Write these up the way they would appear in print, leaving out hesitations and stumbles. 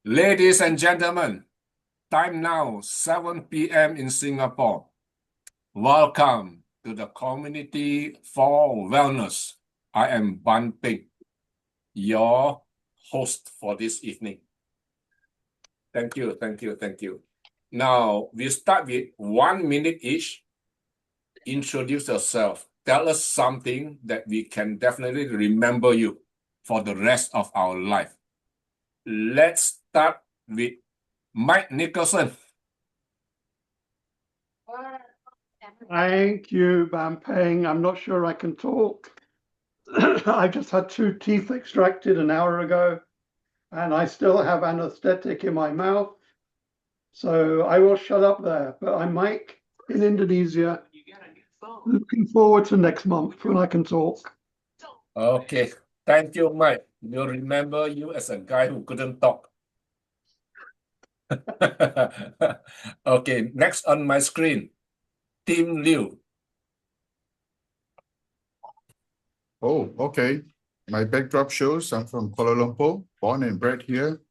Ladies and gentlemen, time now 7 p.m. in Singapore. Welcome to the Community for Wellness. I am Ban Peng, your host for this evening. Thank you. Now, we start with 1 minute each. Introduce yourself. Tell us something that we can definitely remember you for the rest of our life. Let's start with Mike Nicholson. Thank you, Ban Peng. I'm not sure I can talk. I just had 2 teeth extracted an hour ago, and I still have anesthetic in my mouth. So I will shut up there. But I'm Mike in Indonesia. Looking forward to next month when I can talk. Okay. Thank you, Mike. We'll remember you as a guy who couldn't talk. Okay, next on my screen, Thim Liew. Oh, okay. My backdrop shows I'm from Kuala Lumpur, born and bred here,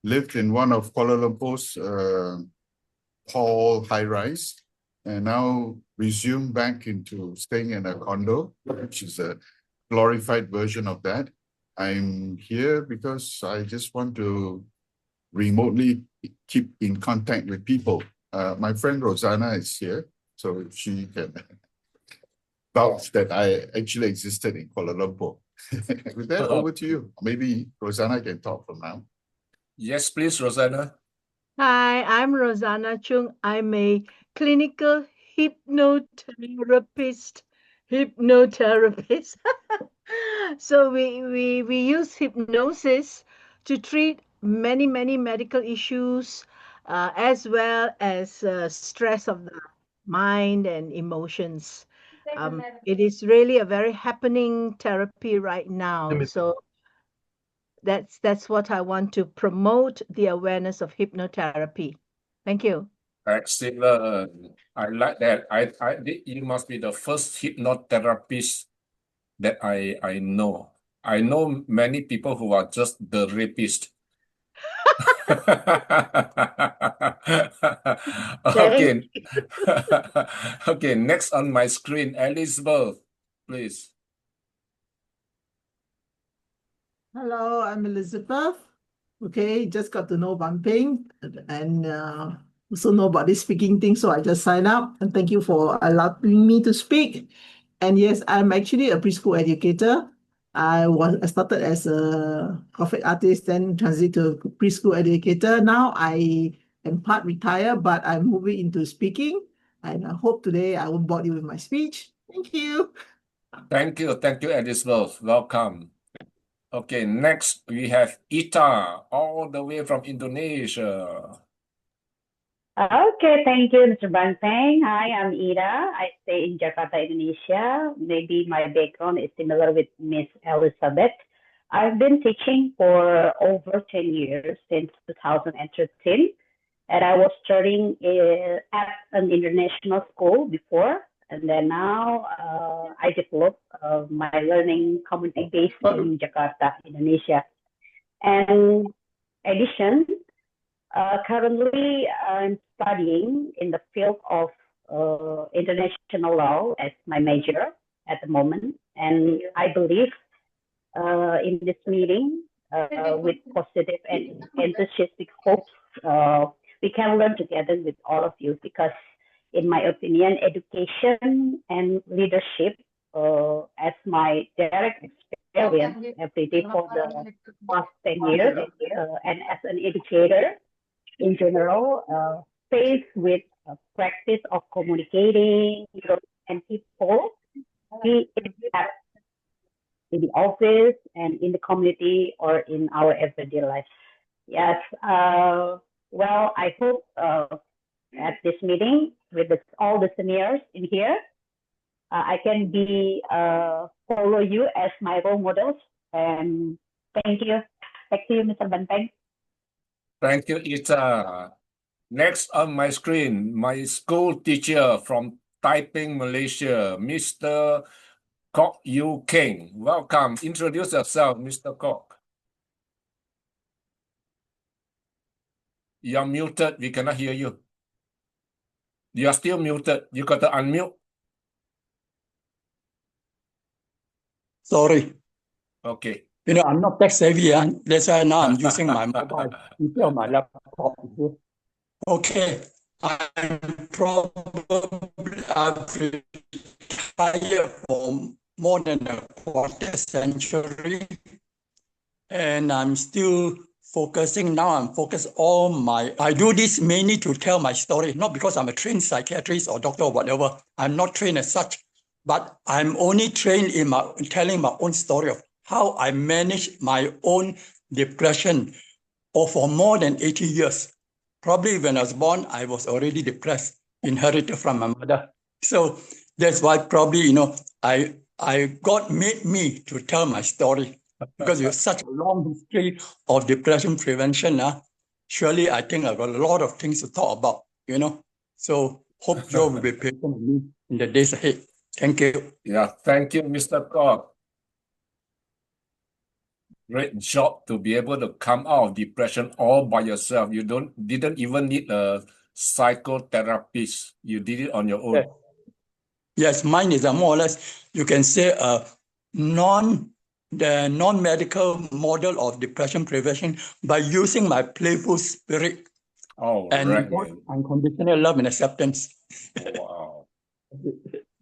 lived in one of Kuala Lumpur's tall high-rise, and now resumed back into staying in a condo, which is a glorified version of that. I'm here because I just want to remotely keep in contact with people. My friend Rosanna is here, so she can vouch that I actually existed in Kuala Lumpur. With that, over to you. Maybe Rosanna can talk from now. Yes, please, Rosanna. Hi, I'm Rozzane Chung. I'm a clinical hypnotherapist. So we use hypnosis to treat many medical issues, as well as stress of the mind and emotions. It is really a very happening therapy right now. So that's what I want to promote, the awareness of hypnotherapy. Thank you. Excellent. I like that. You must be the first hypnotherapist that I know. I know many people who are just the rapist. Okay. Okay, next on my screen, Elizabeth, please. Hello, I'm Elizabeth. Okay, just got to know Ban Peng and also know about this speaking thing, so I just signed up. And thank you for allowing me to speak. And yes, I'm actually a preschool educator. I started as a graphic artist, then transited to preschool educator. Now I am part retired, but I'm moving into speaking. And I hope today I won't bore you with my speech. Thank you. Thank you, Elizabeth. Welcome. Okay, next we have Ita, all the way from Indonesia. Okay, thank you, Mr. Ban Peng. Hi, I'm Ida. I stay in Jakarta, Indonesia. Maybe my background is similar with Miss Elizabeth. I've been teaching for over 10 years, since 2013, and I was studying at an international school before, and then now I developed my learning community based in Jakarta, Indonesia. And addition, currently, I'm studying in the field of international law as my major at the moment. And I believe in this meeting, with positive and enthusiastic hopes, we can learn together with all of you, because in my opinion, education and leadership, as my direct experience every day for the past 10 years, and as an educator, in general, faced with a practice of communicating and people, be it in the office and in the community or in our everyday life. Yes. Well, I hope at this meeting with all the seniors in here, I can follow you as my role models. And thank you. Back to you, Mr. Ban Peng. Thank you, Ita. Next on my screen, my school teacher from Taiping, Malaysia, Mr. Kok Yew Keng. Welcome. Introduce yourself, Mr. Kok. You're muted. We cannot hear you. You're still muted. You got to unmute. Sorry. Okay. You know, I'm not tech savvy, that's why now I'm using my mobile instead of my laptop. Okay. I'm probably I've retired for more than a quarter century, and I'm still focusing now. I'm focused on I do this mainly to tell my story, not because I'm a trained psychiatrist or doctor or whatever. I'm not trained as such, but I'm only trained in telling my own story of how I managed my own depression for more than 80 years. Probably when I was born, I was already depressed, inherited from my mother. So that's why probably, you know, God made me to tell my story because you have such a long history of depression prevention. Surely I think I've got a lot of things to talk about, you know. So hope Joe will be patient with me in the days ahead. Thank you. Yeah, thank you, Mr. Kok. Great job to be able to come out of depression all by yourself. You didn't even need a psychotherapist. You did it on your own. Yes, mine is a more or less, you can say, the non-medical model of depression prevention by using my playful spirit and Right, man. unconditional love and acceptance. Wow.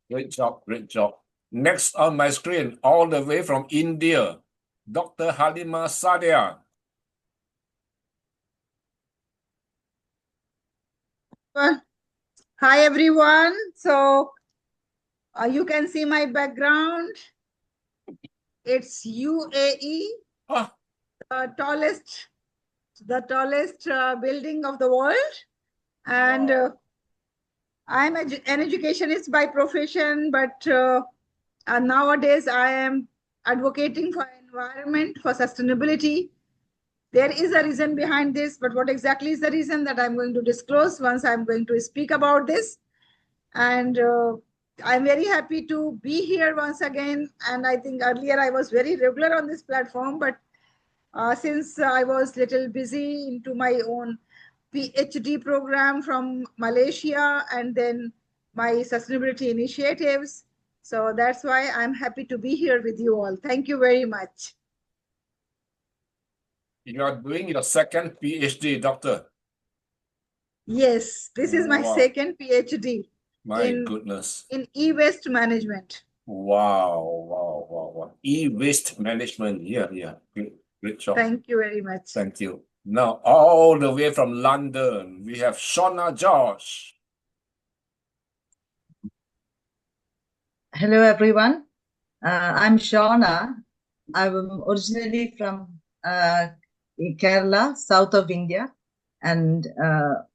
Great job, great job. Next on my screen, all the way from India, Dr. Haleema Sadia. Hi everyone. So you can see my background. It's UAE, Ah, the tallest building of the world, and wow. I'm an educationist by profession, but nowadays I am advocating for environment, for sustainability. There is a reason behind this, but what exactly is the reason that I'm going to disclose once I'm going to speak about this. And I'm very happy to be here once again. And I think earlier I was very regular on this platform, but since I was little busy into my own PhD program from Malaysia and then my sustainability initiatives. So that's why I'm happy to be here with you all. Thank you very much. You are doing your second PhD, doctor. Yes, this is my Wow. second PhD My goodness. in e-waste management. Wow. E-waste management. Yeah. Great job. Thank you very much. Thank you. Now, all the way from London, we have Shona George. Hello, everyone. I'm Shona. I'm originally from Kerala, south of India, and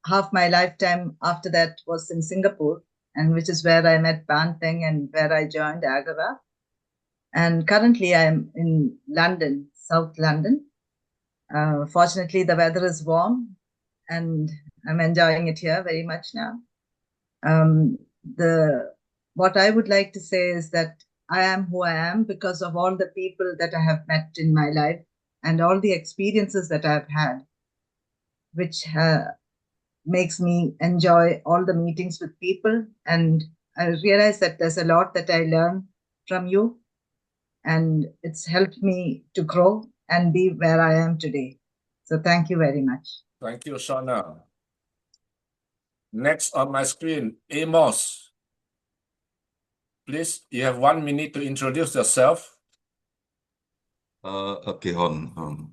half my lifetime after that was in Singapore, and which is where I met Ban Peng and where I joined Agara. And currently I'm in London, South London. Fortunately, the weather is warm and I'm enjoying it here very much now. What I would like to say is that I am who I am because of all the people that I have met in my life and all the experiences that I've had, which makes me enjoy all the meetings with people. And I realize that there's a lot that I learn from you, and it's helped me to grow and be where I am today. So thank you very much. Thank you, Shona. Next on my screen, Amos. Please, you have 1 minute to introduce yourself. Okay, hold on.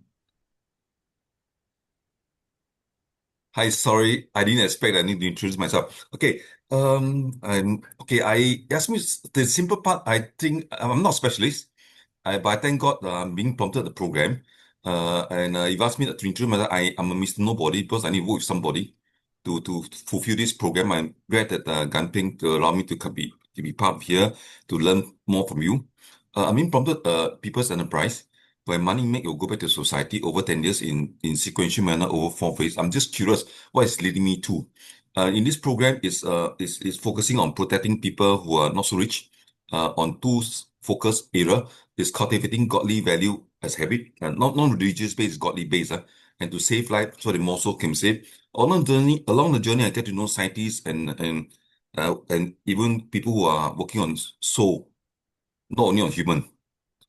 Hi, sorry, I didn't expect I need to introduce myself. Okay, I asked me the simple part. I think I'm not a specialist, but thank God I'm being prompted the program. And you've asked me to introduce myself. I'm a Mr. Nobody because I need to work with somebody to fulfill this program. I'm glad that Gan Peng to allow me to be part of here to learn more from you. I'm being prompted People's Enterprise. When money make will go back to society over 10 years in sequential manner over 4 phases. I'm just curious what is leading me to. In this program is focusing on protecting people who are not so rich. On two focus area is cultivating godly value as habit, not religious based, godly based. and to save life so that more souls can be saved. Along the journey, I get to know scientists and even people who are working on soul, not only on human.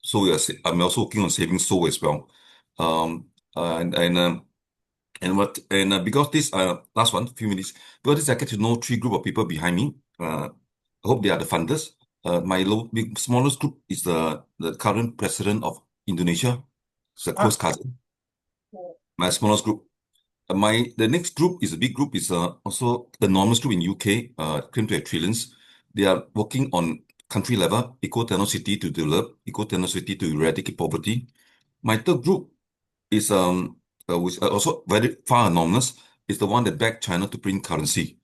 So I'm also working on saving soul as well. Because this last one, few minutes, because this I get to know three group of people behind me. I hope they are the funders. My smallest group is the current president of Indonesia. It's a close cousin. My smallest group. The next group is a big group. Is also the enormous group in UK. Claim to have trillions. They are working on country level, eco-tenacity to develop, eco-tenacity to eradicate poverty. My third group is which also very far enormous, is the one that backed China to print currency.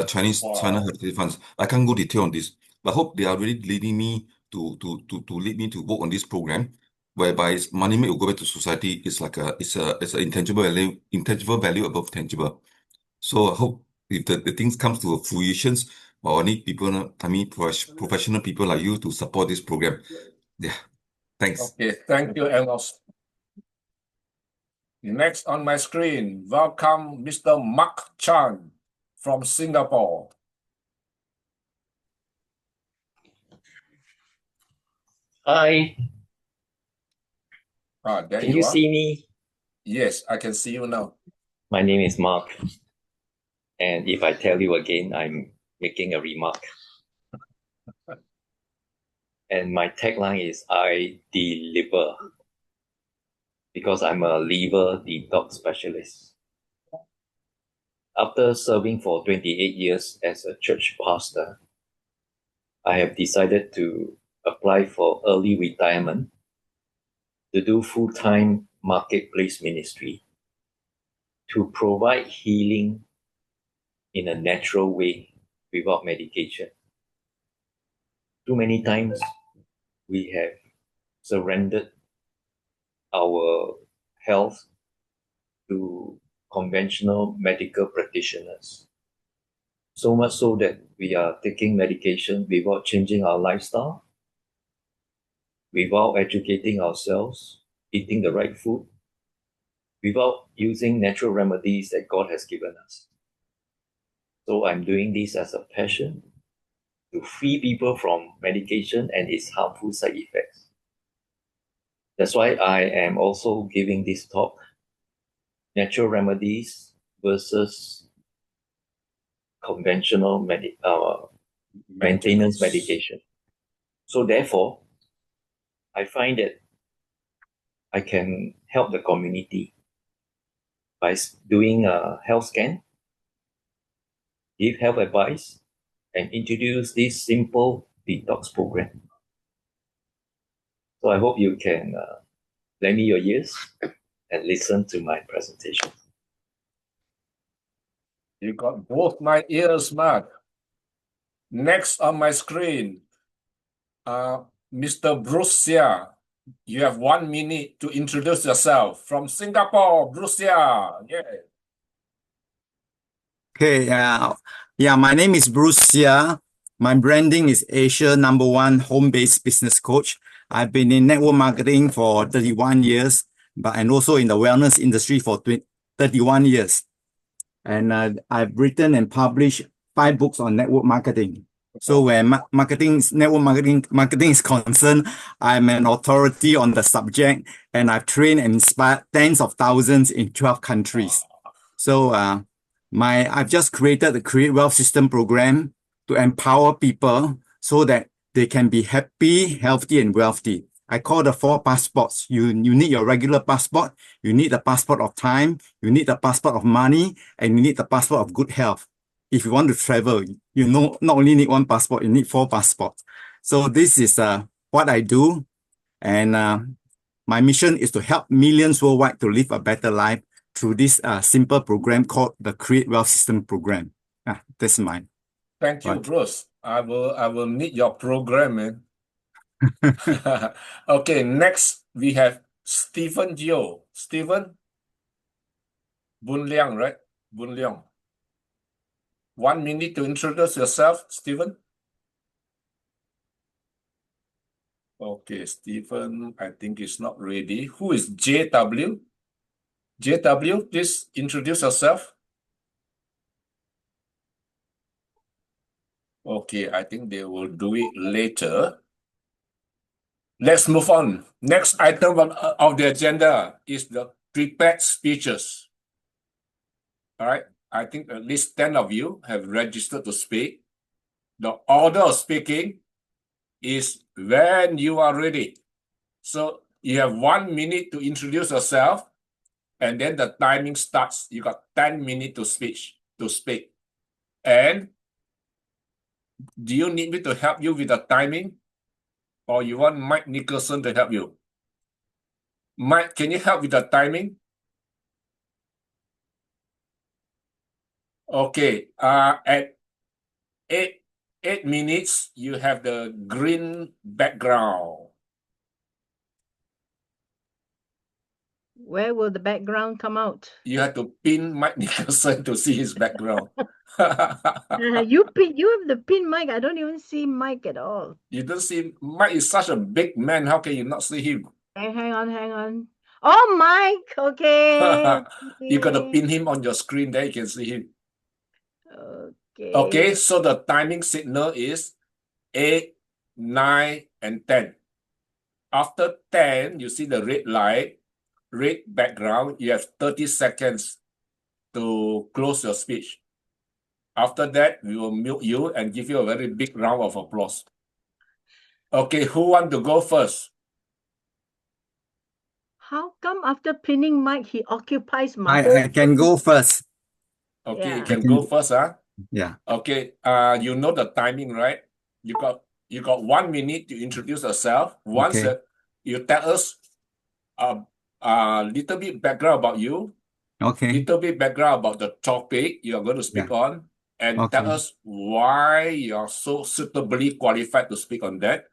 China Heritage Funds. I can't go detail on this, but I hope they are really leading me to lead me to work on this program, whereby money will go back to society. It's like it's an intangible value above tangible. So I hope if the things comes to fruition, I need people, professional people like you to support this program. Yeah, thanks. Okay, thank you, Amos. Next on my screen, welcome Mr. Mark Chan from Singapore. Hi, There can you you are. see me? Yes, I can see you now. My name is Mark. And if I tell you again, I'm making a remark. And my tagline is I deliver, because I'm a liver detox specialist. After serving for 28 years as a church pastor, I have decided to apply for early retirement to do full-time marketplace ministry to provide healing in a natural way without medication. Too many times we have surrendered our health to conventional medical practitioners. So much so that we are taking medication without changing our lifestyle, without educating ourselves, eating the right food, without using natural remedies that God has given us. So I'm doing this as a passion to free people from medication and its harmful side effects. That's why I am also giving this talk, natural remedies versus conventional maintenance medication. So therefore, I find that I can help the community by doing a health scan, give health advice, and introduce this simple detox program. So I hope you can lend me your ears and listen to my presentation. You got both my ears, Mark. Next on my screen, Mr. Brice Seah. You have 1 minute to introduce yourself from Singapore, Brice Seah. Yeah. Okay, my name is Brice Seah. My branding is Asia #1 home-based business coach. I've been in network marketing for 31 years, and also in the wellness industry for 31 years. And I've written and published 5 books on network marketing. So when network marketing is concerned, I'm an authority on the subject, and I've trained and inspired tens of thousands in 12 countries. So I've just created the Create Wealth System program to empower people so that they can be happy, healthy, and wealthy. I call the 4 passports. You need your regular passport, you need the passport of time, you need the passport of money, and you need the passport of good health. If you want to travel, not only need 1 passport, you need 4 passports. So this is what I do. And my mission is to help millions worldwide to live a better life through this simple program called the Create Wealth System program. That's mine. Thank you, Brice. I will need your program, man. Okay, next we have Stephen Gio. Stephen Boon Liang, right? Boon Liang. 1 minute to introduce yourself, Stephen. Okay, Stephen, I think he's not ready. Who is JW? JW, please introduce yourself. Okay, I think they will do it later. Let's move on. Next item of the agenda is the prepared speeches. All right, I think at least 10 of you have registered to speak. The order of speaking is when you are ready. So you have 1 minute to introduce yourself, and then the timing starts. You got 10 minutes to speak. And do you need me to help you with the timing? Or you want Mike Nicholson to help you? Mike, can you help with the timing? Okay, at 8 minutes, you have the green background. Where will the background come out? You have to pin Mike Nicholson to see his background. You have the pin mic. I don't even see Mike at all. You don't see, Mike is such a big man. How can you not see him? Hang on. Oh, Mike. Okay. You got to pin him on your screen, there you can see him. Okay. Okay, so the timing signal is 8, 9, and 10. After 10, you see the red light, red background. You have 30 seconds to close your speech. After that, we will mute you and give you a very big round of applause. Okay, who want to go first? How come after pinning Mike, he occupies my I can go first. Okay, Yeah. you can go first, huh? Yeah. Okay, you know the timing, right? You got 1 minute to introduce yourself. Once Okay. you tell us a little bit background about you, Okay. little bit background about the topic you are going to speak on, and Okay. tell us why you're so suitably qualified to speak on that.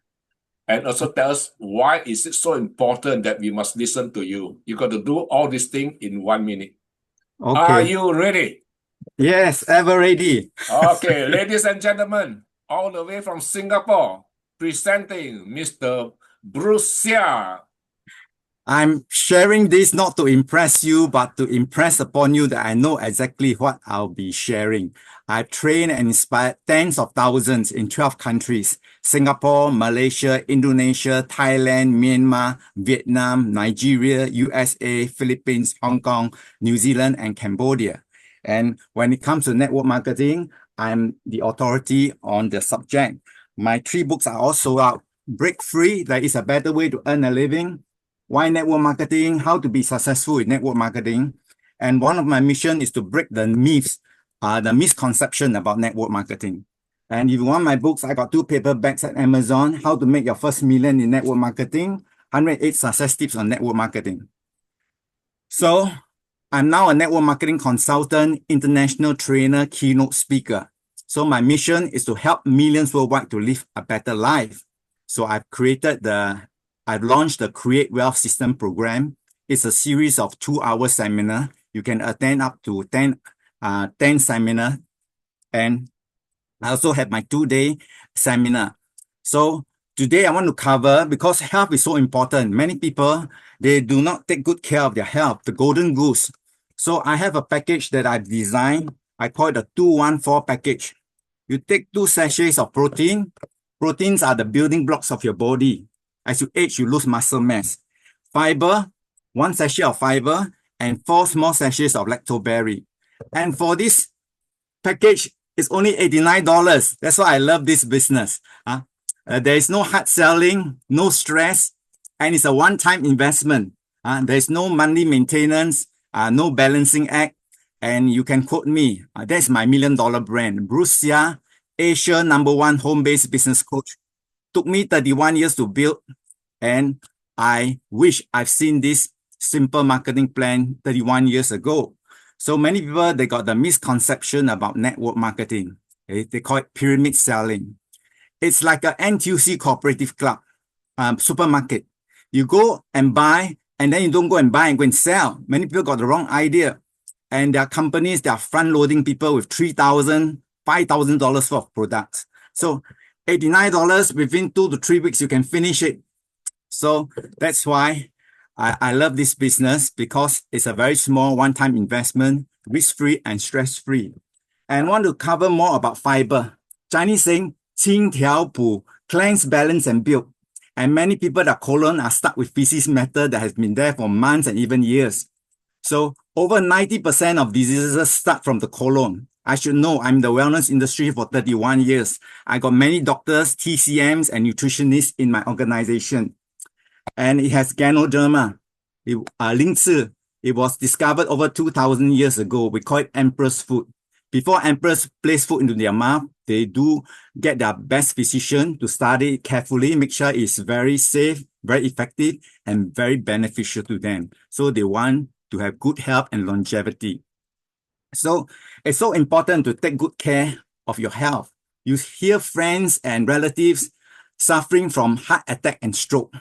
And also tell us why is it so important that we must listen to you. You got to do all these things in 1 minute. Okay. Are you ready? Yes, ever ready. Okay, ladies and gentlemen, all the way from Singapore, presenting Mr. Brice Seah. I'm sharing this not to impress you, but to impress upon you that I know exactly what I'll be sharing. I've trained and inspired tens of thousands in 12 countries: Singapore, Malaysia, Indonesia, Thailand, Myanmar, Vietnam, Nigeria, USA, Philippines, Hong Kong, New Zealand, and Cambodia. And when it comes to network marketing, I'm the authority on the subject. My 3 books are all sold out. Break Free, There is a Better Way to Earn a Living. Why Network Marketing? How to be successful in network marketing. And one of my mission is to break the myths, the misconception about network marketing. And if you want my books, I got 2 paperbacks at Amazon: How to Make Your First Million in Network Marketing, 108 Success Tips on Network Marketing. So I'm now a network marketing consultant, international trainer, keynote speaker. So my mission is to help millions worldwide to live a better life. So I've launched the Create Wealth System program. It's a series of 2-hour seminar. You can attend up to 10 seminar. And I also have my 2-day seminar. So today I want to cover, because health is so important. Many people, they do not take good care of their health, the golden goose. So I have a package that I've designed. I call it the 214 package. You take 2 sachets of protein. Proteins are the building blocks of your body. As you age, you lose muscle mass. Fiber, 1 sachet of fiber, and 4 small sachets of lactoberry. And for this package, it's only $89. That's why I love this business. There is no hard selling, no stress, and it's a one-time investment. There is no monthly maintenance, no balancing act, and you can quote me. That's my $1 million brand, Brice Seah, Asia #1 home-based business coach. Took me 31 years to build, and I wish I've seen this simple marketing plan 31 years ago. So many people, they got the misconception about network marketing. They call it pyramid selling. It's like an NTUC cooperative club, supermarket. You go and buy, and then you don't go and buy and go and sell. Many people got the wrong idea. And there are companies that are front-loading people with $3,000, $5,000 worth of products. So $89, within 2 to 3 weeks, you can finish it. So that's why I love this business because it's a very small one-time investment, risk-free and stress-free. And want to cover more about fiber. Chinese saying, 清调补, cleanse, balance, and build. And many people that colon are stuck with feces matter that has been there for months and even years. So over 90% of diseases start from the colon. I should know I'm in the wellness industry for 31 years. I got many doctors, TCMs, and nutritionists in my organization. And it has Ganoderma, Lingzi. It was discovered over 2,000 years ago. We call it emperor's food. Before emperors place food into their mouth, they do get their best physician to study it carefully, make sure it's very safe, very effective, and very beneficial to them. So they want to have good health and longevity. So it's so important to take good care of your health. You hear friends and relatives suffering from heart attack and stroke.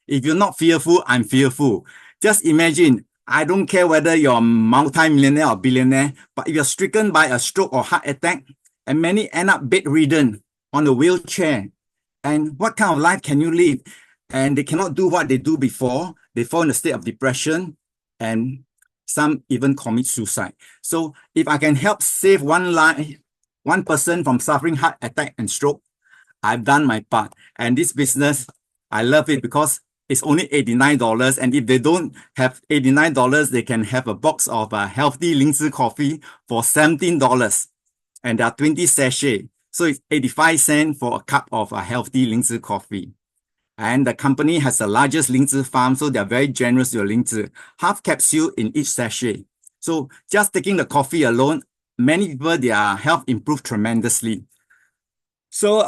If you're not fearful, I'm fearful. Just imagine, I don't care whether you're a multi-millionaire or billionaire, but if you're stricken by a stroke or heart attack, and many end up bedridden on a wheelchair, and what kind of life can you live? And they cannot do what they do before. They fall in a state of depression, and some even commit suicide. So if I can help save one life, one person from suffering heart attack and stroke, I've done my part. And this business, I love it because it's only $89. And if they don't have $89, they can have a box of healthy Lingzi coffee for $17. And there are 20 sachets. So it's 85 cents for a cup of healthy Lingzi coffee. And the company has the largest Lingzi farm, so they're very generous to your Lingzi. Half capsule in each sachet. So just taking the coffee alone, many people, their health improved tremendously. So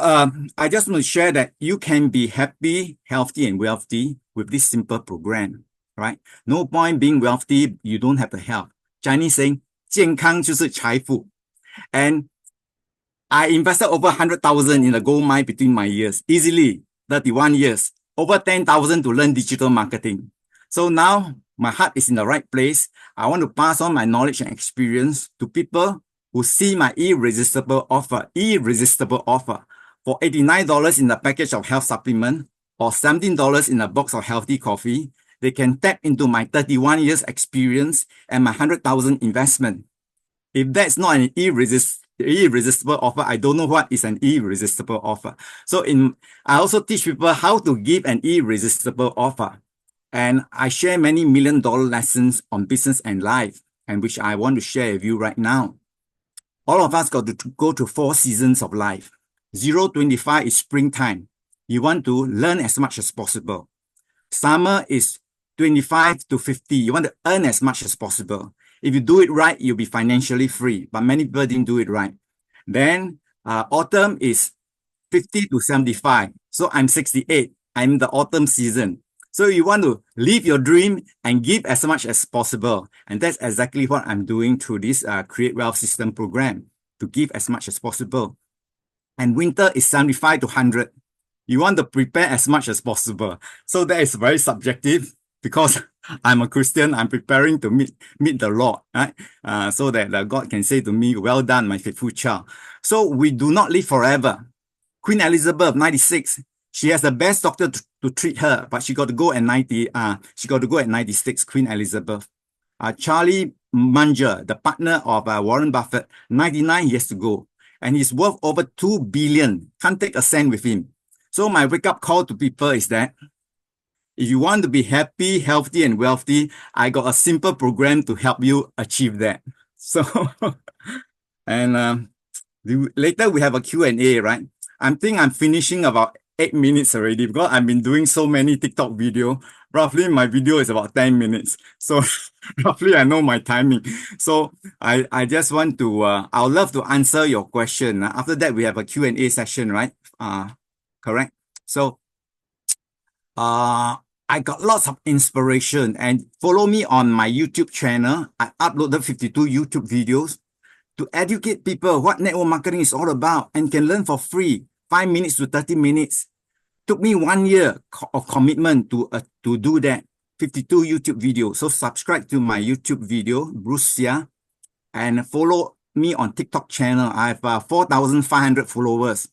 I just want to share that you can be happy, healthy, and wealthy with this simple program, right? No point being wealthy, you don't have the health. Chinese saying, 健康就是财富. And I invested over 100,000 in the gold mine between my years, easily 31 years, over 10,000 to learn digital marketing. So now my heart is in the right place. I want to pass on my knowledge and experience to people who see my irresistible offer for $89 in the package of health supplement or $17 in a box of healthy coffee. They can tap into my 31 years experience and my 100,000 investment. If that's not an irresistible offer, I don't know what is an irresistible offer. So I also teach people how to give an irresistible offer. And I share many million-dollar lessons on business and life, and which I want to share with you right now. All of us got to go to 4 seasons of life. 0-25 is springtime. You want to learn as much as possible. Summer is 25 to 50. You want to earn as much as possible. If you do it right, you'll be financially free. But many people didn't do it right. Then autumn is 50 to 75. So I'm 68. I'm the autumn season. So you want to live your dream and give as much as possible. And that's exactly what I'm doing through this Create Wealth System program, to give as much as possible. And winter is 75 to 100. You want to prepare as much as possible. So that is very subjective because I'm a Christian. I'm preparing to meet the Lord, right? So that God can say to me, well done, my faithful child. So we do not live forever. Queen Elizabeth, 96. She has the best doctor to treat her, but she got to go at 90. She got to go at 96. Queen Elizabeth. Charlie Munger, the partner of Warren Buffett, 99 years to go, and he's worth over $2 billion. Can't take a cent with him. So my wake-up call to people is that if you want to be happy, healthy, and wealthy, I got a simple program to help you achieve that. So, and later we have a Q&A, right? I'm finishing about 8 minutes already because I've been doing so many TikTok video. Roughly my video is about 10 minutes. So roughly I know my timing. So I just want to, I would love to answer your question. After that, we have a Q&A session, right? Correct. So I got lots of inspiration, and follow me on my YouTube channel. I uploaded 52 YouTube videos to educate people what network marketing is all about, and can learn for free, 5 minutes to 30 minutes. Took me 1 year of commitment to do that. 52 YouTube videos. So subscribe to my YouTube video, Brice Seah, and follow me on TikTok channel. I have 4,500 followers.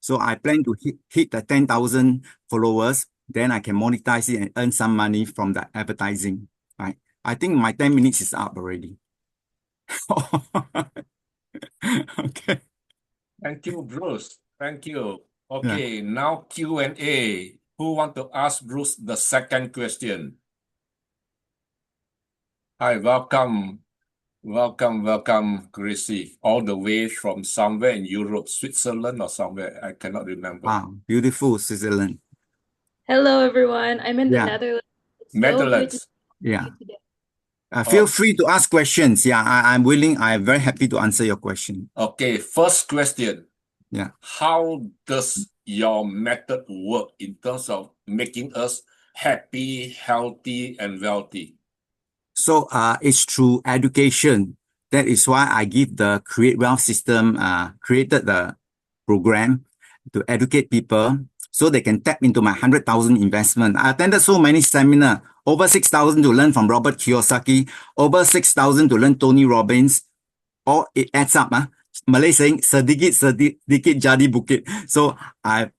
So I plan to hit the 10,000 followers then I can monetize it and earn some money from the advertising, right? I think my 10 minutes is up already. Okay. Thank you, Bruce. Thank you. Okay, now Q&A. Who want to ask Bruce the second question? Hi, welcome, Gracie, all the way from somewhere in Europe, Switzerland or somewhere, I cannot remember. Wow, beautiful Switzerland. Hello, everyone. I'm in the Yeah. Netherlands. It's so good Netherlands. to Yeah. see you today. Feel free to ask questions. Yeah, I'm willing. I'm very happy to answer your question. Okay, first question. Yeah. How does your method work in terms of making us happy, healthy, and wealthy? So it's through education. That is why I give the Create Wealth system, created the program to educate people so they can tap into my 100,000 investment. I attended so many seminars, over 6,000 to learn from Robert Kiyosaki, over 6,000 to learn Tony Robbins. All it adds up. Malay saying sedikit jadi bukit. So I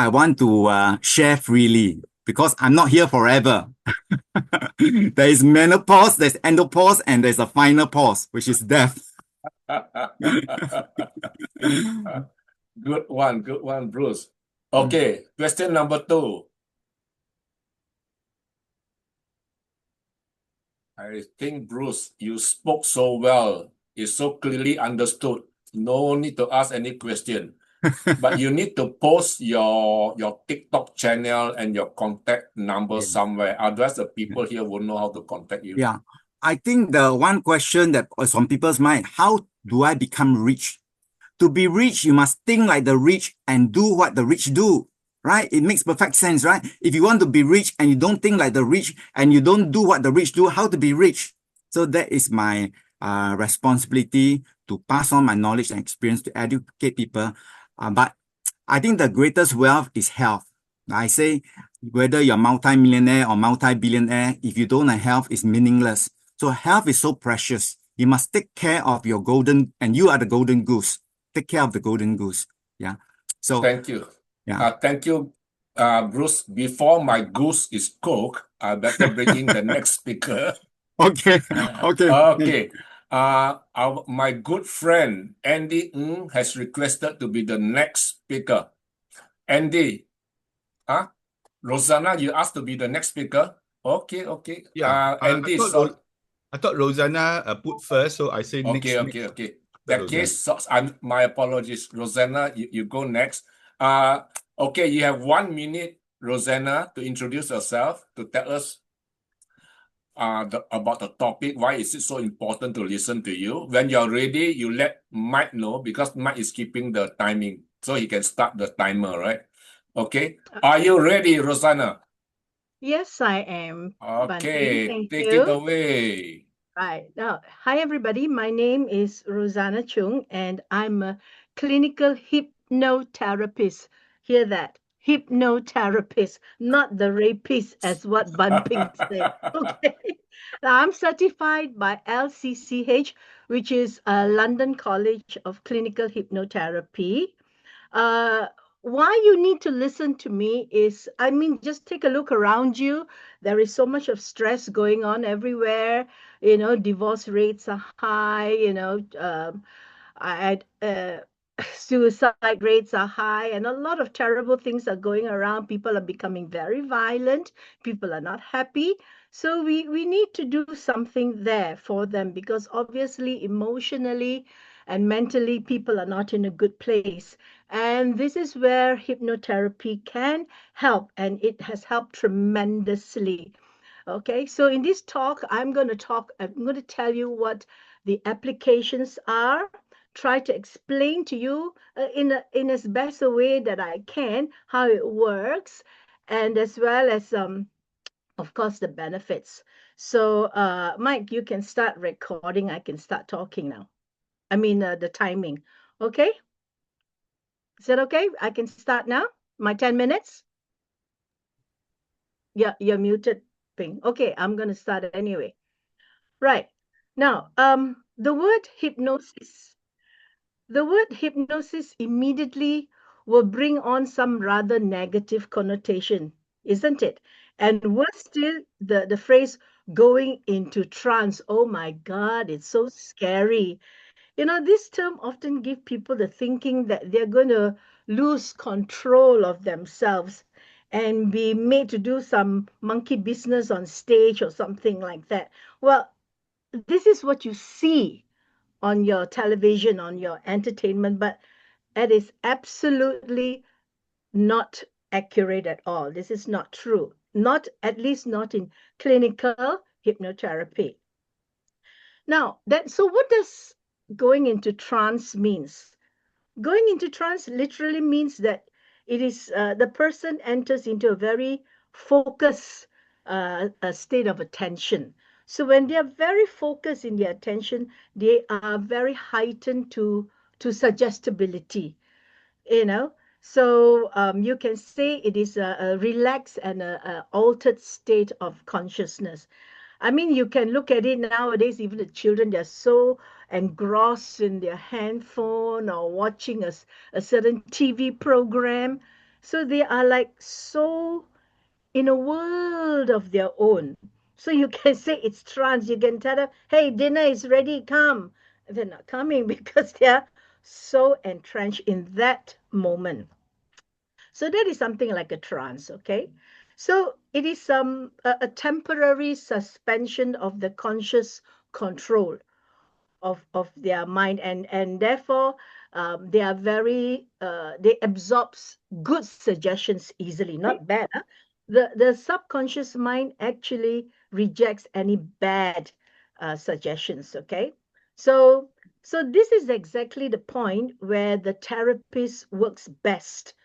want to share freely because I'm not here forever. There is menopause, there's endopause, and there's a final pause, which is death. Good one, Bruce. Okay, question number 2. I think, Bruce, you spoke so well. It's so clearly understood. No need to ask any question. But you need to post your TikTok channel and your contact number somewhere. Otherwise, the people here won't know how to contact you. Yeah. I think the one question that is on people's mind, how do I become rich? To be rich, you must think like the rich and do what the rich do, right? It makes perfect sense, right? If you want to be rich and you don't think like the rich and you don't do what the rich do, how to be rich? So that is my responsibility to pass on my knowledge and experience to educate people. But I think the greatest wealth is health. I say, whether you're multi-millionaire or multi-billionaire, if you don't have health, it's meaningless. So health is so precious. You must take care of your golden, and you are the golden goose. Take care of the golden goose. Yeah. So thank you. Yeah. Thank you, Bruce. Before my goose is cooked, I better bring in the next speaker. Okay. Okay. Okay. My good friend Andy Ng has requested to be the next speaker. Andy, Rosanna, you asked to be the next speaker. Okay. Yeah. Andy, I thought Rosanna put first, so I say next. Okay. That case, my apologies. Rosanna, you go next. Okay, you have 1 minute, Rosanna, to introduce yourself, to tell us about the topic. Why is it so important to listen to you? When you're ready, you let Mike know, because Mike is keeping the timing, so he can start the timer, right? Okay. Are you ready, Rosanna? Yes, I am. Okay, Thank take you. it away. Right. Now, hi, everybody. My name is Rozzane Chung, and I'm a clinical hypnotherapist. Hear that? Hypnotherapist, not the rapist, as what Ban Peng said. Okay. Now, I'm certified by LCCH, which is London College of Clinical Hypnotherapy. Why you need to listen to me is, I mean, just take a look around you. There is so much of stress going on everywhere. Divorce rates are high. Suicide rates are high, and a lot of terrible things are going around. People are becoming very violent. People are not happy. So we need to do something there for them, because obviously emotionally and mentally people are not in a good place. And this is where hypnotherapy can help, and it has helped tremendously. Okay, so in this talk, I'm going to tell you what the applications are, try to explain to you in as best a way that I can how it works, and as well as of course the benefits. So Mike, you can start recording. I can start talking now. I mean the timing. Okay? Is that okay? I can start now? My 10 minutes? Yeah, you're muted, Ping. Okay, I'm going to start anyway. Right. Now, the word hypnosis immediately will bring on some rather negative connotation. isn't it? And worse still, the phrase going into trance. Oh my God, it's so scary. This term often give people the thinking that they're going to lose control of themselves and be made to do some monkey business on stage or something like that. Well, this is what you see on your television, on your entertainment, but it is absolutely not accurate at all. This is not true. Not, at least not in clinical hypnotherapy. Now, so what does going into trance means? Going into trance literally means that it is the person enters into a very focused a state of attention. So when they are very focused in their attention, they are very heightened to suggestibility. So you can say it is a relaxed and a altered state of consciousness. I mean, you can look at it nowadays, even the children, they're so engrossed in their handphone or watching a certain TV program. So they are like so in a world of their own. So you can say it's trance. You can tell them, hey, dinner is ready, come. They're not coming because they're so entrenched in that moment. So that is something like a trance, okay? So it is a temporary suspension of the conscious control of their mind, and therefore they are very they absorb good suggestions easily, not bad. Huh? The subconscious mind actually rejects any bad suggestions, okay? So this is exactly the point where the therapist works best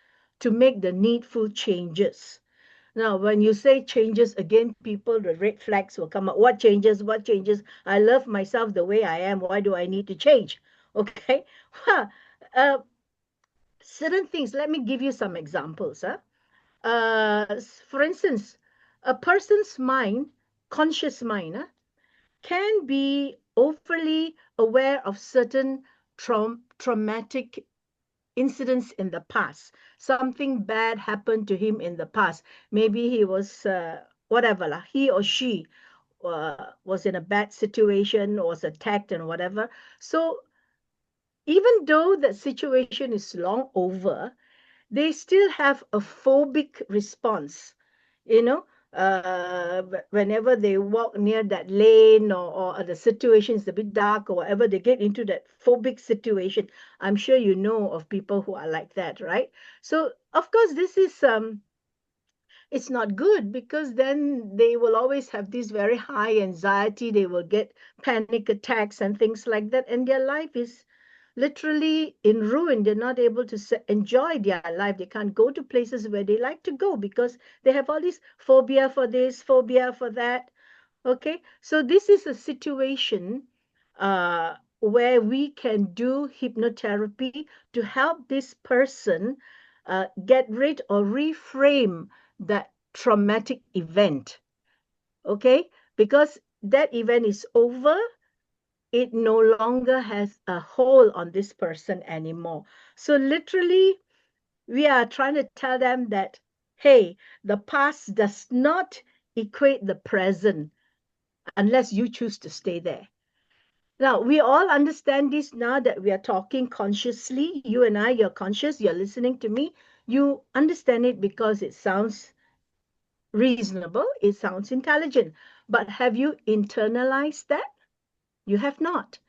to make the needful changes. Now, when you say changes, again, people, the red flags will come up. What changes? What changes? I love myself the way I am. Why do I need to change? Okay. Well, certain things, let me give you some examples. For instance, a person's mind, conscious mind, can be overly aware of certain traumatic incidents in the past. Something bad happened to him in the past. Maybe he was whatever lah, he or she was in a bad situation, was attacked and whatever. So even though that situation is long over, they still have a phobic response. You know, whenever they walk near that lane, or the situation is a bit dark or whatever, they get into that phobic situation. I'm sure you know of people who are like that, right? So of course this is it's not good, because then they will always have this very high anxiety. They will get panic attacks and things like that, and their life is literally in ruin. They're not able to enjoy their life. They can't go to places where they like to go because they have all this phobia for this, phobia for that. Okay, so this is a situation where we can do hypnotherapy to help this person get rid or reframe that traumatic event. Okay, because that event is over, it no longer has a hold on this person anymore. So literally, we are trying to tell them that, hey, the past does not equate the present unless you choose to stay there. Now, we all understand this now that we are talking consciously. You and I, you're conscious, you're listening to me. You understand it because it sounds reasonable, it sounds intelligent. But have you internalized that? You have not,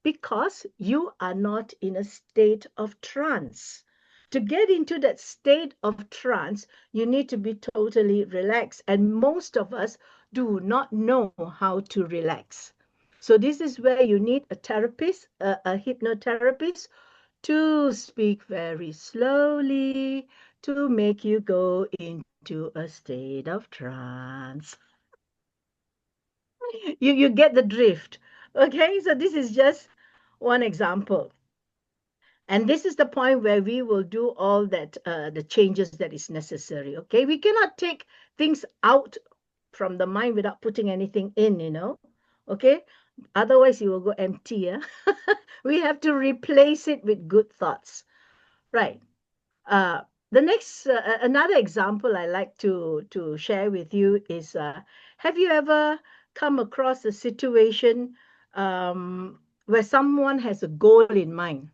because you are not in a state of trance. To get into that state of trance, you need to be totally relaxed. And most of us do not know how to relax. So this is where you need a therapist, a hypnotherapist, to speak very slowly to make you go into a state of trance. You get the drift. Okay, so this is just one example. And this is the point where we will do all that, the changes that is necessary. Okay, we cannot take things out from the mind without putting anything in, okay? Otherwise, you will go empty. Yeah? We have to replace it with good thoughts. Right. The next, another example I like to share with you is, have you ever come across a situation where someone has a goal in mind?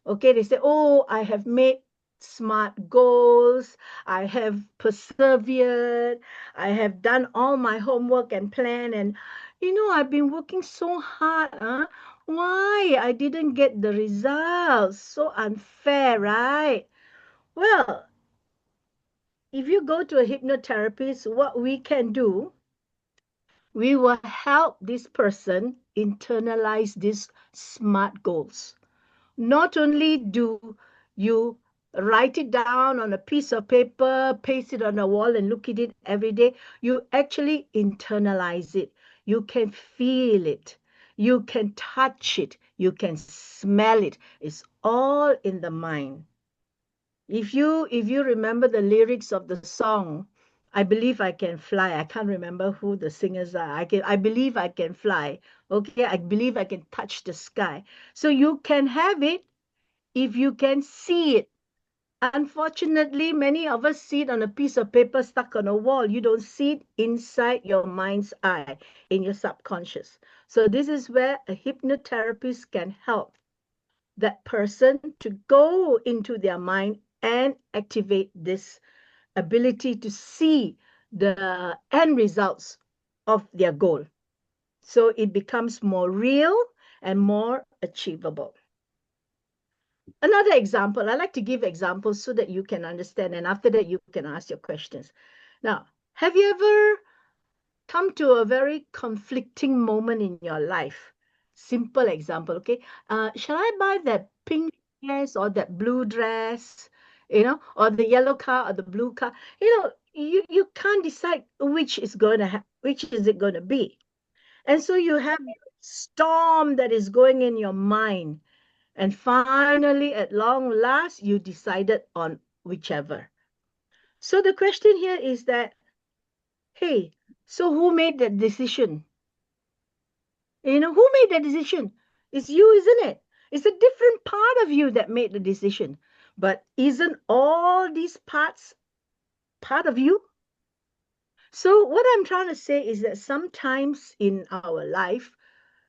Okay, they say, oh, I have made smart goals, I have persevered, I have done all my homework and plan, and I've been working so hard. Why I didn't get the results? So unfair, right? Well, if you go to a hypnotherapist, what we can do, we will help this person internalize these SMART goals. Not only do you write it down on a piece of paper, paste it on a wall, and look at it every day, you actually internalize it. You can feel it. You can touch it. You can smell it. It's all in the mind. If you remember the lyrics of the song, I believe I can fly. I can't remember who the singers are. I believe I can fly. Okay, I believe I can touch the sky. So you can have it if you can see it. Unfortunately, many of us see it on a piece of paper stuck on a wall. You don't see it inside your mind's eye, in your subconscious. So this is where a hypnotherapist can help that person to go into their mind and activate this ability to see the end results of their goal. So it becomes more real and more achievable. Another example, I like to give examples so that you can understand, and after that you can ask your questions. Now, have you ever come to a very conflicting moment in your life? Simple example, okay? Shall I buy that pink dress or that blue dress, or the yellow car or the blue car? You can't decide which is it going to be. And so you have a storm that is going in your mind. And finally, at long last, you decided on whichever. So the question here is that, hey, so who made that decision? Who made that decision? It's you, isn't it? It's a different part of you that made the decision. But isn't all these parts part of you? So what I'm trying to say is that sometimes in our life,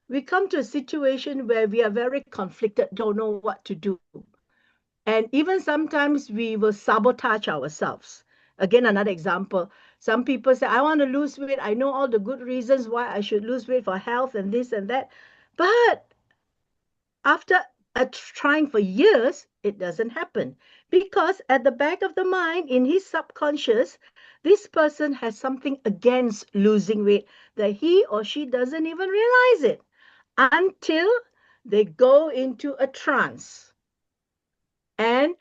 we come to a situation where we are very conflicted, don't know what to do. And even sometimes we will sabotage ourselves. Again, another example. Some people say, I want to lose weight. I know all the good reasons why I should lose weight for health and this and that. But after trying for years, it doesn't happen. Because at the back of the mind, in his subconscious, this person has something against losing weight that he or she doesn't even realize it until they go into a trance. And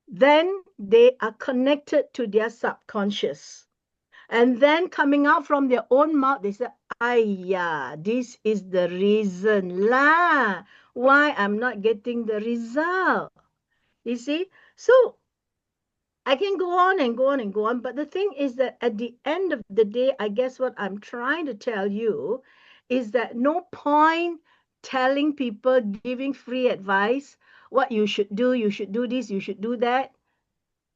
then they are connected to their subconscious. And then coming out from their own mouth, they say, this is the reason why I'm not getting the result. You see? So I can go on and go on and go on. But the thing is that at the end of the day, I guess what I'm trying to tell you is that no point telling people, giving free advice, what you should do this, you should do that.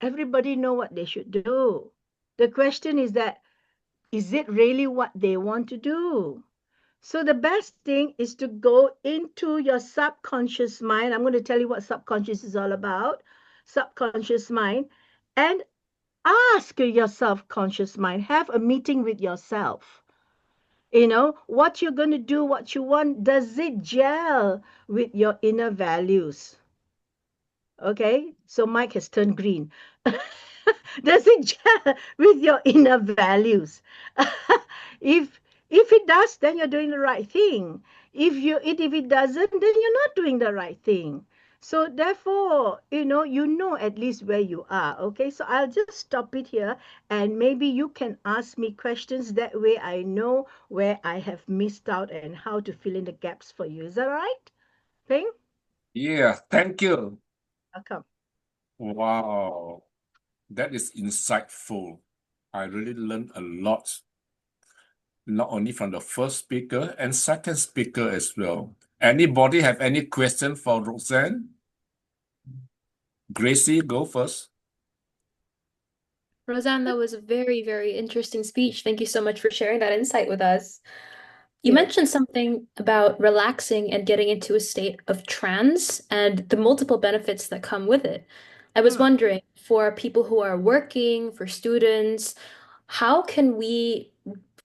Everybody know what they should do. The question is that, is it really what they want to do? So the best thing is to go into your subconscious mind. I'm going to tell you what subconscious is all about. Subconscious mind. And ask your subconscious mind. Have a meeting with yourself. What you're going to do, what you want, does it gel with your inner values? Okay, so Mike has turned green. Does it gel with your inner values? If it does, then you're doing the right thing. If it doesn't, then you're not doing the right thing. So therefore, you know at least where you are. Okay, so I'll just stop it here, and maybe you can ask me questions. That way I know where I have missed out and how to fill in the gaps for you. Is that right, Peng? Yeah, thank you. Welcome. Wow, that is insightful. I really learned a lot, not only from the first speaker and second speaker as well. Anybody have any question for Rozzane? Gracie, go first. Roseanne, that was a very, very interesting speech. Thank you so much for sharing that insight with us. You Yes. mentioned something about relaxing and getting into a state of trance and the multiple benefits that come with it. I was wondering, for people who are working, for students, how can we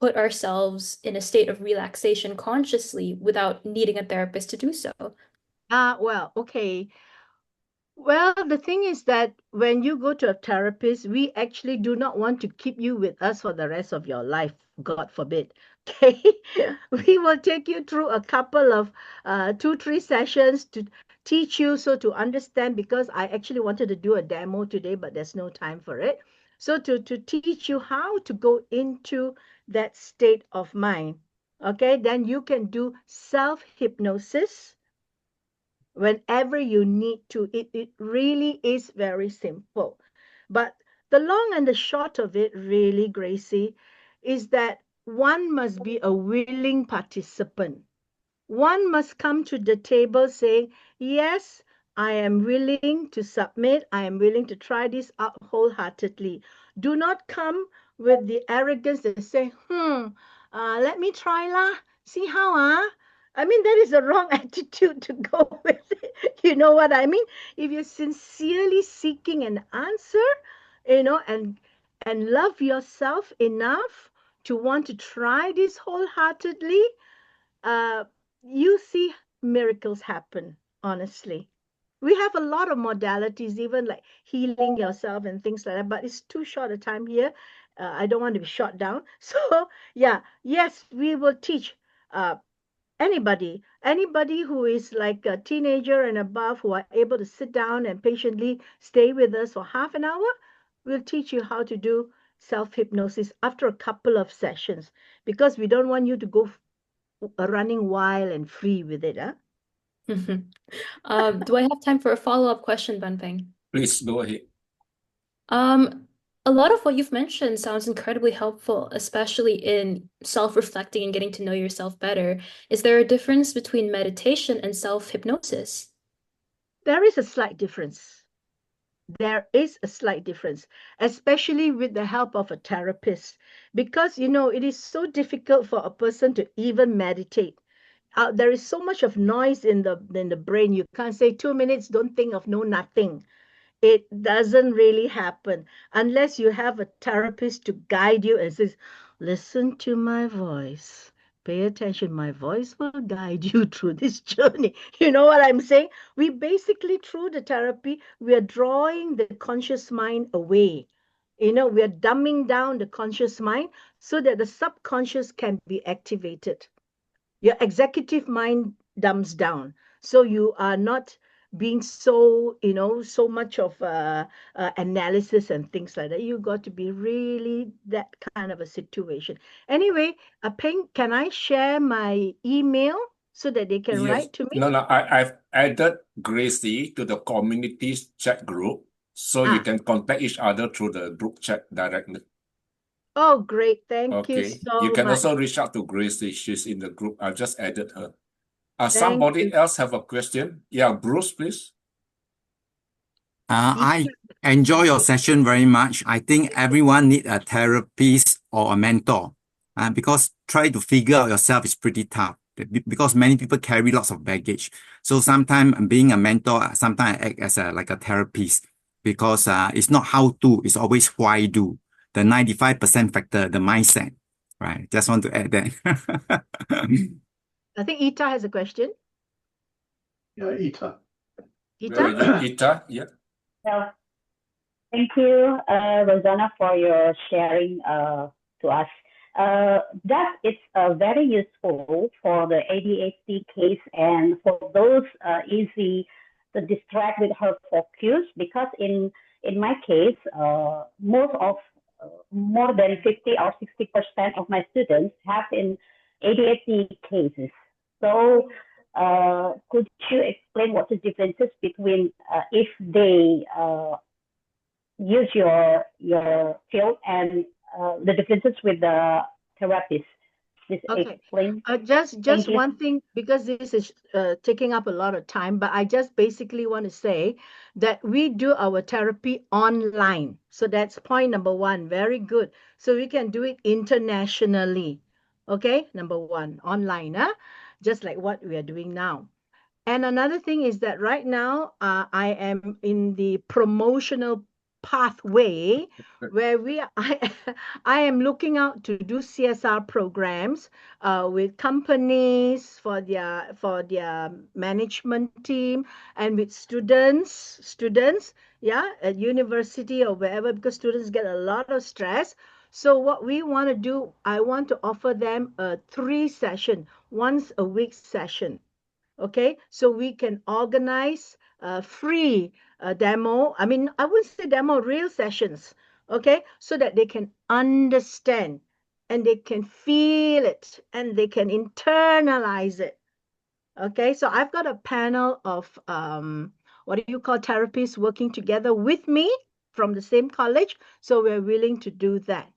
put ourselves in a state of relaxation consciously without needing a therapist to do so? Well, okay. Well, the thing is that when you go to a therapist, we actually do not want to keep you with us for the rest of your life, God forbid. Okay, we will take you through a couple of 2, 3 sessions to teach you so to understand, because I actually wanted to do a demo today, but there's no time for it. So to teach you how to go into that state of mind. Okay, then you can do self-hypnosis whenever you need to. It really is very simple. But the long and the short of it, really, Gracie, is that one must be a willing participant. One must come to the table saying, yes, I am willing to submit. I am willing to try this out wholeheartedly. Do not come with the arrogance that say, let me try lah. See how, I mean, that is the wrong attitude to go with it. You know what I mean? If you're sincerely seeking an answer, and love yourself enough to want to try this wholeheartedly, uh, you see miracles happen, honestly. We have a lot of modalities, even like healing yourself and things like that, but it's too short a time here. I don't want to be shot down. So, yeah, yes, we will teach uh, anybody who is like a teenager and above, who are able to sit down and patiently stay with us for half an hour. We'll teach you how to do self-hypnosis after a couple of sessions, because we don't want you to go running wild and free with it, huh? Do I have time for a follow-up question, Ban Peng? Please go ahead. A lot of what you've mentioned sounds incredibly helpful, especially in self-reflecting and getting to know yourself better. Is there a difference between meditation and self-hypnosis? There is a slight difference. There is a slight difference, especially with the help of a therapist, because it is so difficult for a person to even meditate. There is so much of noise in the brain. You can't say 2 minutes, don't think of no nothing. It doesn't really happen unless you have a therapist to guide you and says, listen to my voice. Pay attention. My voice will guide you through this journey. You know what I'm saying? We basically, through the therapy, we are drawing the conscious mind away. We are dumbing down the conscious mind so that the subconscious can be activated. Your executive mind dumbs down. So you are not being so, so much of analysis and things like that. You got to be really that kind of a situation. Anyway, Peng, can I share my email so that they can Yes. write to me? No, I've added Gracie to the community's chat group, so you can contact each other through the group chat directly. Oh, great. Thank you Okay. You so can much. also reach out to Gracie. She's in the group. I've just added her. Thank Somebody you. else have a question? Yeah, Bruce, please. I enjoy your session very much. I think everyone need a therapist or a mentor, because try to figure out yourself is pretty tough because many people carry lots of baggage. So sometimes being a mentor, sometimes I act as like a therapist, because it's not how to, it's always why do. The 95% factor, the mindset, right? Just want to add that. I think Ita has a question. Yeah, Ita. Ita, yeah. So, thank you, Rosanna, for your sharing to us. That is very useful for the ADHD case and for those easy to distract with her focus, because in my case, more than 50 or 60% of my students have in ADHD cases. So could you explain what the differences between if they use your field and the differences with the therapist? Just Okay. explain. Just Thank you. one thing, because this is taking up a lot of time, but I just basically want to say that we do our therapy online. So that's point number one. Very good. So we can do it internationally. Okay, number one, online, huh? Just like what we are doing now. And another thing is that right now, I am in the promotional pathway where I am looking out to do CSR programs with companies for their management team and with students, yeah, at university or wherever, because students get a lot of stress. So what we want to do, I want to offer them a 3-session, once a week session. Okay, so we can organize free demo. I mean, I wouldn't say demo, real sessions. Okay, so that they can understand and they can feel it and they can internalize it. Okay, so I've got a panel of what do you call therapists working together with me from the same college. So we're willing to do that.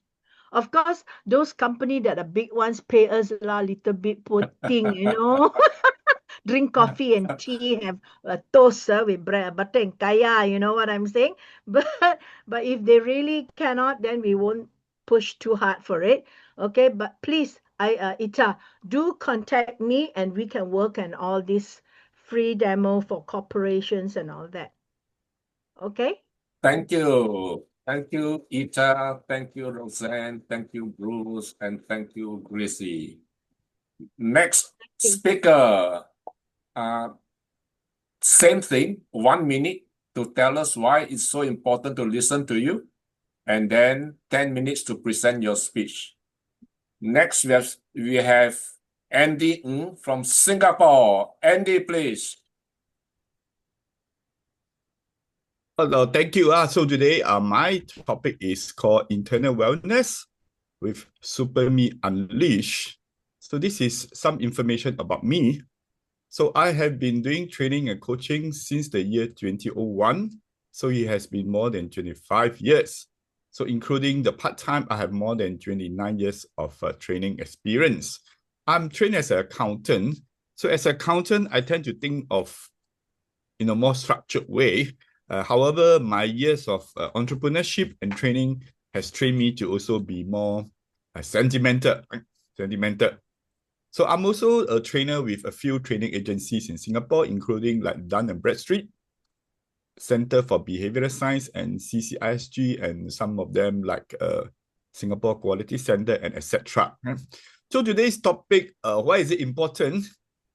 Of course, those company that are big ones pay us a little bit poor thing, you know. Drink coffee and tea, have a toast with bread, butter and kaya, you know what I'm saying? But if they really cannot, then we won't push too hard for it. Okay, but please, Ita, do contact me and we can work on all this free demo for corporations and all that. Okay? Thank you. Thank you, Ita. Thank you, Roseanne. Thank you, Bruce. And thank you, Gracie. Next speaker. Same thing, 1 minute to tell us why it's so important to listen to you, and then 10 minutes to present your speech. Next, we have Andy Ng from Singapore. Andy, please. Hello, thank you. So today, my topic is called Internal Wellness with Super Me Unleashed. So this is some information about me. So I have been doing training and coaching since the year 2001. So it has been more than 25 years. So including the part-time, I have more than 29 years of training experience. I'm trained as an accountant. So as an accountant, I tend to think of in a more structured way. However, my years of entrepreneurship and training has trained me to also be more sentimental. So I'm also a trainer with a few training agencies in Singapore, including like Dun & Bradstreet, Center for Behavioral Science, and CCISG, and some of them like Singapore Quality Center, and etc. So today's topic, why is it important?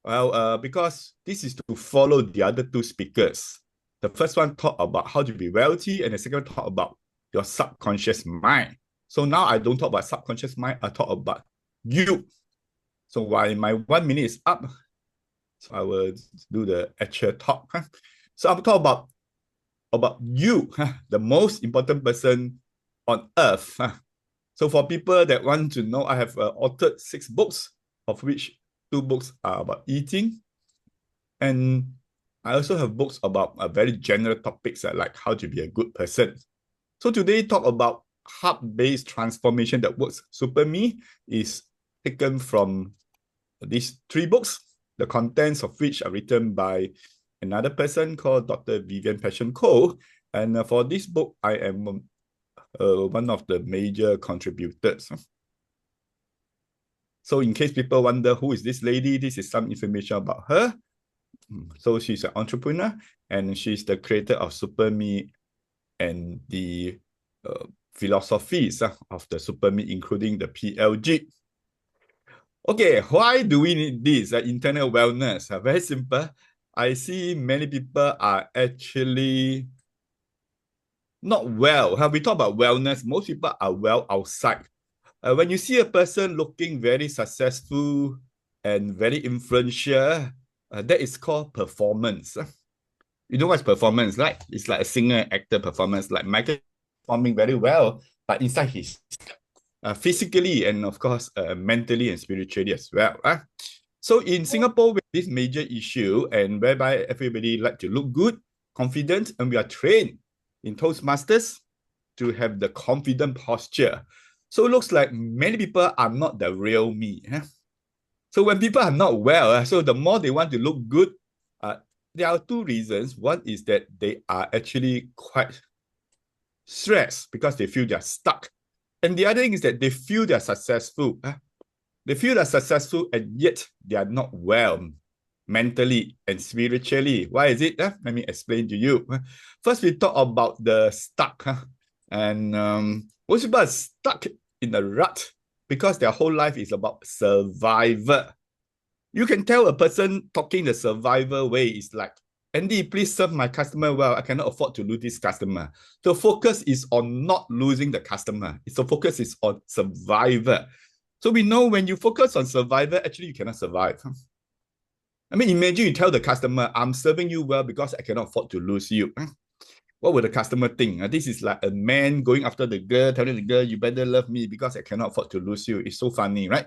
Well, because this is to follow the other two speakers. The first one talked about how to be wealthy, and the second talk about your subconscious mind. So now I don't talk about subconscious mind, I talk about you. So while my 1 minute is up, so I will do the actual talk. So I'm talking about you, the most important person on earth. So for people that want to know, I have authored 6 books, of which 2 books are about eating. And I also have books about very general topics like how to be a good person. So today talk about hub-based transformation that works. Super Me is taken from these 3 books, the contents of which are written by another person called Dr. Vivian Passion Koh. And for this book, I am one of the major contributors. So in case people wonder who is this lady, this is some information about her. So she's an entrepreneur and she's the creator of Super Me and the philosophies of the Super Me, including the PLG. Okay, why do we need this internal wellness? Very simple. I see many people are actually not well. We talk about wellness. Most people are well outside. When you see a person looking very successful and very influential, that is called performance. You know what's performance, right? It's like a singer, actor performance, like Michael performing very well, but inside he's physically and of course mentally and spiritually as well. So in Singapore, with this major issue and whereby everybody like to look good, confident, and we are trained in Toastmasters to have the confident posture. So it looks like many people are not the real me. So when people are not well, so the more they want to look good, there are two reasons. One is that they are actually quite stressed because they feel they're stuck. And the other thing is that they feel they're successful. They feel they're successful and yet they are not well mentally and spiritually. Why is it? Let me explain to you. First, we talk about the stuck. And most people are stuck in a rut because their whole life is about survival. You can tell a person talking the survival way is like, Andy, please serve my customer well. I cannot afford to lose this customer. The focus is on not losing the customer. The focus is on survival. So we know when you focus on survival, actually you cannot survive. I mean, imagine you tell the customer, I'm serving you well because I cannot afford to lose you. What would the customer think? This is like a man going after the girl, telling the girl, you better love me because I cannot afford to lose you. It's so funny, right?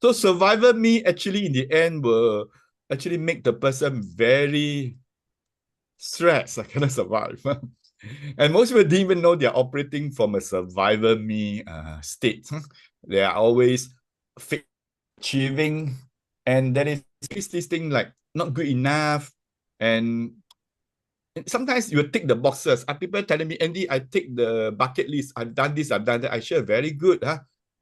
So survivor me actually in the end will actually make the person very stressed. I cannot survive. And most people didn't even know they're operating from a survivor me state. They are always achieving, and then it's this thing like not good enough. And sometimes you take the boxes. Are people telling me, Andy, I take the bucket list. I've done this, I've done that. I share very good.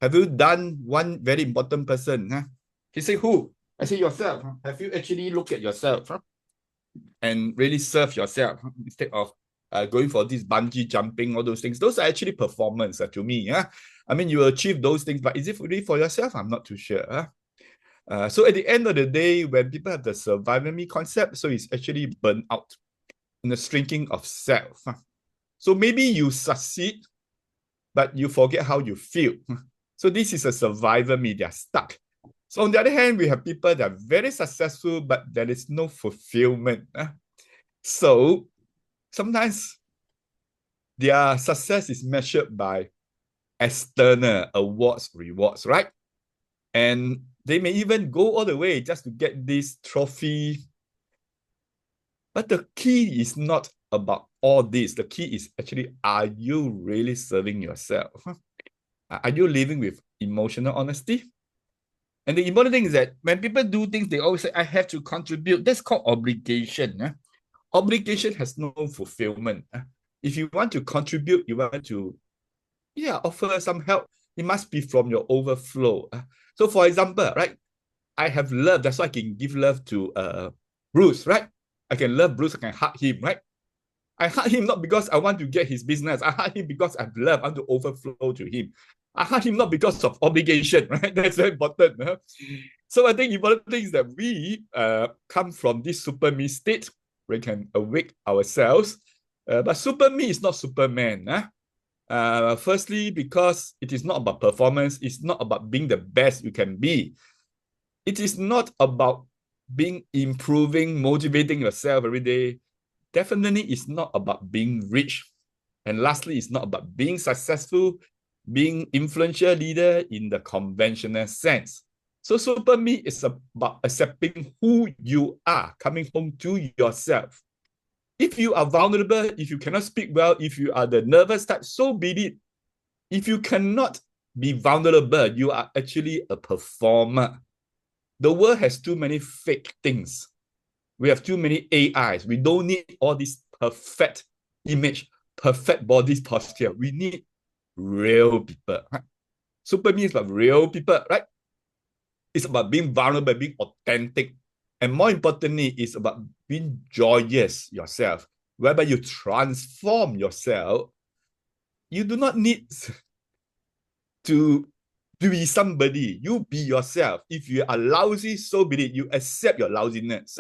Have you done one very important person? He say, who? I say, yourself. Have you actually looked at yourself and really serve yourself instead of going for this bungee jumping, all those things? Those are actually performance to me. I mean, you achieve those things, but is it really for yourself? I'm not too sure. So at the end of the day, when people have the survival me concept, so it's actually burnt out in the shrinking of self. So maybe you succeed, but you forget how you feel. So this is a survivor me, they're stuck. So on the other hand, we have people that are very successful, but there is no fulfillment. So sometimes their success is measured by external awards, rewards, right? And they may even go all the way just to get this trophy. But the key is not about all this. The key is actually, are you really serving yourself? Are you living with emotional honesty? And the important thing is that when people do things, they always say, I have to contribute. That's called obligation. Obligation has no fulfillment. If you want to contribute, you want to offer some help, it must be from your overflow. So for example, right, I have love. That's why I can give love to Bruce, right? I can love Bruce, I can hug him, right? I hug him not because I want to get his business. I hug him because I have love, I want to overflow to him. I hug him not because of obligation, right? That's very important. So I think the important thing is that we come from this super me state where we can awake ourselves. But super me is not Superman. Firstly, because it is not about performance. It's not about being the best you can be. It is not about improving, motivating yourself every day. Definitely, it's not about being rich. And lastly, it's not about being successful, being influential leader in the conventional sense. So super me is about accepting who you are, coming home to yourself. If you are vulnerable, if you cannot speak well, if you are the nervous type, so be it. If you cannot be vulnerable, you are actually a performer. The world has too many fake things. We have too many AIs. We don't need all this perfect image, perfect body posture. We need real people. Right? Super me is about real people, right? It's about being vulnerable, being authentic. And more importantly, it's about being joyous yourself, whereby you transform yourself. You do not need to be somebody. You be yourself. If you are lousy, so be it. You accept your lousiness.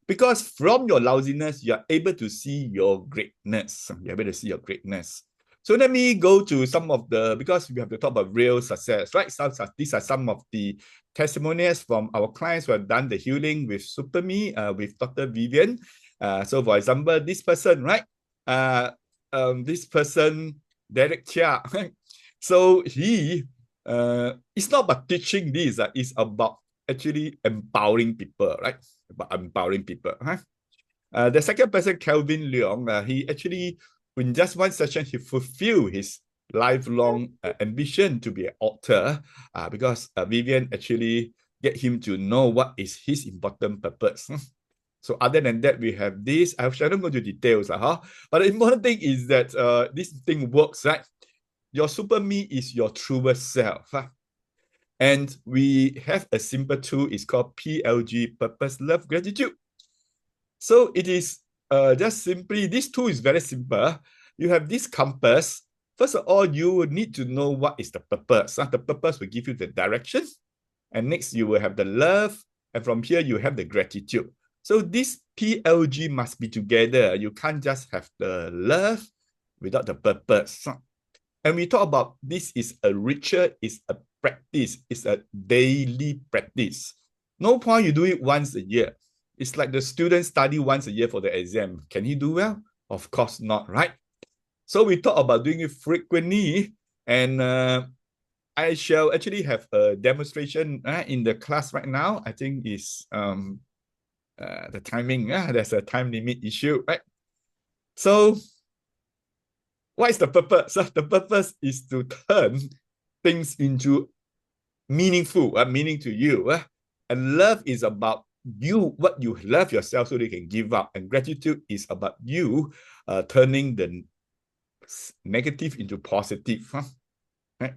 Because from your lousiness, you are able to see your greatness. You're able to see your greatness. So let me go to some of the, because we have to talk about real success, right? These are some of the testimonials from our clients who have done the healing with Super Me, with Dr. Vivian. So for example, this person, right? This person, Derek Chia. So he, it's not about teaching this, it's about actually empowering people, right? About empowering people. The second person, Kelvin Leong, he actually, in just one session, he fulfilled his lifelong ambition to be an author because Vivian actually get him to know what is his important purpose. So other than that, we have this. I shall not go into details, but the important thing is that this thing works, right? Your super me is your truest self. And we have a simple tool, it's called PLG, Purpose, Love, Gratitude. So it is just simply, this tool is very simple. You have this compass. First of all, you will need to know what is the purpose. The purpose will give you the direction. And next, you will have the love. And from here, you have the gratitude. So this PLG must be together. You can't just have the love without the purpose. And we talk about this is a ritual, it's a practice, it's a daily practice. No point you do it once a year. It's like the student study once a year for the exam. Can he do well? Of course not, right? So we talk about doing it frequently, and I shall actually have a demonstration in the class right now. I think is the timing. There's a time limit issue, right? So what is the purpose? The purpose is to turn things into meaningful, meaning to you. And love is about you, what you love yourself so they can give up. And gratitude is about you turning the negative into positive. Right?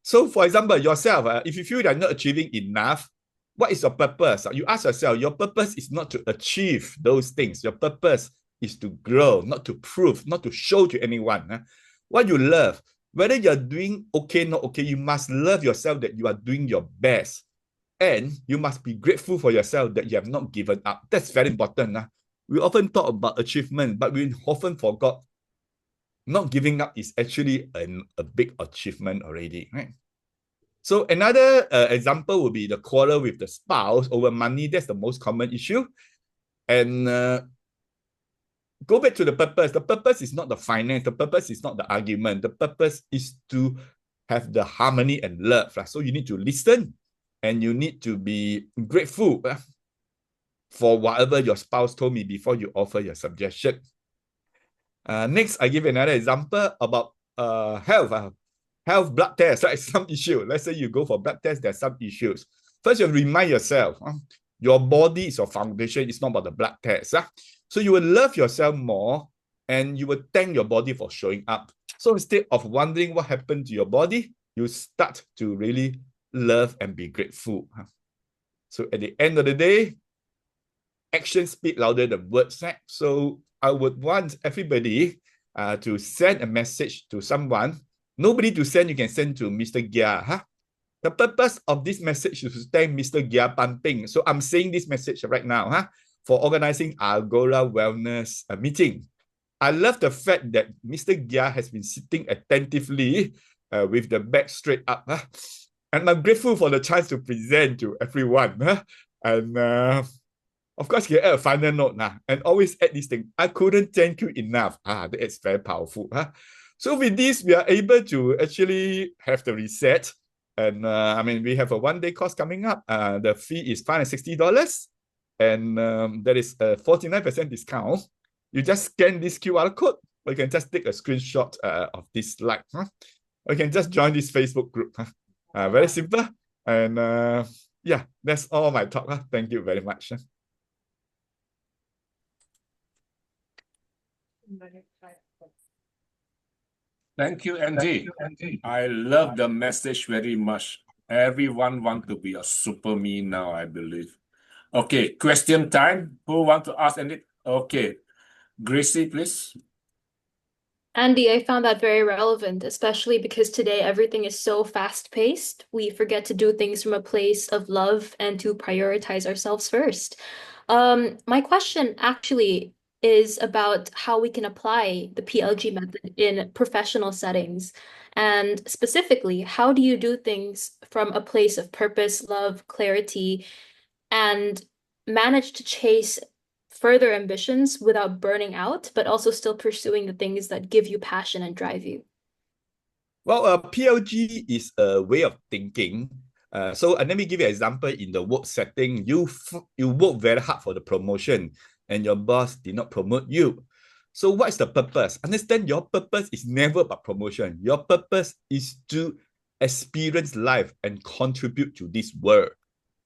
So for example, yourself, if you feel you're not achieving enough, what is your purpose? You ask yourself, your purpose is not to achieve those things. Your purpose is to grow, not to prove, not to show to anyone. What you love, whether you're doing okay, not okay, you must love yourself that you are doing your best. And you must be grateful for yourself that you have not given up. That's very important. We often talk about achievement, but we often forgot not giving up is actually a big achievement already. Right? So another example would be the quarrel with the spouse over money. That's the most common issue. And go back to the purpose. The purpose is not the finance. The purpose is not the argument. The purpose is to have the harmony and love. So you need to listen. And you need to be grateful for whatever your spouse told me before you offer your suggestion. Next, I give another example about health. Health blood test, right? Some issue. Let's say you go for blood test, there's some issues. First, you remind yourself, your body is your foundation. It's not about the blood test. So you will love yourself more and you will thank your body for showing up. So instead of wondering what happened to your body, you start to really love and be grateful. So at the end of the day, actions speak louder than words. So I would want everybody to send a message to someone. Nobody to send, you can send to Mr. Gea. The purpose of this message is to thank Mr. Gea Ban Peng. So I'm saying this message right now for organizing Agora Wellness meeting. I love the fact that Mr. Gea has been sitting attentively with the back straight up. And I'm grateful for the chance to present to everyone. And of course, you add a final note and always add this thing. I couldn't thank you enough. That is very powerful. So with this, we are able to actually have the reset. And I mean, we have a one-day course coming up. The fee is $560. And there is a 49% discount. You just scan this QR code, or you can just take a screenshot of this slide. Or you can just join this Facebook group. Very simple. And yeah, that's all my talk. Thank you very much. Thank you, Andy. I love the message very much. Everyone wants to be a super me now, I believe. Okay, question time. Who want to ask anything? Okay, Gracie, please. Andy, I found that very relevant, especially because today everything is so fast-paced. We forget to do things from a place of love and to prioritize ourselves first. My question actually is about how we can apply the PLG method in professional settings. And specifically, how do you do things from a place of purpose, love, clarity, and manage to chase further ambitions without burning out, but also still pursuing the things that give you passion and drive you? Well, PLG is a way of thinking. So let me give you an example in the work setting. You work very hard for the promotion and your boss did not promote you. So what is the purpose? Understand your purpose is never about promotion. Your purpose is to experience life and contribute to this world.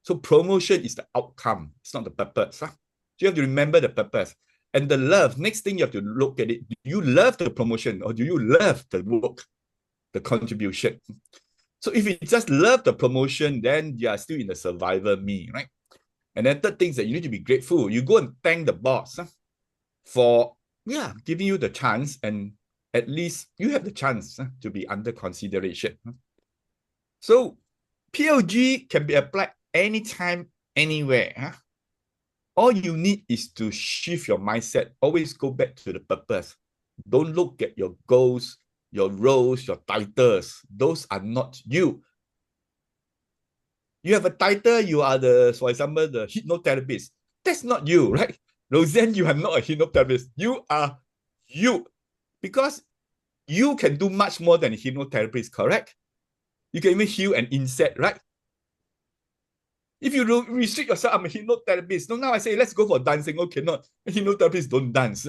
So promotion is the outcome. It's not the purpose. Huh? So you have to remember the purpose. And the love, next thing you have to look at it. Do you love the promotion or do you love the work, the contribution? So if you just love the promotion, then you are still in the survivor me, right? And then third thing is that you need to be grateful. You go and thank the boss for giving you the chance, and at least you have the chance to be under consideration. So PLG can be applied anytime, anywhere. All you need is to shift your mindset. Always go back to the purpose. Don't look at your goals, your roles, your titles. Those are not you. You have a title, you are for example, the hypnotherapist. That's not you, right? Rozzane, you are not a hypnotherapist. You are you. Because you can do much more than a hypnotherapist, correct? You can even heal an insect, right? If you restrict yourself, I'm a hypnotherapist. No, now I say, let's go for dancing. Okay, not hypnotherapists don't dance.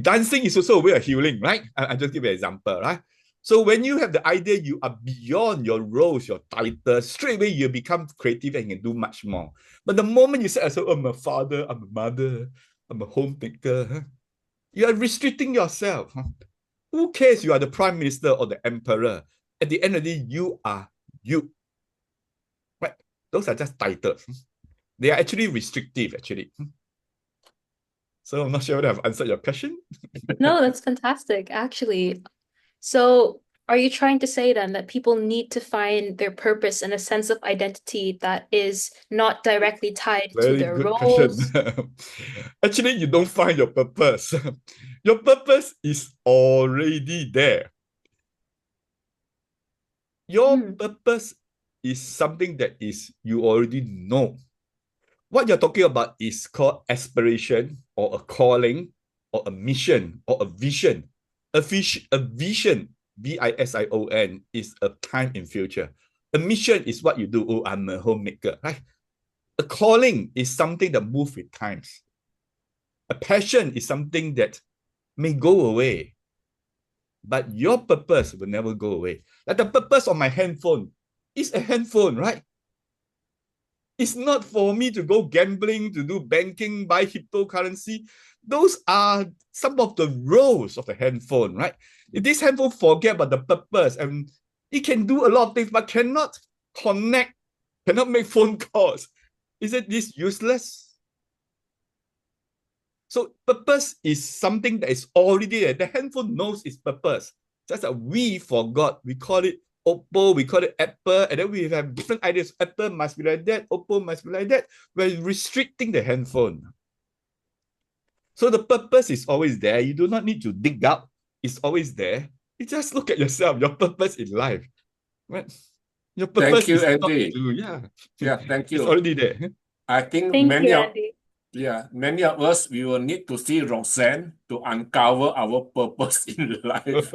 Dancing is also a way of healing, right? I just give you an example, right? So when you have the idea you are beyond your roles, your titles, straight away you become creative and can do much more. But the moment you say, I'm a father, I'm a mother, I'm a homemaker, you are restricting yourself. Who cares you are the prime minister or the emperor? At the end of the day, you are you. Right? Those are just titles. They are actually restrictive, actually. So I'm not sure whether I've answered your question. No, that's fantastic, actually. So are you trying to say then that people need to find their purpose and a sense of identity that is not directly tied to Very their good roles? question. Actually, you don't find your purpose. Your purpose is already there. Your purpose is something that is you already know. What you're talking about is called aspiration or a calling or a mission or a vision. A vision, V-I-S-I-O-N, is a time in future. A mission is what you do. Oh, I'm a homemaker, right? A calling is something that moves with times. A passion is something that may go away. But your purpose will never go away. Like the purpose of my handphone is a handphone, right? It's not for me to go gambling, to do banking, buy cryptocurrency. Those are some of the roles of the handphone, right? If this handphone forget about the purpose, and it can do a lot of things, but cannot connect, cannot make phone calls, isn't this useless? So purpose is something that is already there. The handphone knows its purpose. Just that we forgot. We call it Oppo, we call it Apple, and then we have different ideas. Apple must be like that, Oppo must be like that. We're restricting the handphone. So the purpose is always there. You do not need to dig up. It's always there. You just look at yourself, your purpose in life. Right? Your purpose Thank you, is Andy. not to, Thank you. it's already there. I think Thank many you, of Andy. many of us, we will need to see Rozzane to uncover our purpose in life.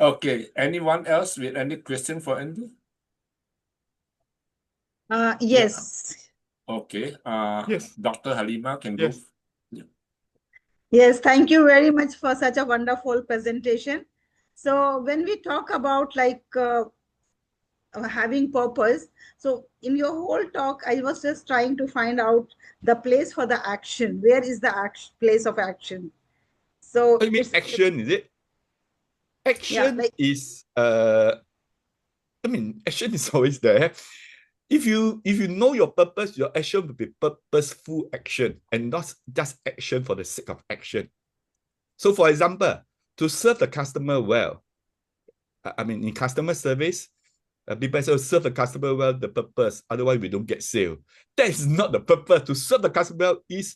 Okay, anyone else with any question for Andy? Yes. Okay, Yes. Dr. Haleema can go. Yes. Yes, thank you very much for such a wonderful presentation. So when we talk about like having purpose, so in your whole talk, I was just trying to find out the place for the action. Where is the place of action? So You mean action, is it? Action is action is always there. If you know your purpose, your action will be purposeful action and not just action for the sake of action. So for example, to serve the customer well, in customer service, people say serve the customer well, the purpose, otherwise we don't get sale. That is not the purpose. To serve the customer well is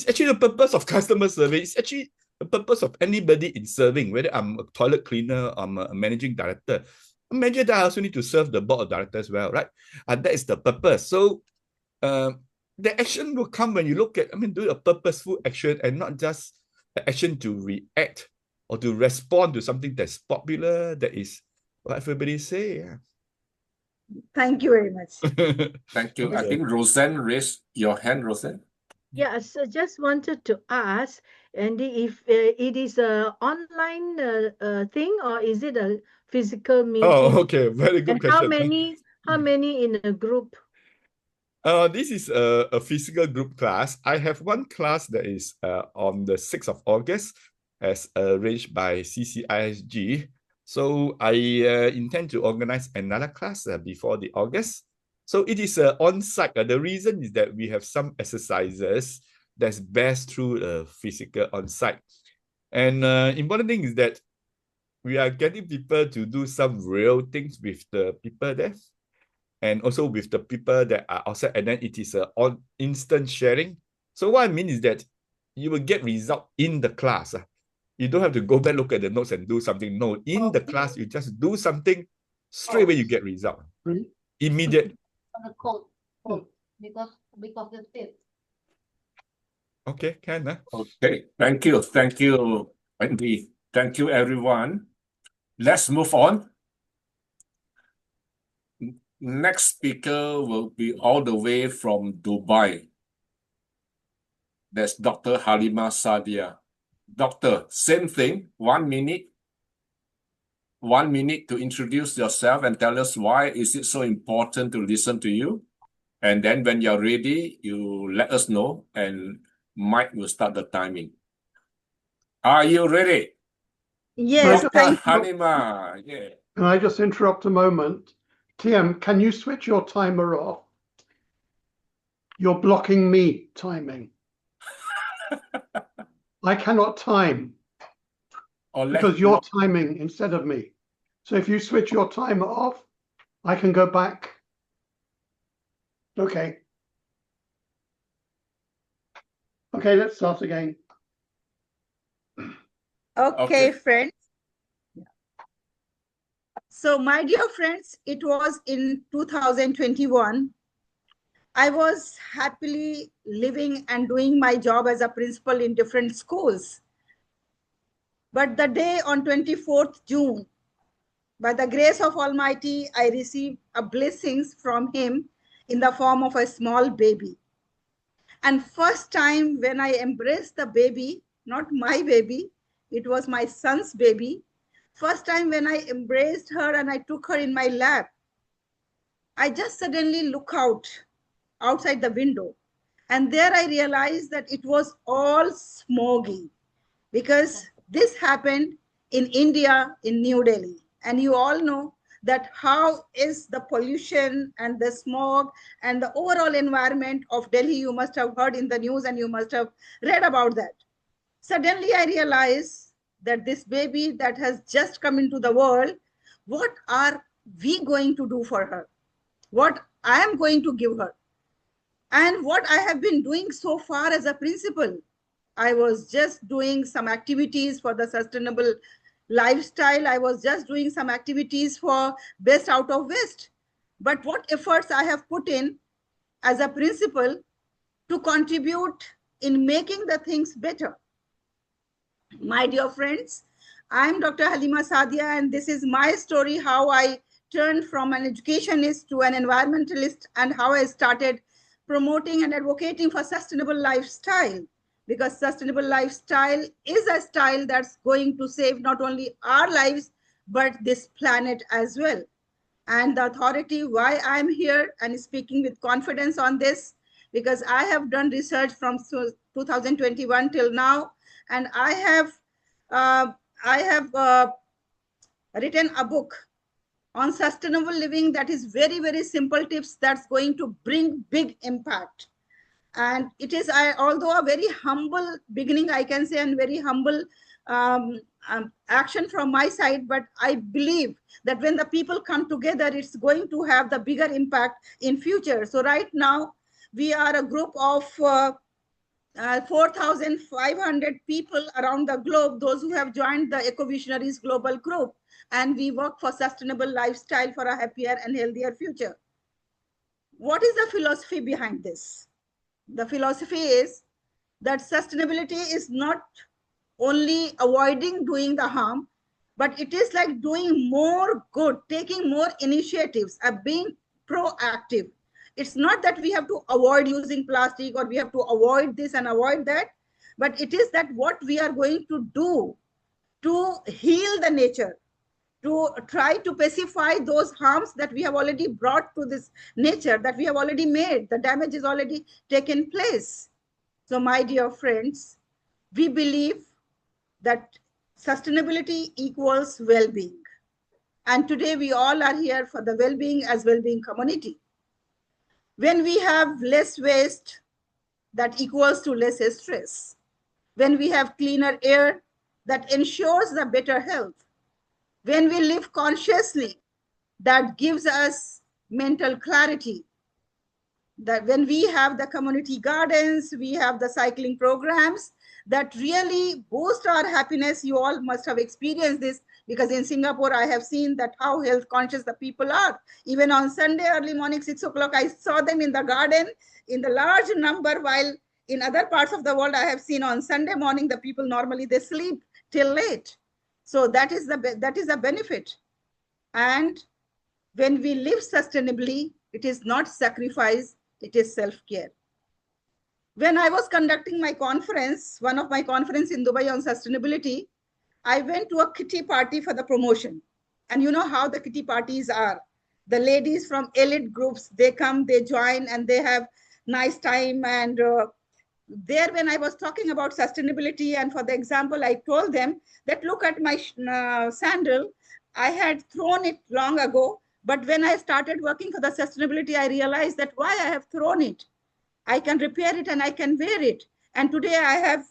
actually the purpose of customer service. It's actually the purpose of anybody in serving, whether I'm a toilet cleaner, I'm a managing director. Imagine that I also need to serve the board of directors well, right? That is the purpose. So the action will come when you look at, do a purposeful action and not just an action to react or to respond to something that's popular, that is what everybody say. Yeah. Thank you very much. Thank you. I think Rozzane raised your hand, Rozzane. Yeah, so just wanted to ask, Andy, if it is a online thing or is it a physical meeting? Oh, okay, very good And how question. many in a group? This is a physical group class. I have one class that is on the 6th of August as arranged by CCISG. So I intend to organize another class before the August. So it is on-site. The reason is that we have some exercises that's best through physical on-site. And important thing is that we are getting people to do some real things with the people there, and also with the people that are outside, and then it is on instant sharing. So what I mean is that you will get result in the class. You don't have to go back, look at the notes and do something. No, in the class, you just do something, straight away you get result. Immediate. Because the fit. Okay, can. Okay, thank you, Andy. Thank you, everyone. Let's move on. Next speaker will be all the way from Dubai. That's Dr. Haleema Sadia. Doctor, same thing, 1 minute. 1 minute to introduce yourself and tell us why is it so important to listen to you. And then when you're ready, you let us know and Mike will start the timing. Are you ready? Yes, Dr. thank you. Haleema, yeah. Can I just interrupt a moment? Thim, can you switch your timer off? You're blocking me timing. I cannot time because you're timing instead of me. So if you switch your timer off, I can go back. Okay. Okay, let's start again. Okay, friends. So, my dear friends, it was in 2021. I was happily living and doing my job as a principal in different schools. But the day on 24th June, by the grace of Almighty, I received a blessings from him in the form of a small baby. And first time when I embraced the baby, not my baby, it was my son's baby. First time when I embraced her and I took her in my lap, I just suddenly look outside the window. And there I realized that it was all smoggy because this happened in India, in New Delhi. And you all know that how is the pollution and the smog and the overall environment of Delhi. You must have heard in the news and you must have read about that. Suddenly I realized that this baby that has just come into the world, what are we going to do for her? What I am going to give her? And what I have been doing so far as a principal, I was just doing some activities for the sustainable lifestyle. I was just doing some activities for best out of West. But what efforts I have put in as a principal to contribute in making the things better. My dear friends, I am Dr. Haleema Sadia, and this is my story, how I turned from an educationist to an environmentalist and how I started promoting and advocating for sustainable lifestyle, because sustainable lifestyle is a style that's going to save not only our lives, but this planet as well. And the authority why I'm here and speaking with confidence on this, because I have done research from 2021 till now, and I have written a book on sustainable living that is very, very simple tips that's going to bring big impact. And it is, although a very humble beginning, I can say, and very humble action from my side, but I believe that when the people come together, it's going to have the bigger impact in future. So right now, we are a group of 4,500 people around the globe, those who have joined the Eco Visionaries Global Group, and we work for sustainable lifestyle for a happier and healthier future. What is the philosophy behind this? The philosophy is that sustainability is not only avoiding doing the harm, but it is like doing more good, taking more initiatives, being proactive. It's not that we have to avoid using plastic or we have to avoid this and avoid that, but it is that what we are going to do to heal the nature, to try to pacify those harms that we have already brought to this nature, that we have already made. The damage is already taken place. So my dear friends, we believe that sustainability equals well-being. And today we all are here for the well-being as well-being community. When we have less waste, that equals to less stress. When we have cleaner air, that ensures the better health. When we live consciously, that gives us mental clarity. That when we have the community gardens, we have the cycling programs that really boost our happiness. You all must have experienced this, because in Singapore, I have seen that how health conscious the people are. Even on Sunday, early morning, 6 o'clock, I saw them in the garden in the large number, while in other parts of the world, I have seen on Sunday morning, the people normally they sleep till late. So that is a benefit. And when we live sustainably, it is not sacrifice, it is self-care. When I was conducting my conference, one of my conference in Dubai on sustainability, I went to a kitty party for the promotion. And you know how the kitty parties are. The ladies from elite groups, they come, they join, and they have nice time. And there, when I was talking about sustainability, and for the example, I told them that look at my sandal. I had thrown it long ago, but when I started working for the sustainability, I realized that why I have thrown it. I can repair it and I can wear it. And today I have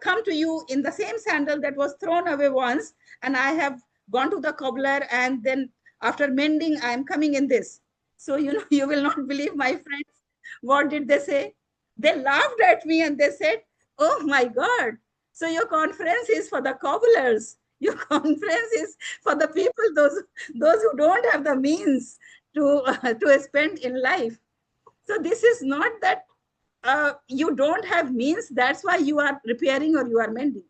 come to you in the same sandal that was thrown away once, and I have gone to the cobbler, and then after mending, I am coming in this. So, you know, you will not believe, my friends, what did they say? They laughed at me and they said, oh my God, so your conference is for the cobblers. Your conference is for the people, those who don't have the means to spend in life. So this is not that you don't have means, that's why you are repairing or you are mending.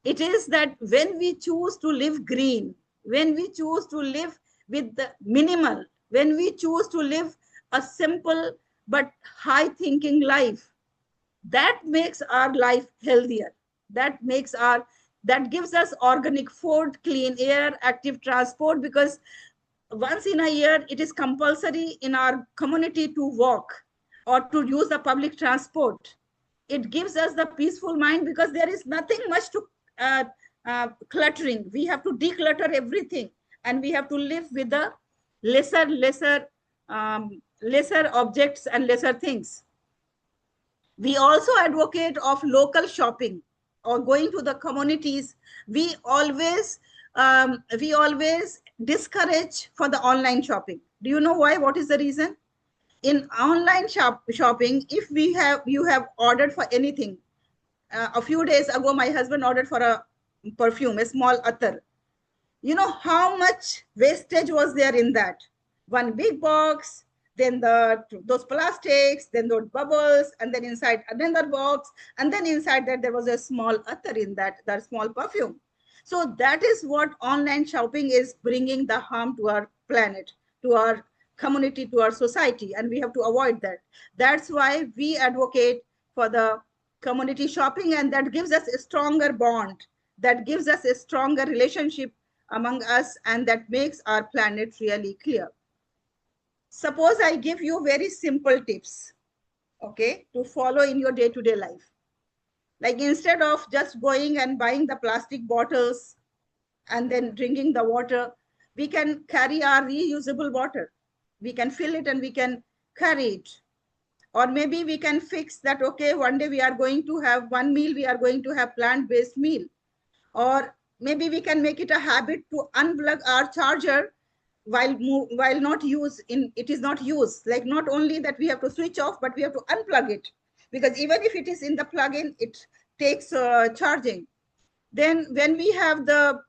It is that when we choose to live green, when we choose to live with the minimal, when we choose to live a simple but high thinking life, that makes our life healthier. That gives us organic food, clean air, active transport, because once in a year, it is compulsory in our community to walk or to use the public transport. It gives us the peaceful mind, because there is nothing much to cluttering. We have to declutter everything, and we have to live with the lesser objects and lesser things. We also advocate of local shopping or going to the communities. We always discourage for the online shopping. Do you know why? What is the reason? In online shopping, if you have ordered for anything, a few days ago, my husband ordered for a perfume, a small attar. You know how much wastage was there in that? One big box, then those plastics, then those bubbles, and then inside another box, and then inside that there was a small attar in that small perfume. So that is what online shopping is bringing the harm to our planet, to our community, to our society, and we have to avoid that. That's why we advocate for the community shopping, and that gives us a stronger bond, that gives us a stronger relationship among us, and that makes our planet really clear. Suppose I give you very simple tips, okay, to follow in your day-to-day life. Like instead of just going and buying the plastic bottles and then drinking the water, we can carry our reusable water. We can fill it and we can carry it. Or maybe we can fix that, okay, one day we are going to have one meal, we are going to have plant-based meal. Or maybe we can make it a habit to unplug our charger while not use it is not used. Like not only that we have to switch off, but we have to unplug it, because even if it is in the plug-in, it takes charging. Then when we have the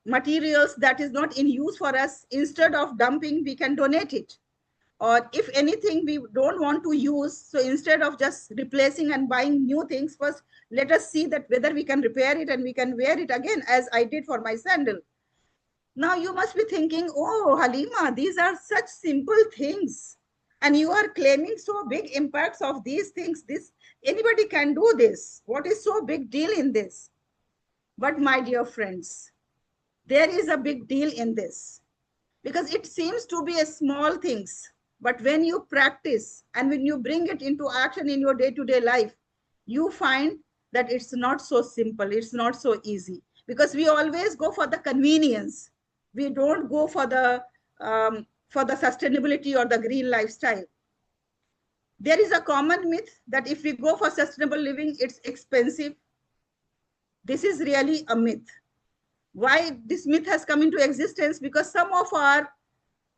materials that is not in use for us, instead of dumping, we can donate it. Or if anything we don't want to use, so instead of just replacing and buying new things, first let us see that whether we can repair it and we can wear it again, as I did for my sandal. Now you must be thinking, oh, Haleema, these are such simple things. And you are claiming so big impacts of these things. Anybody can do this. What is so big deal in this? But my dear friends, there is a big deal in this, because it seems to be a small things. But when you practice and when you bring it into action in your day-to-day life, you find that it's not so simple. It's not so easy, because we always go for the convenience. We don't go for the sustainability or the green lifestyle. There is a common myth that if we go for sustainable living, it's expensive. This is really a myth. Why this myth has come into existence? Because some of our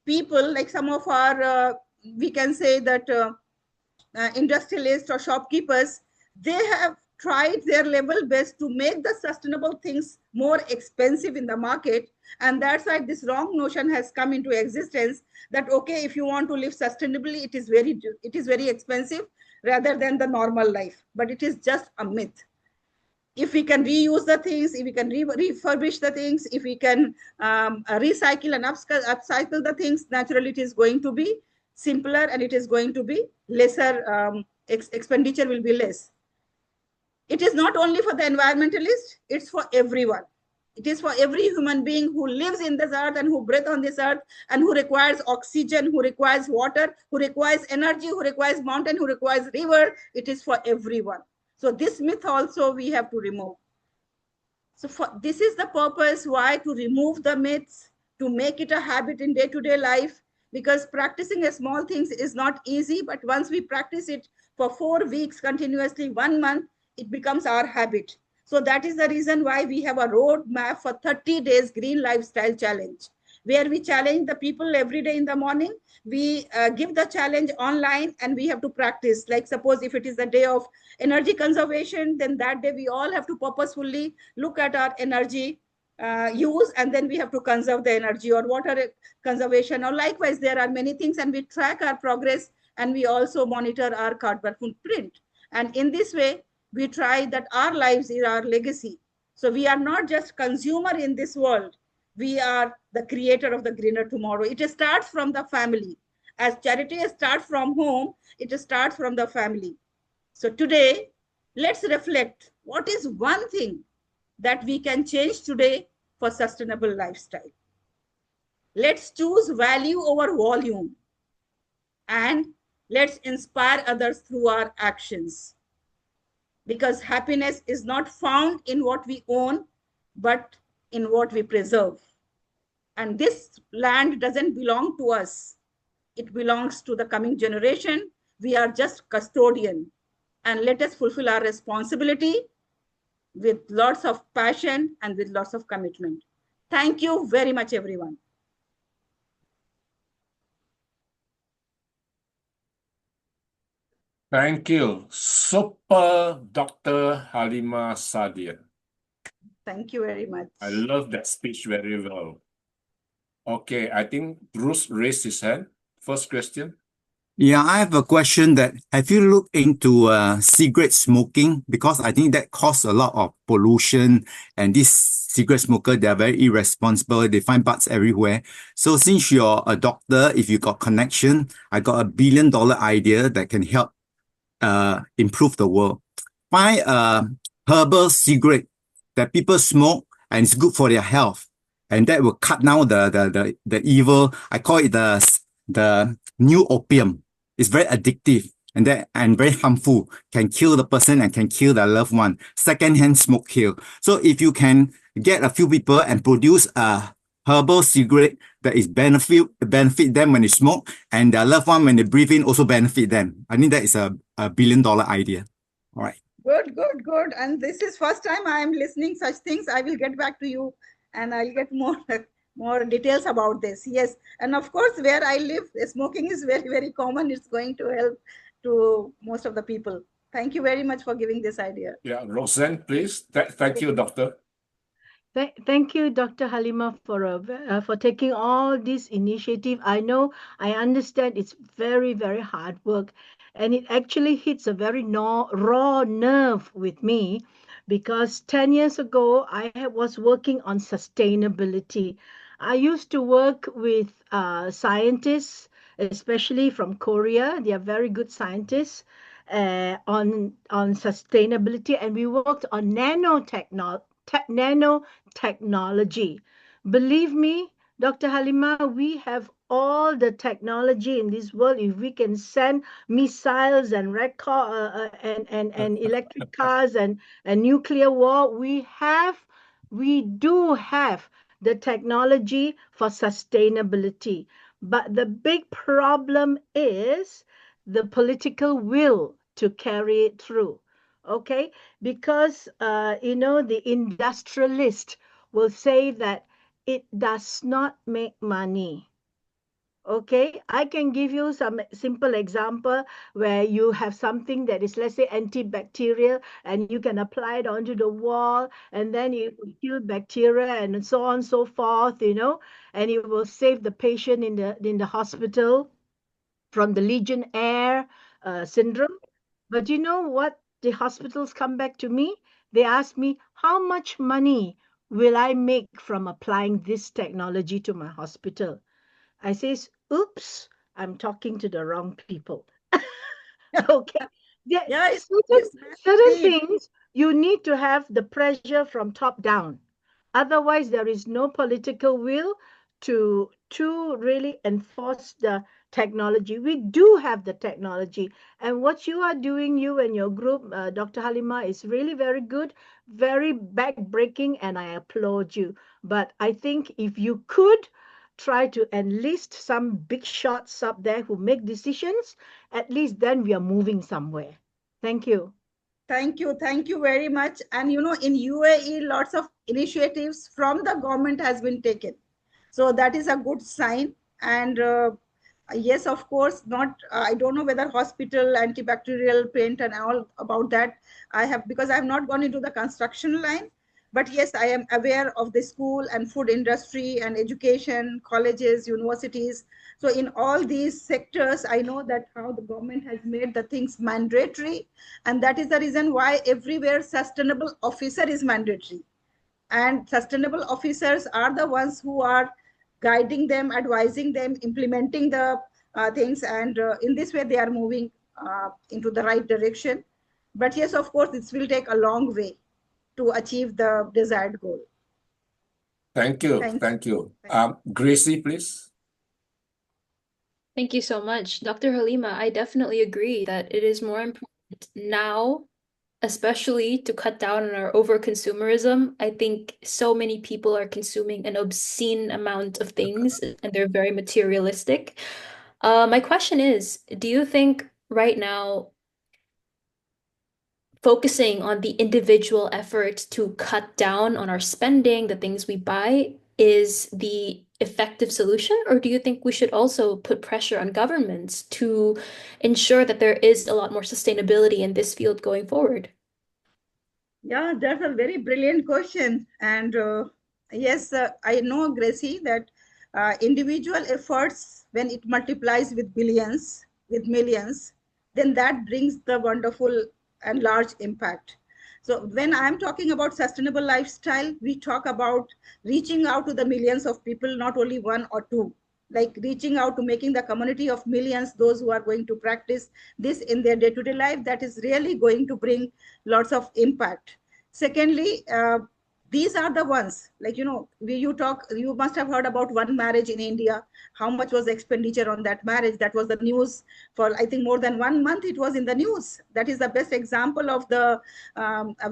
people, like some of our, we can say that industrialists or shopkeepers, they have tried their level best to make the sustainable things more expensive in the market. And that's why this wrong notion has come into existence that, okay, if you want to live sustainably, it is very expensive rather than the normal life. But it is just a myth. If we can reuse the things, if we can refurbish the things, if we can recycle and upcycle the things, naturally it is going to be simpler and it is going to be lesser, expenditure will be less. It is not only for the environmentalist, it's for everyone. It is for every human being who lives in this earth and who breathes on this earth and who requires oxygen, who requires water, who requires energy, who requires mountain, who requires river. It is for everyone. So this myth also we have to remove. So this is the purpose why to remove the myths, to make it a habit in day-to-day life, because practicing a small things is not easy, but once we practice it for 4 weeks continuously, 1 month, it becomes our habit. So that is the reason why we have a roadmap for 30 days green lifestyle challenge, where we challenge the people every day in the morning. We give the challenge online and we have to practice. Like suppose if it is the day of energy conservation, then that day we all have to purposefully look at our energy use, and then we have to conserve the energy, or water conservation, or likewise there are many things, and we track our progress and we also monitor our carbon footprint. And in this way, we try that our lives is our legacy. So we are not just consumer in this world. We are the creator of the greener tomorrow. It starts from the family. As charity starts from home, it starts from the family. So today, let's reflect what is one thing that we can change today for sustainable lifestyle. Let's choose value over volume, and let's inspire others through our actions. Because happiness is not found in what we own, but in what we preserve. And this land doesn't belong to us. It belongs to the coming generation. We are just custodian. And let us fulfill our responsibility with lots of passion and with lots of commitment. Thank you very much, everyone. Thank you. Super Dr. Haleema Sadia. Thank you very much. I love that speech very well. Okay, I think Bruce raised his hand. First question. Yeah, I have a question that have you looked into cigarette smoking? Because I think that causes a lot of pollution, and these cigarette smokers, they are very irresponsible. They find butts everywhere. So since you're a doctor, if you got connection, I got $1 billion idea that can help improve the world. Find a herbal cigarette that people smoke and it's good for their health, and that will cut down the evil. I call it the new opium. It's very addictive and very harmful, can kill the person and can kill their loved one. Secondhand smoke kill. So if you can get a few people and produce a herbal cigarette that is benefit them when they smoke, and their loved one when they breathe in also benefit them. I think that is a $1 billion idea. All right. Good. And this is first time I am listening such things. I will get back to you and I'll get more details about this. Yes. And of course, where I live, smoking is very, very common. It's going to help to most of the people. Thank you very much for giving this idea. Yeah, Rozzane, please. Thank you, Doctor. Thank you, Dr. Haleema, for taking all this initiative. I understand it's very, very hard work, and it actually hits a very raw nerve with me, because 10 years ago, I was working on sustainability. I used to work with scientists, especially from Korea. They are very good scientists on sustainability, and we worked on nanotechnology. Believe me, Dr. Haleema, we have all the technology in this world. If we can send missiles and and electric cars and nuclear war, we do have the technology for sustainability. But the big problem is the political will to carry it through. Okay, because the industrialist will say that it does not make money. Okay, I can give you some simple example where you have something that is, let's say, antibacterial, and you can apply it onto the wall, and then it will kill bacteria and so on and so forth, and it will save the patient in the hospital from the Legionnaire syndrome. But you know what? The hospitals come back to me. They ask me, how much money will I make from applying this technology to my hospital? I says, oops, I'm talking to the wrong people. Okay. Yeah, Certain things you need to have the pressure from top down. Otherwise, there is no political will to really enforce the technology. We do have the technology. And what you are doing, you and your group, Dr. Haleema, is really very good, very back-breaking, and I applaud you. But I think if you could try to enlist some big shots up there who make decisions, at least then we are moving somewhere. Thank you. Thank you. Thank you very much. And in UAE, lots of initiatives from the government has been taken. So that is a good sign. And yes, of course, not, I don't know whether hospital, antibacterial paint and all about that. Because I have not gone into the construction line. But yes, I am aware of the school and food industry and education, colleges, universities. So in all these sectors, I know that how the government has made the things mandatory. And that is the reason why everywhere sustainable officer is mandatory. And sustainable officers are the ones who are guiding them, advising them, implementing the things. And in this way, they are moving into the right direction. But yes, of course, this will take a long way to achieve the desired goal. Thank you. Thank you. Gracie, please. Thank you so much. Dr. Haleema, I definitely agree that it is more important now, especially to cut down on our over-consumerism. I think so many people are consuming an obscene amount of things and they're very materialistic. My question is, do you think right now focusing on the individual effort to cut down on our spending, the things we buy, is the effective solution? Or do you think we should also put pressure on governments to ensure that there is a lot more sustainability in this field going forward? Yeah, that's a very brilliant question. And yes, I know, Gracie, that individual efforts, when it multiplies with billions, with millions, then that brings the wonderful and large impact. So when I'm talking about sustainable lifestyle, we talk about reaching out to the millions of people, not only one or two, like reaching out to making the community of millions, those who are going to practice this in their day-to-day life. That is really going to bring lots of impact. Secondly, these are the ones, like, you must have heard about one marriage in India. How much was the expenditure on that marriage? That was the news for, I think, more than 1 month. It was in the news. That is the best example of the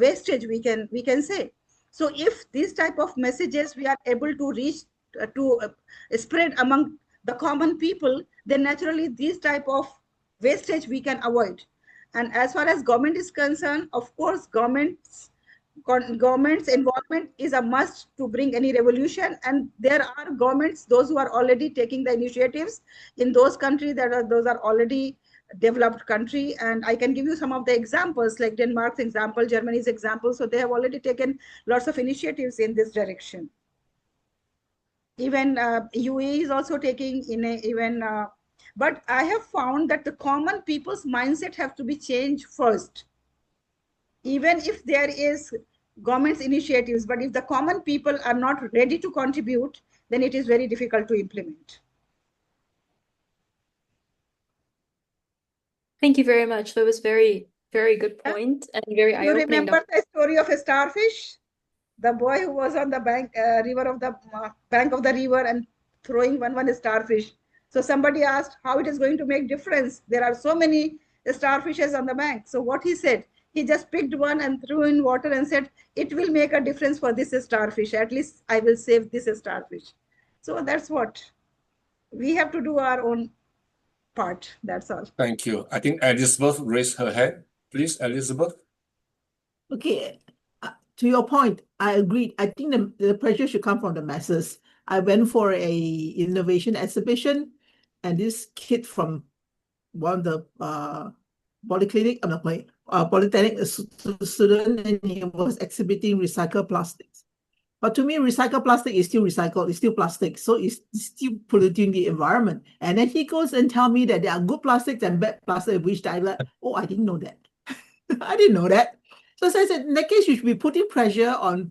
wastage, we can say. So if these type of messages we are able to reach, spread among the common people, then naturally these type of wastage we can avoid. And as far as government is concerned, of course, government's involvement is a must to bring any revolution. And there are governments, those who are already taking the initiatives in those countries those are already developed country. And I can give you some of the examples, like Denmark's example, Germany's example. So they have already taken lots of initiatives in this direction. Even UAE is also taking but I have found that the common people's mindset have to be changed first. Even if there is government's initiatives, but if the common people are not ready to contribute, then it is very difficult to implement. Thank you very much. That was very good point and very You eye-opening. remember the story of a starfish? The boy who was on the bank of the river and throwing one starfish. So somebody asked how it is going to make difference. There are so many starfishes on the bank. So what he said, he just picked one and threw in water and said, it will make a difference for this starfish. At least I will save this starfish. So that's what we have to do, our own part. That's all. Thank you. I think Elizabeth raised her hand. Please, Elizabeth. Okay, to your point, I agree. I think the pressure should come from the masses. I went for a innovation exhibition, and this kid from one of the polytechnic student, and he was exhibiting recycled plastics. But to me, recycled plastic is still recycled, it's still plastic, so it's still polluting the environment. And then he goes and tell me that there are good plastics and bad plastic, which I like, oh, I didn't know that. I didn't know that. So I said, in that case, you should be putting pressure on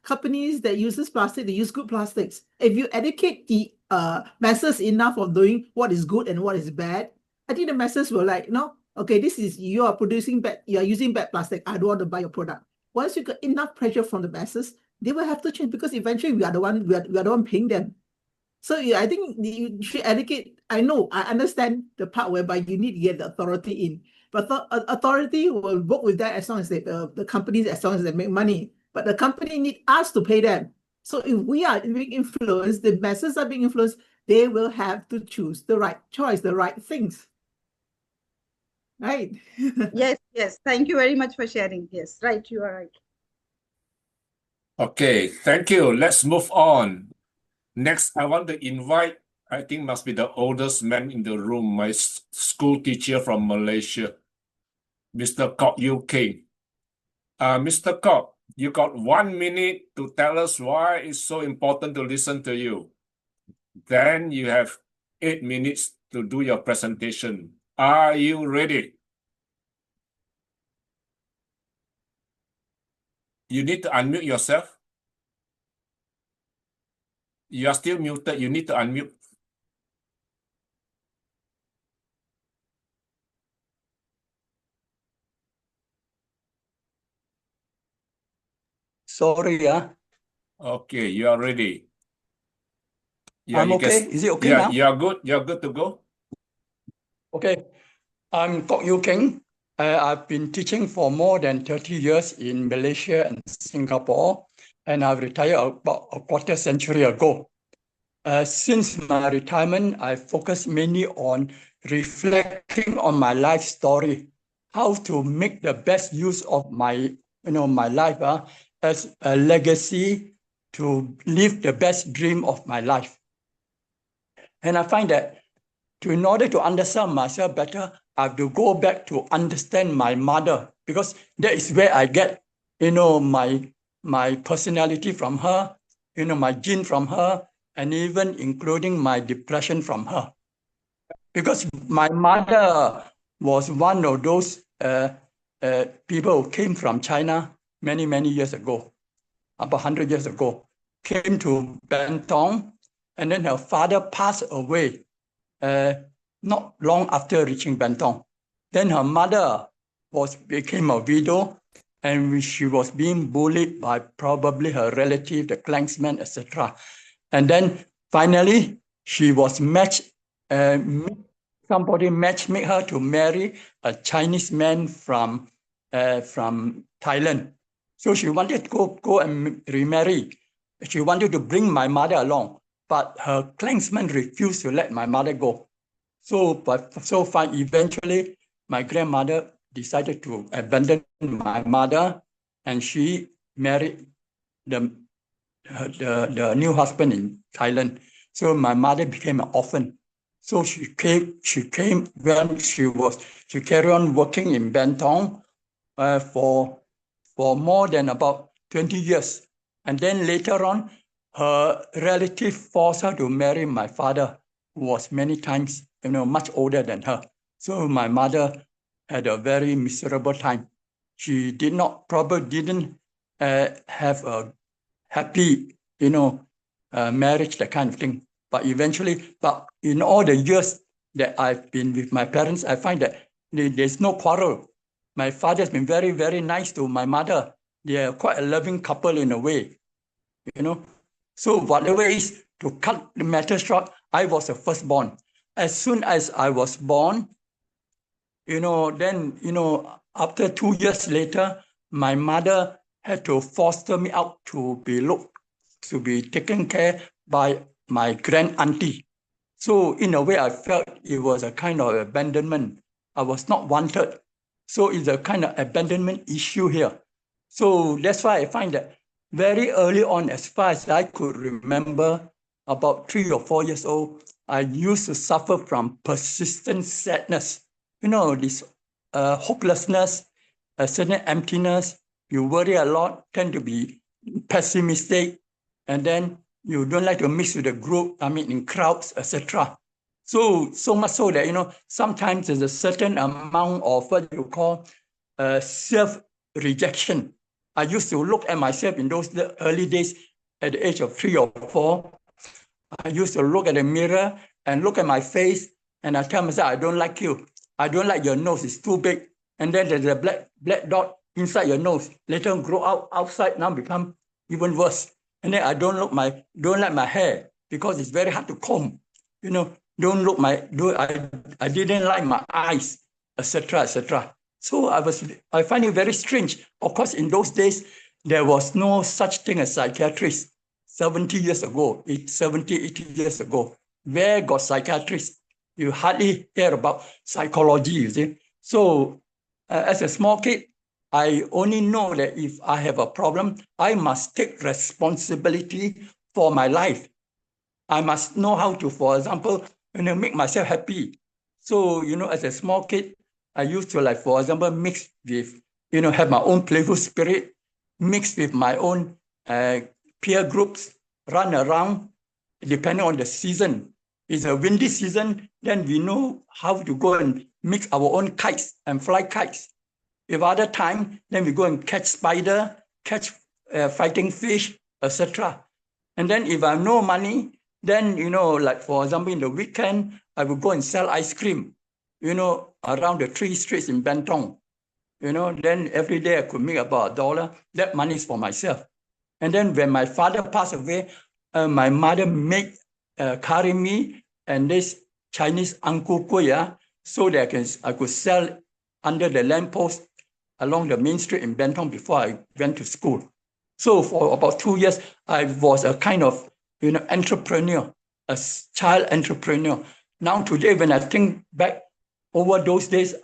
companies that uses plastic, they use good plastics. If you educate the masses enough of doing what is good and what is bad, I think the masses will like, no, okay, you are using bad plastic. I don't want to buy your product. Once you get enough pressure from the masses, they will have to change, because eventually we are the one paying them. So I think you should educate. I understand the part whereby you need to get the authority in, but the authority will work with that as long as the companies, as long as they make money. But the company need us to pay them. So if we are being influenced, the masses are being influenced, they will have to choose the right choice, the right things. Right? Yes. Thank you very much for sharing. Yes, right. You are right. Okay, thank you. Let's move on. Next, I want to invite, I think must be the oldest man in the room, my school teacher from Malaysia, Mr. Kok Yew Keng. Mr. Kok, you got 1 minute to tell us why it's so important to listen to you. Then you have 8 minutes to do your presentation. Are you ready? You need to unmute yourself. You are still muted. You need to unmute. Sorry, Okay, you are ready. Yeah, I'm okay. Is it okay yeah, now? you're good. You're good to go. Okay. I'm Kok Yew Keng. I've been teaching for more than 30 years in Malaysia and Singapore, and I've retired about a quarter century ago. Since my retirement, I focused mainly on reflecting on my life story, how to make the best use of my life as a legacy to live the best dream of my life. And I find that in order to understand myself better, I have to go back to understand my mother, because that is where I get, my personality from her, my gene from her, and even including my depression from her. Because my mother was one of those people who came from China many, many years ago, about 100 years ago, came to Bentong, and then her father passed away not long after reaching Bentong. Then her mother became a widow, and she was being bullied by probably her relative, the clansmen, etc. And then finally, she was somebody matchmade her to marry a Chinese man from Thailand. So she wanted to go and remarry. She wanted to bring my mother along, but her clansmen refused to let my mother go. So eventually, my grandmother decided to abandon my mother, and she married the new husband in Thailand. So my mother became an orphan. So she came when she carried on working in Bentong for more than about 20 years. And then later on, her relative forced her to marry my father, who was many times, much older than her. So my mother had a very miserable time. She probably didn't have a happy, marriage, that kind of thing. But eventually, but in all the years that I've been with my parents, I find that there's no quarrel. My father has been very, very nice to my mother. They are quite a loving couple in a way, you know. So whatever it is, to cut the matter short, I was the firstborn. As soon as I was born, then, after 2 years later, my mother had to foster me out to be taken care by my grand auntie. So in a way, I felt it was a kind of abandonment. I was not wanted. So it's a kind of abandonment issue here. So that's why I find that very early on, as far as I could remember, about 3 or 4 years old, I used to suffer from persistent sadness. This hopelessness, a certain emptiness. You worry a lot, tend to be pessimistic, and then you don't like to mix with the group, in crowds, etc. So much so that, sometimes there's a certain amount of what you call self-rejection. I used to look at myself in those early days at the age of 3 or 4. I used to look at the mirror and look at my face, and I tell myself, I don't like you. I don't like your nose, it's too big. And then there's a black dot inside your nose. Later grow out outside, now become even worse. And then I don't like my hair because it's very hard to comb. I didn't like my eyes, etc., etc. So I find it very strange. Of course, in those days, there was no such thing as psychiatrists. 70 years ago, 70, 80 years ago, where got psychiatrists? You hardly hear about psychology, you see. So as a small kid, I only know that if I have a problem, I must take responsibility for my life. I must know how to, for example, make myself happy. So, as a small kid, I used to, for example, mix with, have my own playful spirit, mix with my own peer groups, run around, depending on the season. It's a windy season, then we know how to go and mix our own kites and fly kites. If other time, then we go and catch spider, catch fighting fish, etc. And then if I have no money, then, for example, in the weekend, I will go and sell ice cream, around the 3 streets in Bentong. Then every day I could make about $1. That money is for myself. And then when my father passed away, my mother made curry mee and this Chinese ang ku kueh, so that I could sell under the lamppost along the main street in Bentong before I went to school. So for about 2 years, I was a kind of, entrepreneur, a child entrepreneur. Now today, when I think back over those days,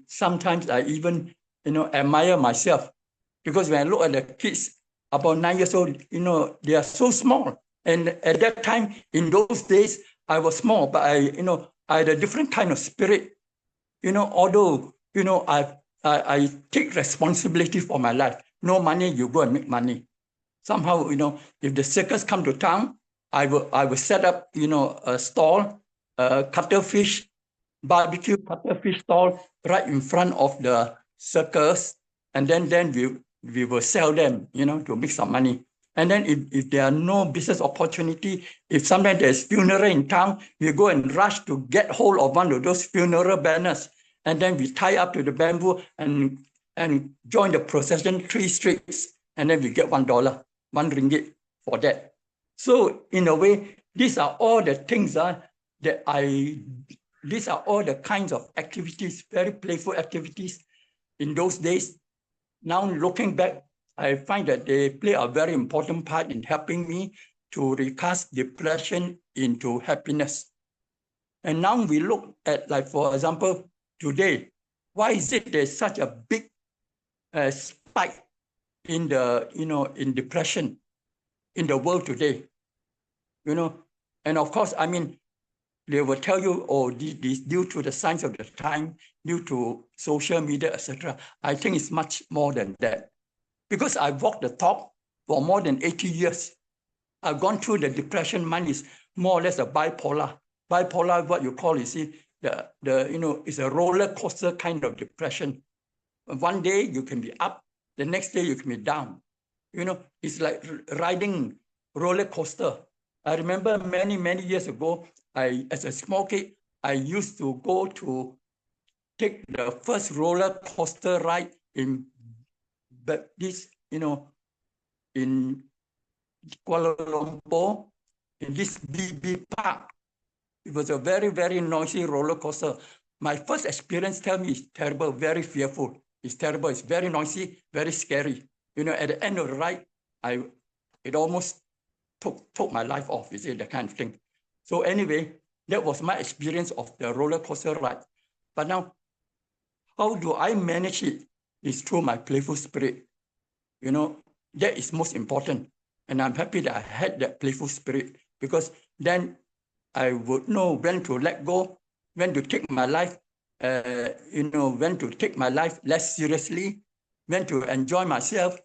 sometimes I even, admire myself, because when I look at the kids about 9 years old, they are so small. And at that time, in those days, I was small, but I had a different kind of spirit. Although, I take responsibility for my life. No money, you go and make money. Somehow, if the circus come to town, I will set up, a stall, cuttlefish, barbecue cuttlefish stall right in front of the circus, and then we will sell them, to make some money. And then if there are no business opportunity, if sometimes there's funeral in town, we go and rush to get hold of one of those funeral banners, and then we tie up to the bamboo and join the procession 3 streets, and then we get $1, 1 ringgit for that. So in a way, these are all the things these are all the kinds of activities, very playful activities in those days. Now looking back, I find that they play a very important part in helping me to recast depression into happiness. And now we look at, for example, today, why is it there's such a big spike in in depression in the world today? And of course, they will tell you, oh, this due to the signs of the time, due to social media, etc. I think it's much more than that. Because I walked the talk for more than 80 years. I've gone through the depression. Mine is more or less a bipolar. Bipolar, what you call, it's a roller coaster kind of depression. One day you can be up, the next day you can be down. It's like riding roller coaster. I remember many, many years ago, as a small kid, I used to go to take the first roller coaster ride in this, in Kuala Lumpur, in this BB Park. It was a very, very noisy roller coaster. My first experience, tell me, is terrible, very fearful. It's terrible. It's very noisy, very scary. At the end of the ride, it almost took my life off, you see, that kind of thing. So anyway, that was my experience of the roller coaster ride. But now, how do I manage it? It's through my playful spirit. That is most important. And I'm happy that I had that playful spirit, because then I would know when to let go, when to take my life, when to take my life less seriously, when to enjoy myself,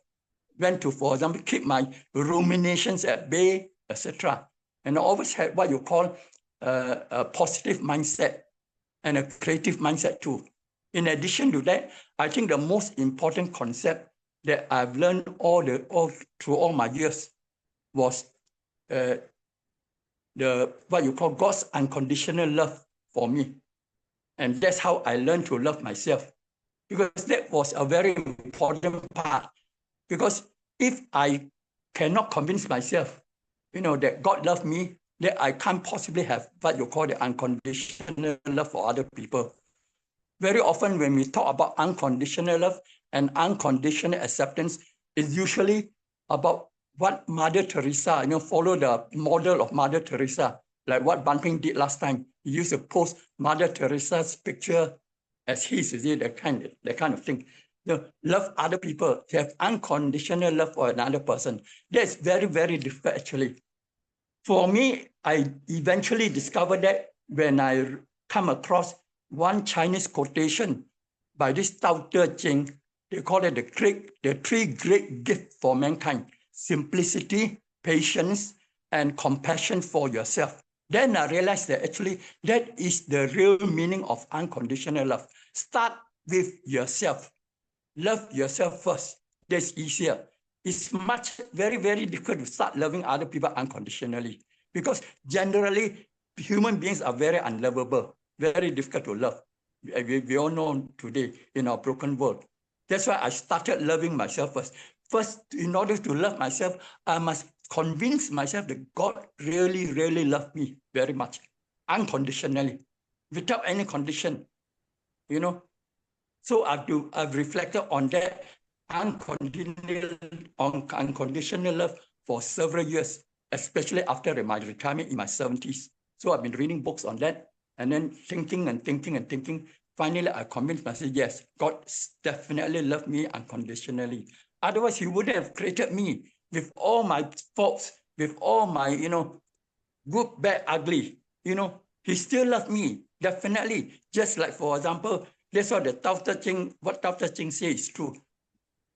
when to, for example, keep my ruminations at bay, etc. And I always had what you call a positive mindset and a creative mindset too. In addition to that, I think the most important concept that I've learned through all my years was what you call God's unconditional love for me. And that's how I learned to love myself, because that was a very important part. Because if I cannot convince myself, that God loves me, that I can't possibly have what you call the unconditional love for other people. Very often when we talk about unconditional love and unconditional acceptance, it's usually about what Mother Teresa, follow the model of Mother Teresa, like what Ban Peng did last time. He used to post Mother Teresa's picture as his, you see, that kind of thing. Love other people, to have unconditional love for another person. That's very, very difficult, actually. For me, I eventually discovered that when I come across one Chinese quotation by this Tao Te Ching. They call it the three great gifts for mankind: simplicity, patience, and compassion for yourself. Then I realized that actually that is the real meaning of unconditional love. Start with yourself. Love yourself first. That's easier. It's very, very difficult to start loving other people unconditionally, because generally human beings are very unlovable, very difficult to love. We all know today in our broken world. That's why I started loving myself first. First, in order to love myself, I must convince myself that God really, really loved me very much, unconditionally, without any condition, So I've reflected on that unconditional love for several years, especially after my retirement in my 70s. So I've been reading books on that, and then thinking and thinking and thinking. Finally, I convinced myself, yes, God definitely loved me unconditionally. Otherwise, he wouldn't have created me with all my faults, with all my, good, bad, ugly. He still loved me, definitely. Just like, for example, that's what what Tao Te Ching says is true.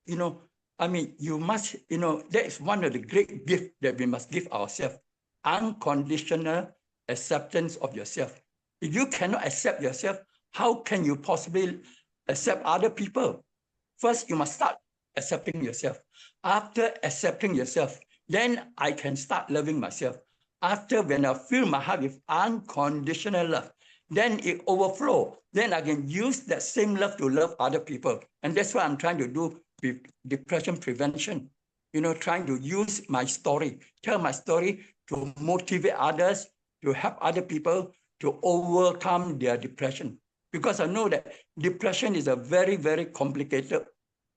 You must, that is one of the great gifts that we must give ourselves: unconditional acceptance of yourself. If you cannot accept yourself, how can you possibly accept other people? First, you must start accepting yourself. After accepting yourself, then I can start loving myself. After, when I fill my heart with unconditional love, then it overflows. Then I can use that same love to love other people. And that's what I'm trying to do with depression prevention. Trying to use my story, tell my story to motivate others, to help other people to overcome their depression. Because I know that depression is a very, very complicated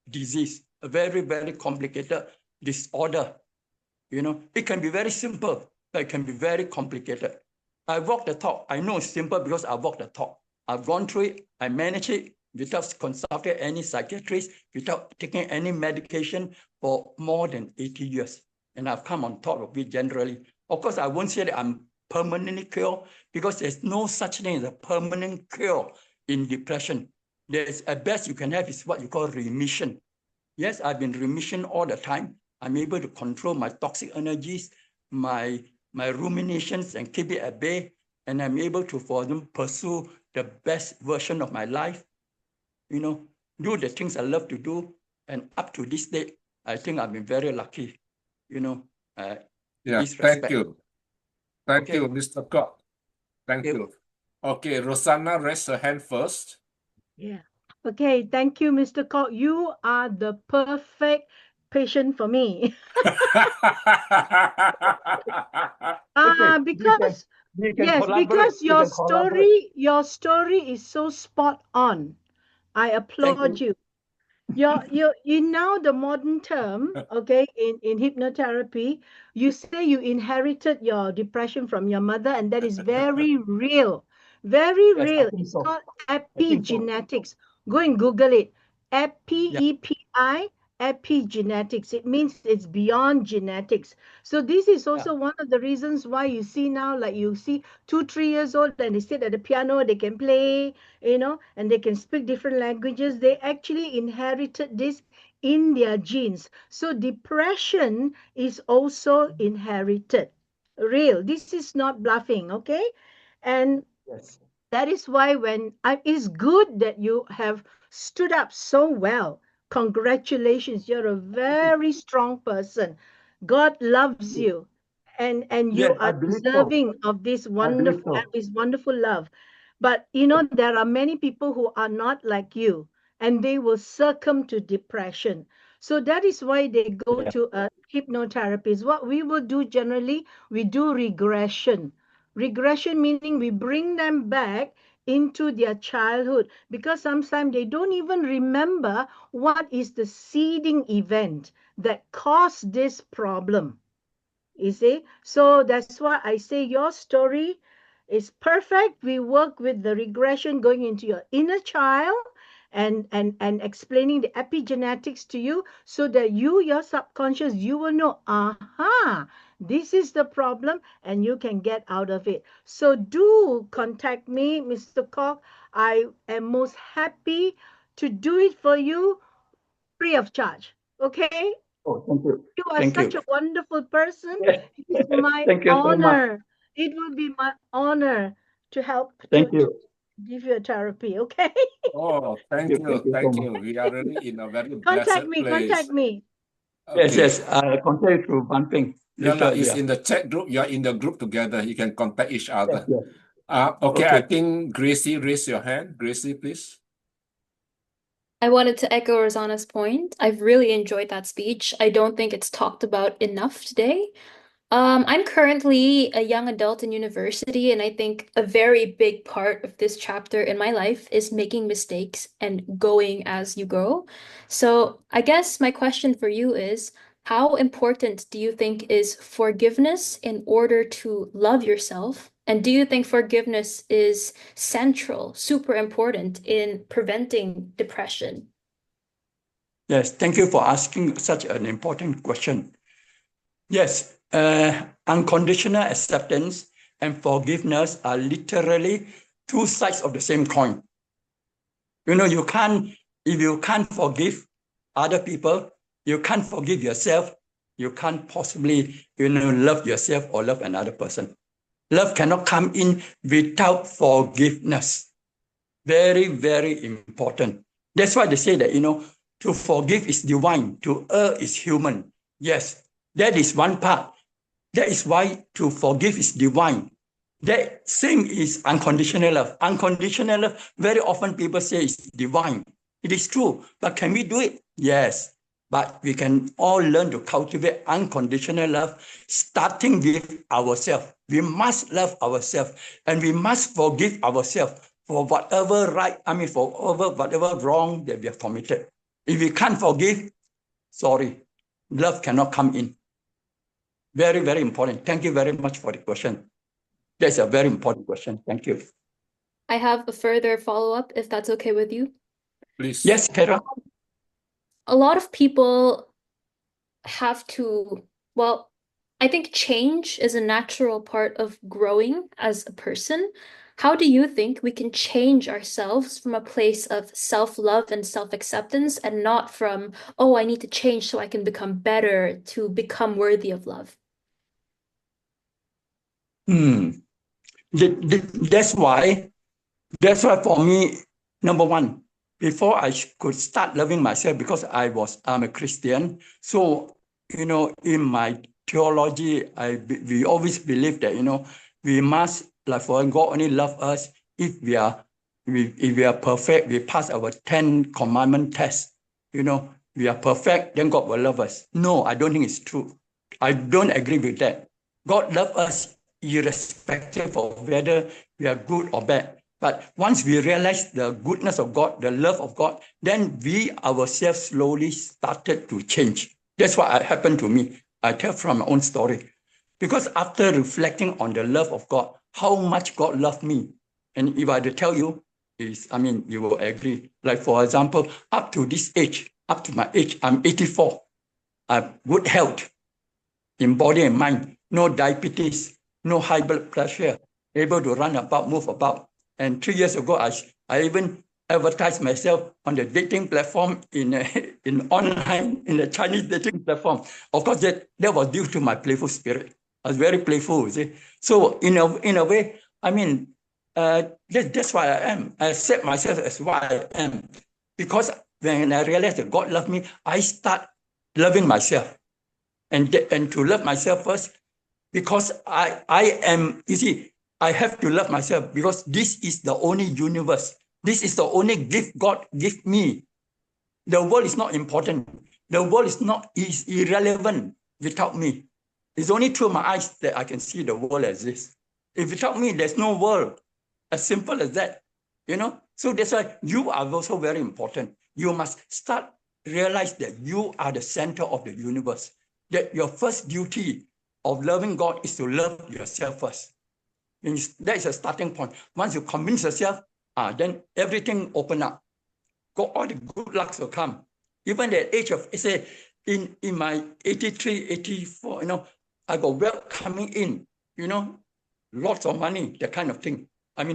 disease, a very, very complicated disorder. It can be very simple, but it can be very complicated. I walk the talk. I know it's simple because I walk the talk. I've gone through it. I manage it without consulting any psychiatrist, without taking any medication for more than 80 years. And I've come on top of it generally. Of course, I won't say that I'm permanently cured, because there's no such thing as a permanent cure in depression. There's, at best you can have is what you call remission. Yes, I've been remission all the time. I'm able to control my toxic energies, my ruminations, and keep it at bay. And I'm able to, for them, pursue the best version of my life, do the things I love to do. And up to this day, I think I've been very lucky, Yeah, this thank respect. you. Thank Okay. you, Mr. Kok. Thank you. Okay, Rosanna raised her hand first. Yeah. Okay, thank you, Mr. Kok. You are the perfect patient for me. Okay, Because we can yes, collaborate. because We can collaborate. your story is so spot on. I Thank applaud you. you. You now the modern term, okay, in hypnotherapy, you say you inherited your depression from your mother, and that is very real. Very Yes, I real. think It's so. called I think so. epigenetics. Go and Google it. Yeah. EPI, epigenetics. It means it's beyond genetics. So this is also one of the reasons why you see now, like you see 2, 3 years old, and they sit at the piano, they can play, and they can speak different languages. They actually inherited this in their genes. So depression is also inherited. Real. This is not bluffing, okay? And Yes. that is why it's good that you have stood up so well. Congratulations. You're a very strong person. God loves you. And you Yes, I are believe so. deserving of I believe so. this wonderful love. But there are many people who are not like you, and they will succumb to depression. So that is why they go Yeah. to a hypnotherapist. What we will do generally, we do regression. Regression meaning we bring them back into their childhood, because sometimes they don't even remember what is the seeding event that caused this problem. You see? So that's why I say your story is perfect. We work with the regression going into your inner child and explaining the epigenetics to you, so that your subconscious, you will know, aha, this is the problem, and you can get out of it. So do contact me, Mr. Kok. I am most happy to do it for you free of charge. Okay? Oh, thank you. You are Thank such you. a wonderful person. Yes. It is my Thank you so much. honor. It will be my honor to help Thank to you. give you a therapy. Okay? Oh, Thank thank you. you, Thank you so thank much. you. We are really in a very Contact blessed me. Contact place. me. Yes, Okay. yes. I contact through Ban Peng No, later. it's Yeah. in the chat group. You are in the group together. You can contact each Yes, other. yes. Okay, Okay. I think Gracie raised your hand. Gracie, please. I wanted to echo Rosanna's point. I've really enjoyed that speech. I don't think it's talked about enough today. I'm currently a young adult in university, and I think a very big part of this chapter in my life is making mistakes and going as you go. So I guess my question for you is, how important do you think is forgiveness in order to love yourself? And do you think forgiveness is central, super important in preventing depression? Yes, thank you for asking such an important question. Yes, unconditional acceptance and forgiveness are literally two sides of the same coin. If you can't forgive other people, you can't forgive yourself, you can't possibly, love yourself or love another person. Love cannot come in without forgiveness. Very, very important. That's why they say that, to forgive is divine, to err is human. Yes, that is one part. That is why to forgive is divine. That same is unconditional love. Unconditional love, very often people say it's divine. It is true, but can we do it? Yes, but we can all learn to cultivate unconditional love, starting with ourselves. We must love ourselves, and we must forgive ourselves for whatever whatever wrong that we have committed. If we can't forgive, sorry, love cannot come in. Very, very important. Thank you very much for the question. That's a very important question. Thank you. I have a further follow-up, if that's okay with you. Please. Yes, Kara. A lot of people have to, well, I think change is a natural part of growing as a person. How do you think we can change ourselves from a place of self-love and self-acceptance, and not from, oh, I need to change so I can become better to become worthy of love? That's why for me, number one, before I could start loving myself, because I'm a Christian. So, in my theology, we always believe that, we must, like for God only love us if we are perfect, we pass our 10 commandment test, we are perfect, then God will love us. No, I don't think it's true. I don't agree with that. God loves us irrespective of whether we are good or bad. But once we realize the goodness of God, the love of God, then we ourselves slowly started to change. That's what happened to me. I tell from my own story. Because after reflecting on the love of God, how much God loved me, and if I to tell you, you will agree. Like for example, up to this age, up to my age, I'm 84. I have good health in body and mind, no diabetes, no high blood pressure, able to run about, move about. And 3 years ago, I even advertised myself on the dating platform in online, in the Chinese dating platform. Of course, that was due to my playful spirit. I was very playful, you see. So in a way, that's why I am. I accept myself as what I am. Because when I realized that God loved me, I start loving myself. And to love myself first, because I am, you see, I have to love myself because this is the only universe. This is the only gift God gives me. The world is not important. The world is irrelevant without me. It's only through my eyes that I can see the world exists. If without me, there's no world. As simple as that, So that's why you are also very important. You must start realize that you are the center of the universe. That your first duty of loving God is to love yourself first. And that is a starting point. Once you convince yourself, then everything open up. All the good lucks will come. Even at the age of, say, in my 83, 84, I got wealth coming in, lots of money, that kind of thing.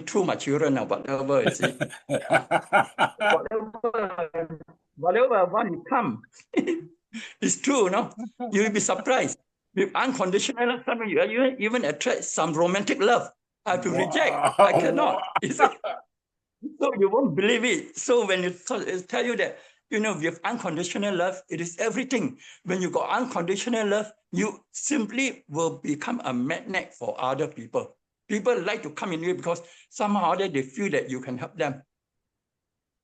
Through my children or whatever, you see. whatever one come. It's true, You'll be surprised. With unconditional love, some of you even attract some romantic love. I have to reject. I cannot. So you won't believe it. So when you tell you that, with unconditional love, it is everything. When you got unconditional love, you simply will become a magnet for other people. People like to come in here because somehow they feel that you can help them.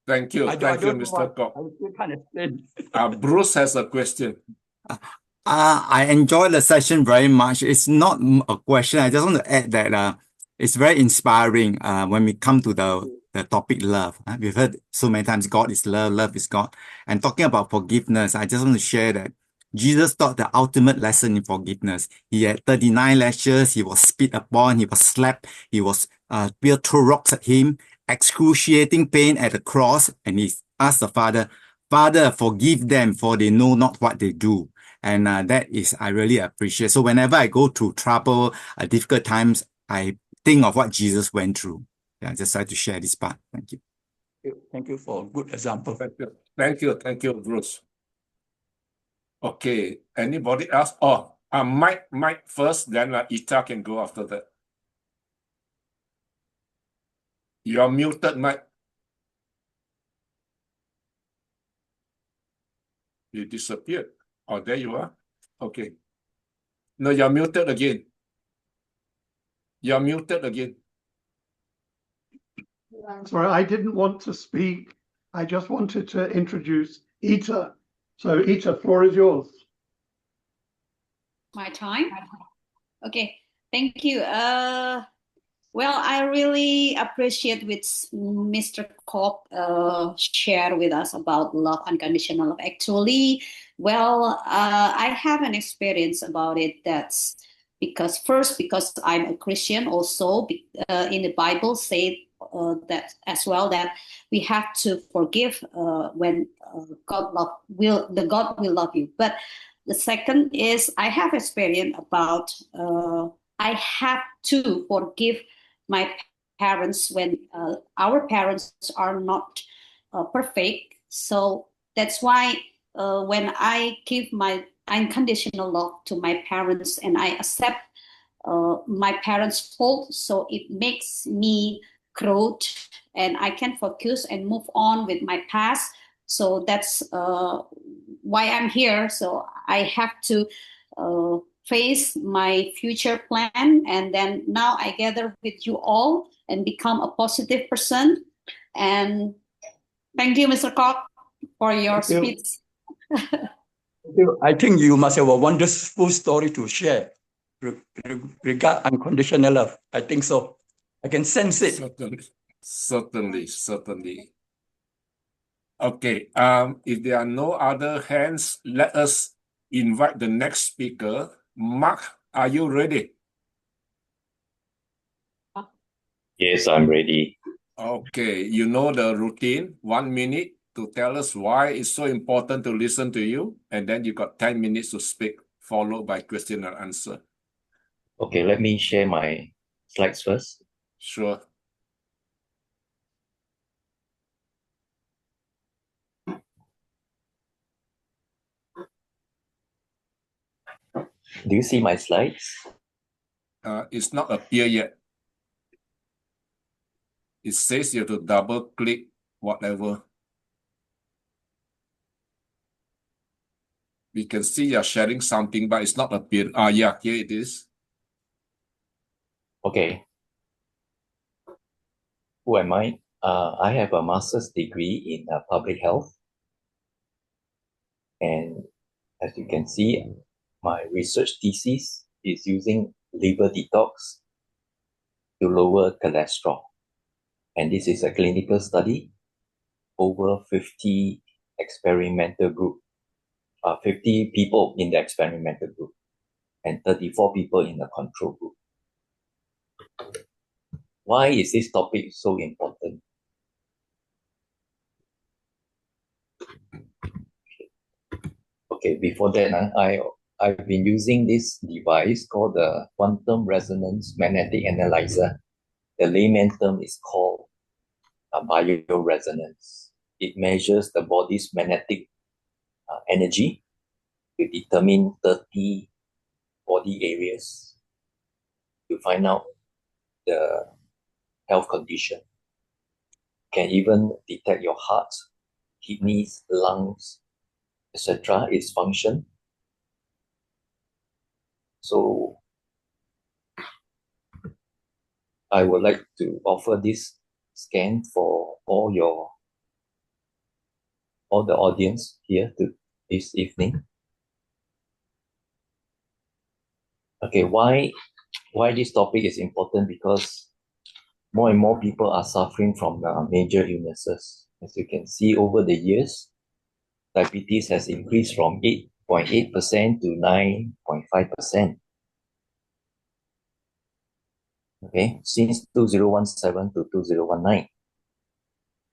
Thank you. Thank you, Mr. Kok. I still can't explain. Bruce has a question. I enjoy the session very much. It's not a question. I just want to add that it's very inspiring when we come to the topic love. We've heard so many times God is love, love is God. And talking about forgiveness, I just want to share that Jesus taught the ultimate lesson in forgiveness. He had 39 lashes, he was spit upon, he was slapped, he was people threw rocks at him, excruciating pain at the cross, and he asked the Father, Father, forgive them, for they know not what they do. And that is, I really appreciate. So whenever I go through trouble, difficult times, I think of what Jesus went through. Yeah, I just like to share this part. Thank you. Thank you for a good example. Thank you, Bruce. Okay, anybody else? Mike first, then Ita can go after that. You're muted, Mike. You disappeared. Oh, there you are. Okay. No, you're muted again. You're muted again. Sorry, I didn't want to speak. I just wanted to introduce Ita. So Ita, floor is yours. My time? Okay, thank you. Well, I really appreciate what Mr. Kok shared with us about love, unconditional love. Actually, I have an experience about it. That's because I'm a Christian. Also, in the Bible say that as well, that we have to forgive when God will love you. But the second is I have experience about I have to forgive my parents when our parents are not perfect. So that's why when I give my unconditional love to my parents and I accept my parents' fault, so it makes me grow and I can focus and move on with my past. So that's why I'm here. So I have to face my future plan. And then now I gather with you all and become a positive person. And thank you, Mr. Kok, for your Thank you. speech. I think you must have a wonderful story to share regard unconditional love. I think so. I can sense it. Certainly. Okay, if there are no other hands, let us invite the next speaker. Mark, are you ready? Yes, I'm ready. Okay, you know the routine. 1 minute to tell us why it's so important to listen to you, and then you got 10 minutes to speak, followed by question and answer. Okay, let me share my slides first. Sure. Do you see my slides? It's not appear yet. It says you have to double click whatever. We can see you're sharing something, but it's not appeared. Yeah, here it is. Okay. Who am I? I have a master's degree in public health. And as you can see, my research thesis is using liver detox to lower cholesterol. And this is a clinical study over 50 experimental group, 50 people in the experimental group and 34 people in the control group. Why is this topic so important? Okay, before that, I've been using this device called the quantum resonance magnetic analyzer. The layman term is called bioresonance. It measures the body's magnetic energy to determine 30 body areas to find out the health condition. Can even detect your heart, kidneys, lungs, etc. its function. So I would like to offer this scan for all the audience here this evening. Okay, why this topic is important? Because more and more people are suffering from major illnesses. As you can see, over the years, diabetes has increased from 8.8% to 9.5%. Okay, since 2017 to 2019.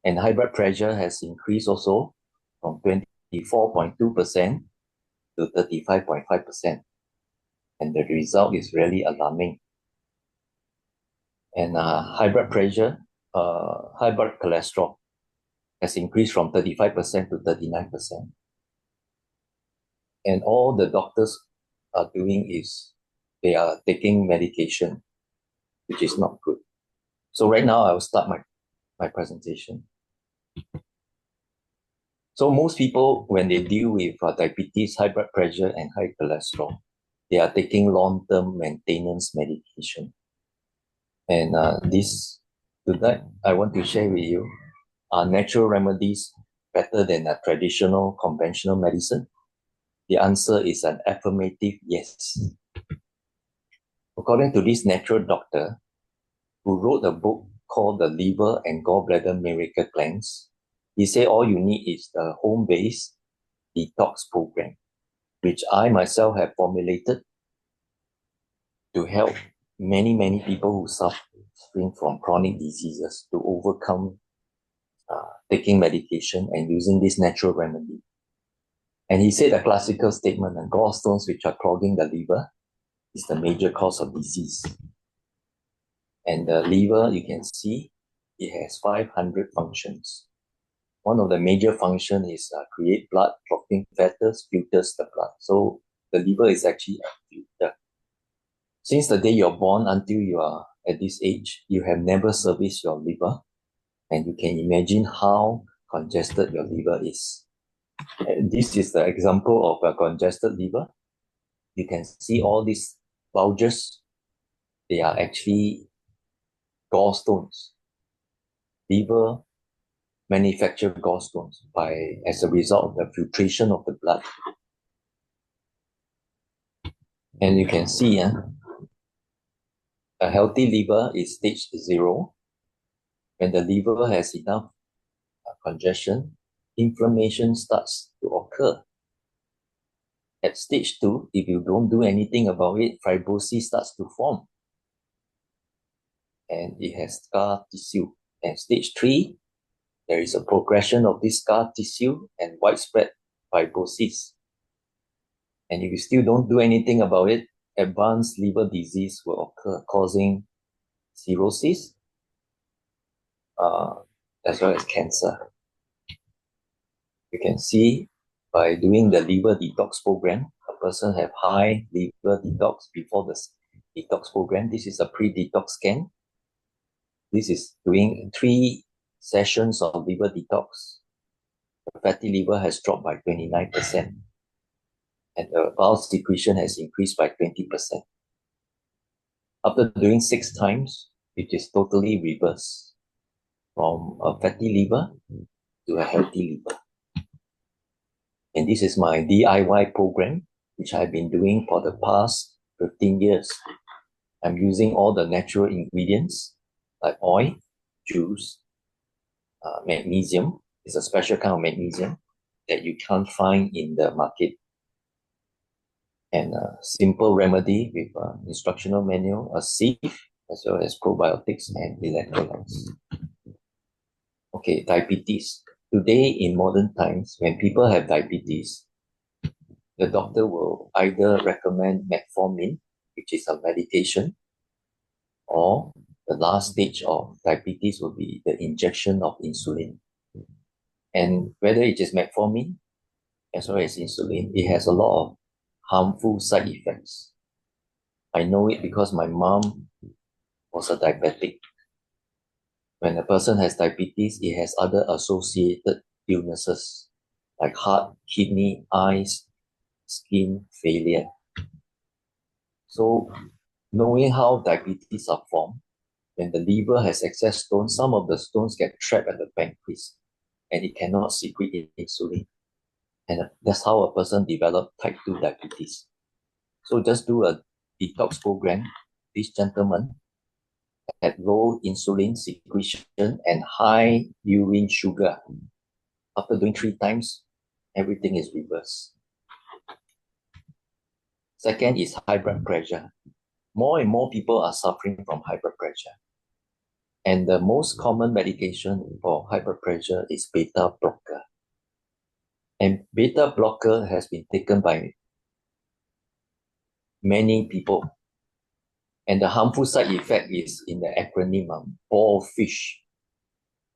And high blood pressure has increased also from 24.2% to 35.5%. And the result is really alarming. And high blood pressure, high blood cholesterol has increased from 35% to 39%. And all the doctors are doing is they are taking medication, which is not good. So right now I will start my presentation. So most people, when they deal with diabetes, high blood pressure, and high cholesterol, they are taking long-term maintenance medication. And today, I want to share with you, are natural remedies better than a traditional conventional medicine? The answer is an affirmative yes. According to this natural doctor, who wrote a book called The Liver and Gallbladder Miracle Cleanse, he said all you need is the home-based detox program, which I myself have formulated to help many people who suffering from chronic diseases to overcome taking medication and using this natural remedy. And he said a classical statement, and gallstones which are clogging the liver is the major cause of disease. And the liver, you can see, it has 500 functions. One of the major functions is create blood, clotting factors, filters the blood. So the liver is actually a filter. Since the day you're born until you are at this age, you have never serviced your liver. And you can imagine how congested your liver is. And this is the example of a congested liver. you can see all these bulges. They are actually gallstones. Liver manufacture gallstones as a result of the filtration of the blood. And you can see a healthy liver is stage 0. When the liver has enough congestion, inflammation starts to occur. At stage 2, if you don't do anything about it, fibrosis starts to form. And it has scar tissue. And stage 3, there is a progression of this scar tissue and widespread fibrosis. And if you still don't do anything about it, advanced liver disease will occur, causing cirrhosis, as well as cancer. You can see by doing the liver detox program, a person have high liver detox before the detox program. This is a pre-detox scan. This is doing 3 sessions of liver detox. The fatty liver has dropped by 29%. And the bile secretion has increased by 20%. After doing 6 times, it is totally reversed from a fatty liver to a healthy liver. And this is my DIY program, which I've been doing for the past 15 years. I'm using all the natural ingredients like oil, juice, magnesium. It's a special kind of magnesium that you can't find in the market. And a simple remedy with an instructional manual, a sieve, as well as probiotics and electrolytes. Okay, diabetes. Today, in modern times, when people have diabetes, the doctor will either recommend metformin, which is a medication, or the last stage of diabetes will be the injection of insulin. And whether it is metformin as well as insulin, it has a lot of harmful side effects. I know it because my mom was a diabetic. When a person has diabetes, it has other associated illnesses like heart, kidney, eyes, skin failure. So knowing how diabetes are formed, when the liver has excess stones, some of the stones get trapped at the pancreas and it cannot secrete insulin. And that's how a person develops type 2 diabetes. So just do a detox program. This gentleman had low insulin secretion and high urine sugar. After doing 3 times, everything is reversed. Second is high blood pressure. More and more people are suffering from high blood pressure. And the most common medication for high blood pressure is beta blocker. And beta blocker has been taken by many people. And the harmful side effect is in the acronym ball fish.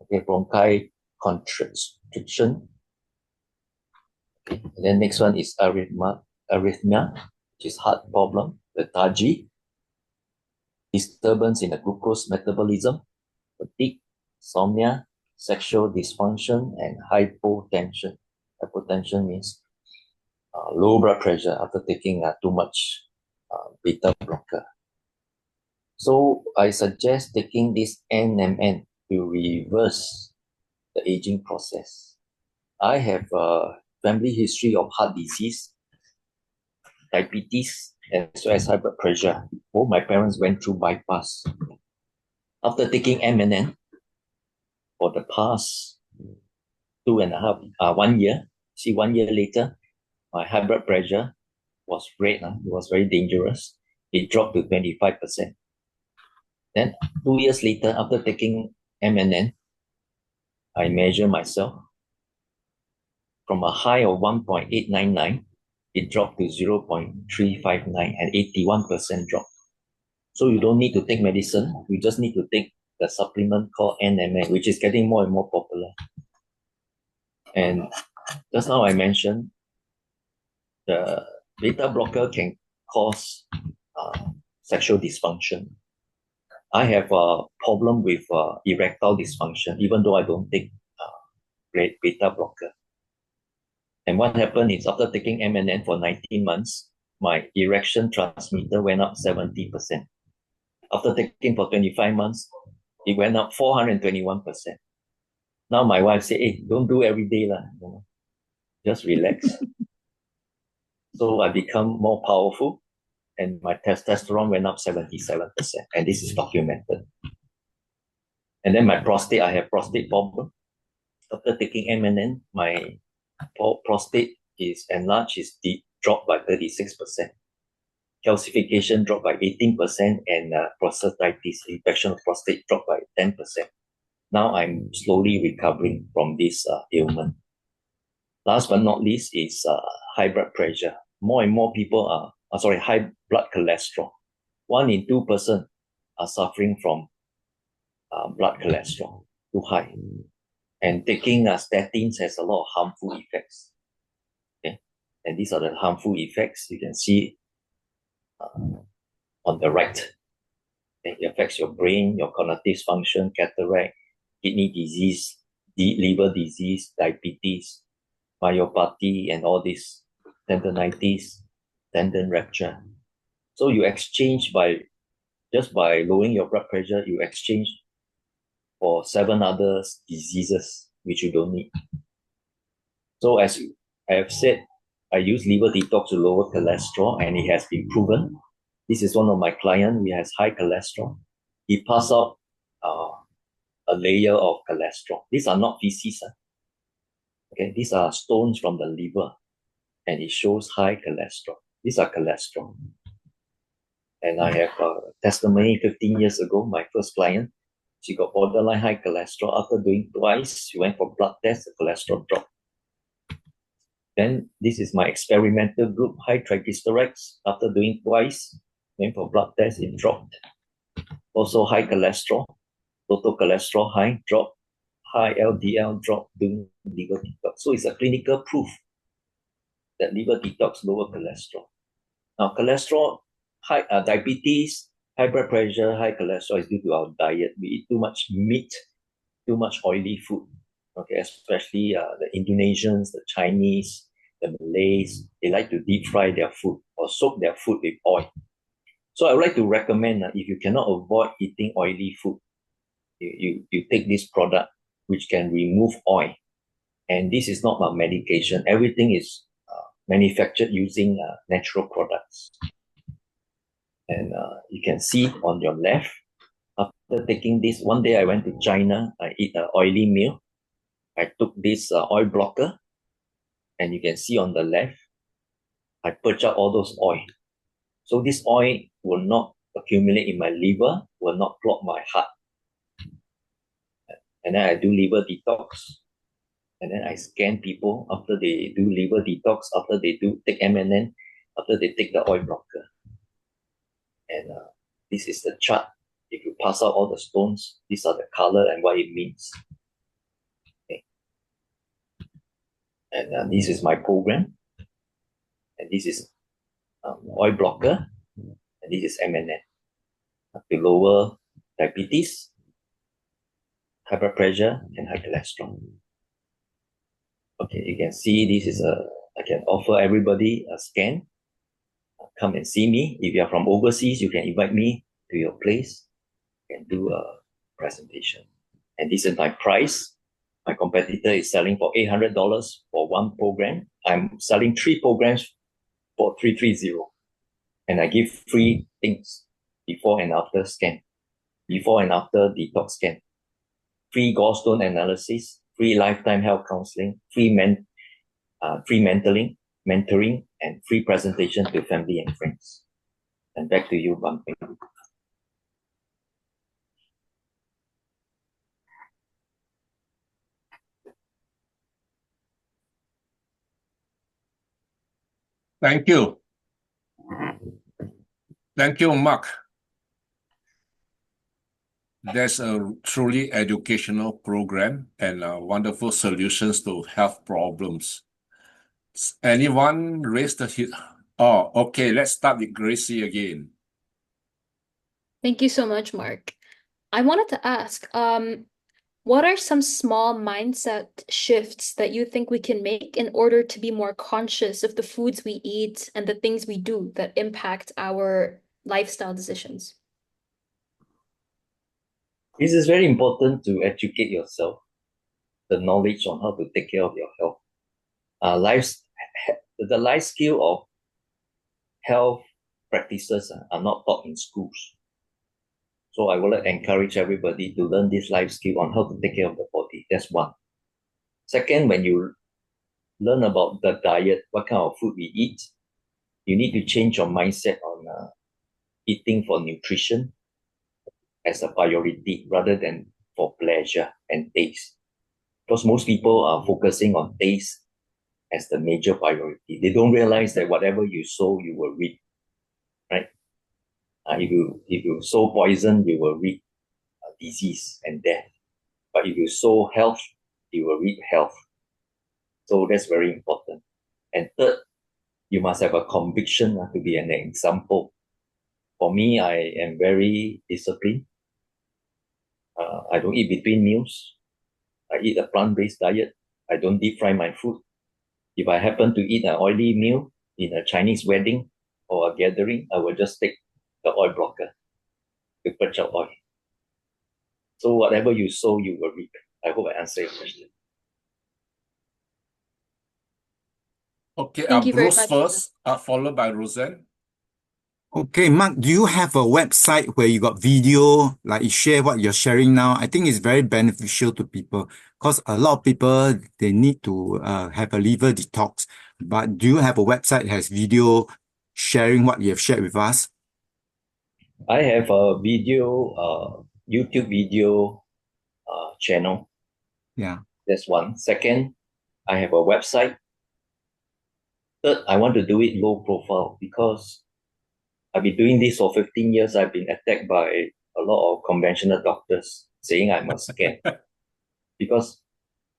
Okay, bronchi constriction. Okay. And then next one is arrhythmia, which is heart problem, lethargy, disturbance in the glucose metabolism, fatigue, insomnia, sexual dysfunction, and hypotension. Hypotension means low blood pressure after taking too much beta blocker. So I suggest taking this NMN to reverse the aging process. I have a family history of heart disease, diabetes, as well as high blood pressure. Both my parents went through bypass. After taking MNN for the past 1 year, 1 year later, my high blood pressure was red. It was very dangerous. It dropped to 25%. Then 2 years later, after taking MNN, I measured myself. From a high of 1.899, it dropped to 0.359, and 81% drop. So you don't need to take medicine. You just need to take the supplement called NMN, which is getting more and more popular. And just now I mentioned the beta blocker can cause sexual dysfunction. I have a problem with erectile dysfunction, even though I don't take beta blocker. And what happened is after taking MNN for 19 months, my erection transmitter went up 70%. After taking for 25 months, it went up 421%. Now my wife said, hey, don't do every day, lah. Just relax. So I become more powerful and my testosterone went up 77%. And this is documented. And then my prostate, I have prostate problem. After taking MNN, my prostate is enlarged, dropped by 36%. Calcification dropped by 18%, and prostatitis, infection of prostate, dropped by 10%. Now I'm slowly recovering from this ailment. Last but not least is high blood pressure. More and more people high blood cholesterol. 1 in 2 persons are suffering from blood cholesterol, too high. And taking statins has a lot of harmful effects. Okay? And these are the harmful effects you can see on the right. Okay? It affects your brain, your cognitive function, cataract, kidney disease, liver disease, diabetes, myopathy, and all this, tendinitis, tendon rupture. So you exchange just by lowering your blood pressure, you exchange for 7 other diseases which you don't need. So as I have said, I use liver detox to lower cholesterol, and it has been proven. This is one of my clients. He has high cholesterol. He passed out a layer of cholesterol. These are not feces. Okay, these are stones from the liver, and it shows high cholesterol. These are cholesterol. And I have a testimony 15 years ago, my first client. She got borderline high cholesterol. After doing twice, she went for blood test, the cholesterol dropped. Then this is my experimental group, high triglycerides. After doing twice, went for blood test, it dropped. Also high cholesterol, total cholesterol high, dropped. High LDL drop doing liver detox. So it's a clinical proof that liver detox lower cholesterol. Now cholesterol, diabetes, high blood pressure, high cholesterol is due to our diet. We eat too much meat, too much oily food. Okay, especially the Indonesians, the Chinese, the Malays, they like to deep fry their food or soak their food with oil. So I would like to recommend if you cannot avoid eating oily food, you take this product which can remove oil. And this is not a medication. Everything is manufactured using natural products. And you can see on your left, after taking this, one day I went to China, I eat an oily meal. I took this oil blocker, and you can see on the left, I purge out all those oil. So this oil will not accumulate in my liver, will not clog my heart. And then I do liver detox. And then I scan people after they do liver detox, after they do take MNN, after they take the oil blocker. And this is the chart. If you pass out all the stones, these are the color and what it means. Okay. And this is my program. And this is oil blocker. And this is MNN. To lower diabetes, high blood pressure, and high cholesterol. Okay, you can see this is I can offer everybody a scan. Come and see me. If you are from overseas, you can invite me to your place and do a presentation. And this is my price. My competitor is selling for $800 for one program. I'm selling 3 programs for $330. And I give free things before and after scan, before and after detox scan, free gallstone analysis, free lifetime health counseling, free mentoring, and free presentation to family and friends. And back to you, Ban Peng. Thank you. Thank you, Mark. That's a truly educational program and wonderful solutions to health problems. Anyone raise the hand? Oh, okay. Let's start with Gracie again. Thank you so much, Mark. I wanted to ask, what are some small mindset shifts that you think we can make in order to be more conscious of the foods we eat and the things we do that impact our lifestyle decisions? It is very important to educate yourself, the knowledge on how to take care of your health. The life skill of health practices are not taught in schools. So I would like to encourage everybody to learn this life skill on how to take care of the body. That's one. Second, when you learn about the diet, what kind of food we eat, you need to change your mindset on eating for nutrition as a priority rather than for pleasure and taste. Because most people are focusing on taste as the major priority. They don't realize that whatever you sow, you will reap, right? If you sow poison, you will reap disease and death. But if you sow health, you will reap health. So that's very important. And third, you must have a conviction to be an example. For me, I am very disciplined. I don't eat between meals. I eat a plant-based diet. I don't deep fry my food. If I happen to eat an oily meal in a Chinese wedding or a gathering, I will just take the oil blocker to purge out oil. So whatever you sow, you will reap. I hope I answered your question. Okay, Thank you very Bruce much. first, followed by Rozzane. Okay, Mark, do you have a website where you got video, like you share what you're sharing now? I think it's very beneficial to people because a lot of people, they need to have a liver detox. But do you have a website that has video sharing what you have shared with us? I have a video, YouTube video channel. Yeah. That's one. Second, I have a website. Third, I want to do it low profile because I've been doing this for 15 years. I've been attacked by a lot of conventional doctors saying I'm a scam. Because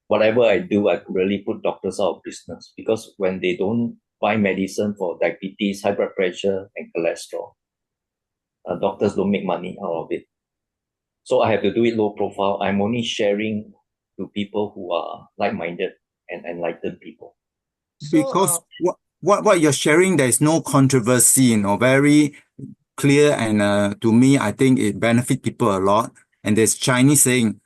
whatever I do, I could really put doctors out of business. Because when they don't buy medicine for diabetes, high blood pressure, and cholesterol, doctors don't make money out of it. So I have to do it low profile. I'm only sharing to people who are like-minded and enlightened people. Because what you're sharing, there is no controversy, very clear, and to me, I think it benefits people a lot. And there's Chinese saying,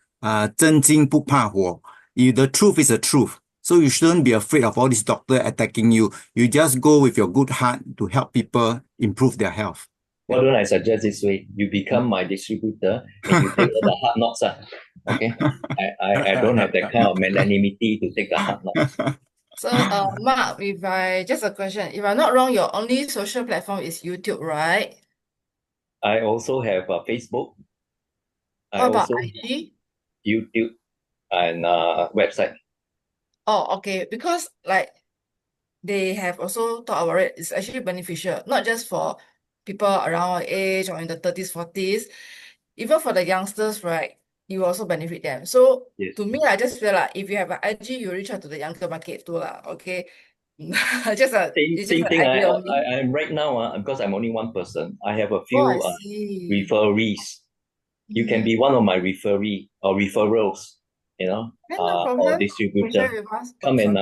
真金不怕火. The truth is the truth. So you shouldn't be afraid of all these doctors attacking you. You just go with your good heart to help people improve their health. Why don't I suggest this way? You become my distributor and you take all the hard knocks. Okay? I don't have that kind of magnanimity to take the hard knocks. So, Mark, just a question. If I'm not wrong, your only social platform is YouTube, right? I also have Facebook. What about IG? YouTube and website. Oh, okay. Because they have also thought about it. It's actually beneficial, not just for people around our age or in the 30s, 40s. Even for the youngsters, right? You also benefit them. So Yes. to me, I just feel like if you have an IG, you reach out to the younger market too, okay? It's just Same an thing. idea only. I'm right now, because I'm only one person, I have a Oh, few I see. referees. You can be one of my referee or referrals, No or problem. You can distributor. share with us. Come and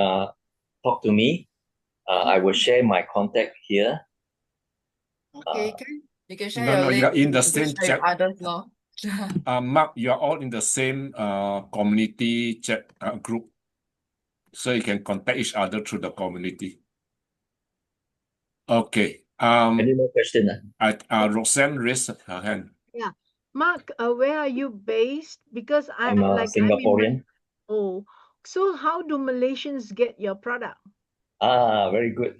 talk to me. I will share my contact here. Okay, you can share No, your no, link. you're in the You can same share with chat. others, no? Mark, you're all in the same community chat group. So you can contact each other through the community. Okay. Any more question? Roxanne raised her hand. Yeah. Mark, where are you based? Because I'm a Singaporean. Oh, so how do Malaysians get your product? Very good.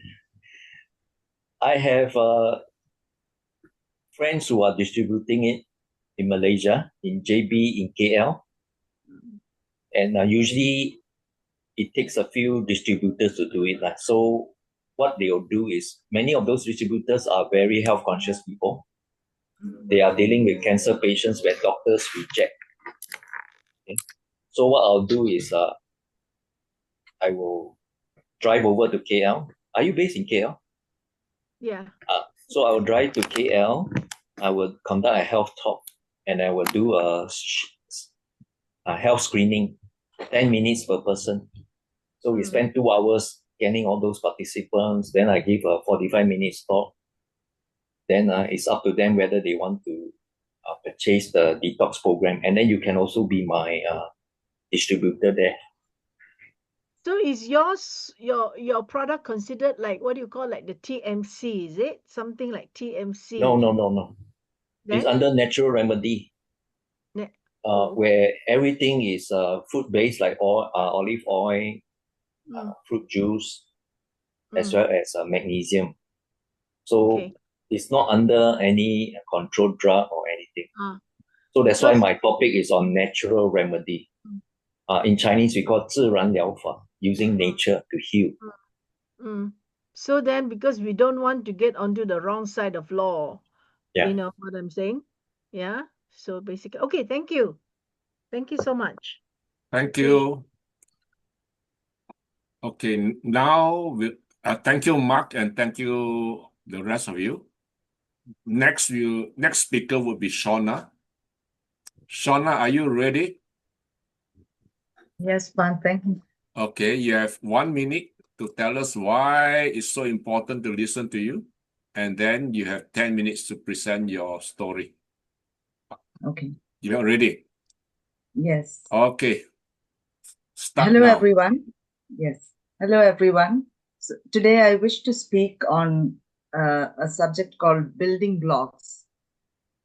I have friends who are distributing it in Malaysia, in JB, in KL. And usually it takes a few distributors to do it. So what they'll do is, many of those distributors are very health conscious people. They are dealing with cancer patients where doctors reject. Okay? So what I'll do is I will drive over to KL. Are you based in KL? Yeah. So I will drive to KL. I will conduct a health talk and I will do a health screening, 10 minutes per person. So we spend 2 hours scanning all those participants. Then I give a 45 minutes talk. Then it's up to them whether they want to purchase the detox program. And then you can also be my distributor there. So is your product considered like what do you call like the TMC? Is it something like TMC? No. It's Then? under natural remedy, where everything is fruit-based, like olive oil, fruit juice, as well as magnesium. So it's not under any controlled drug or anything. So that's why my topic is on natural remedy. In Chinese, we call 自然疗法, using nature to heal. So then, because we don't want to get onto the wrong side of law, you know what I'm saying? Yeah. So basically, okay, thank you. Thank you so much. Thank you. Okay, now thank you, Mark, and thank you the rest of you. Next speaker will be Shona. Shona, are you ready? Yes, Ban Peng. Okay, you have 1 minute to tell us why it's so important to listen to you, and then you have 10 minutes to present your story. Okay. You are ready? Yes. Okay. Start Hello, now. everyone. Yes. Hello, everyone. So today I wish to speak on a subject called building blocks,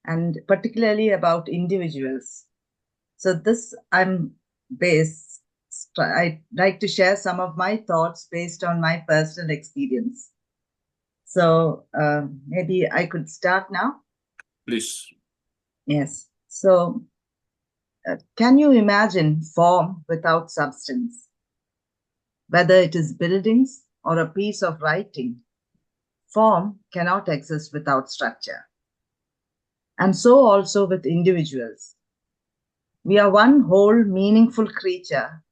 and particularly about individuals. So I'd like to share some of my thoughts based on my personal experience. So maybe I could start now. Please. Yes. So can you imagine form without substance? Whether it is buildings or a piece of writing, form cannot exist without structure. And so also with individuals. We are one whole meaningful creature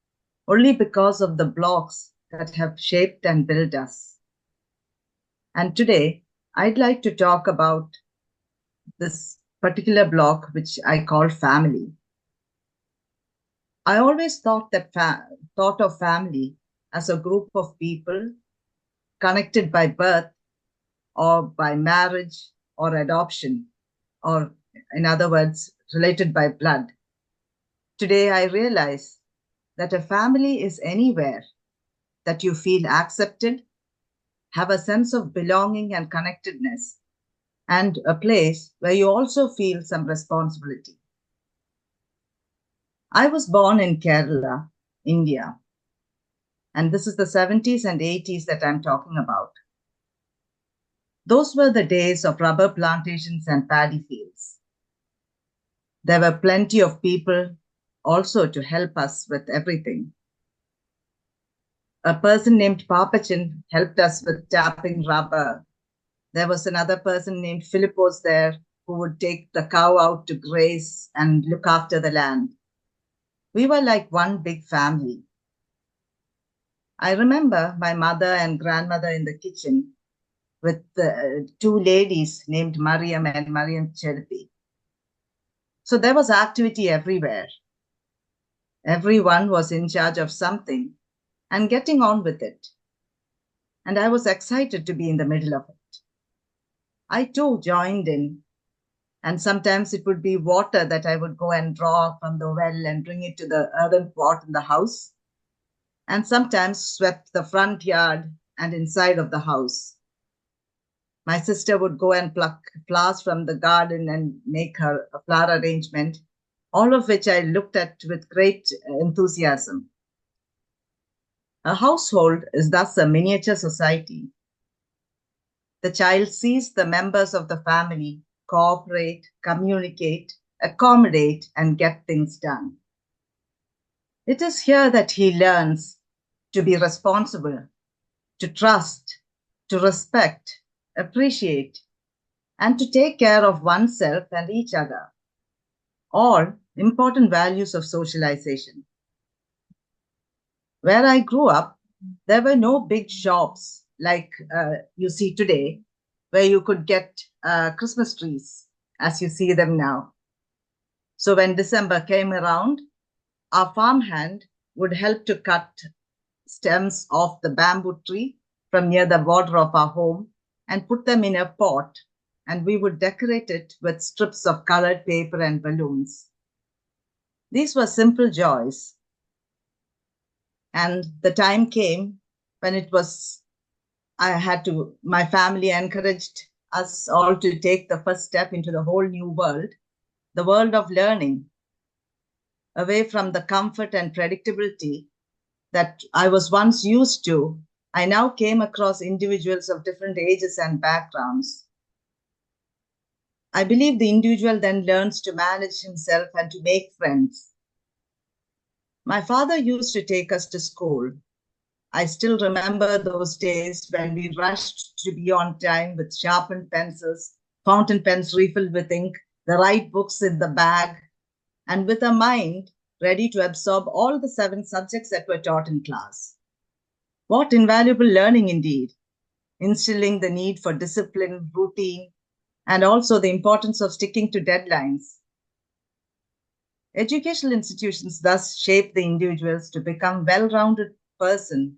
only because of the blocks that have shaped and built us. And today, I'd like to talk about this particular block, which I call family. I always thought of family as a group of people connected by birth or by marriage or adoption, or in other words, related by blood. Today, I realize that a family is anywhere that you feel accepted, have a sense of belonging and connectedness, and a place where you also feel some responsibility. I was born in Kerala, India, and this is the 70s and 80s that I'm talking about. Those were the days of rubber plantations and paddy fields. There were plenty of people also to help us with everything. A person named Papachan helped us with tapping rubber. There was another person named Philippos there who would take the cow out to graze and look after the land. We were like one big family. I remember my mother and grandmother in the kitchen with the two ladies named Mariam and Mariam Cherpi. So there was activity everywhere. Everyone was in charge of something and getting on with it. And I was excited to be in the middle of it. I too joined in, and sometimes it would be water that I would go and draw from the well and bring it to the earthen pot in the house, and sometimes swept the front yard and inside of the house. My sister would go and pluck flowers from the garden and make her a flower arrangement, all of which I looked at with great enthusiasm. A household is thus a miniature society. The child sees the members of the family cooperate, communicate, accommodate, and get things done. It is here that he learns to be responsible, to trust, to respect, appreciate, and to take care of oneself and each other. All important values of socialization. Where I grew up, there were no big shops like you see today, where you could get Christmas trees as you see them now. So when December came around, our farmhand would help to cut stems off the bamboo tree from near the border of our home and put them in a pot, and we would decorate it with strips of colored paper and balloons. These were simple joys. And the time came when my family encouraged us all to take the first step into the whole new world, the world of learning, away from the comfort and predictability that I was once used to. I now came across individuals of different ages and backgrounds. I believe the individual then learns to manage himself and to make friends. My father used to take us to school. I still remember those days when we rushed to be on time with sharpened pencils, fountain pens refilled with ink, the right books in the bag, and with a mind ready to absorb all the 7 subjects that were taught in class. What invaluable learning indeed, instilling the need for discipline, routine, and also the importance of sticking to deadlines. Educational institutions thus shape the individuals to become a well-rounded person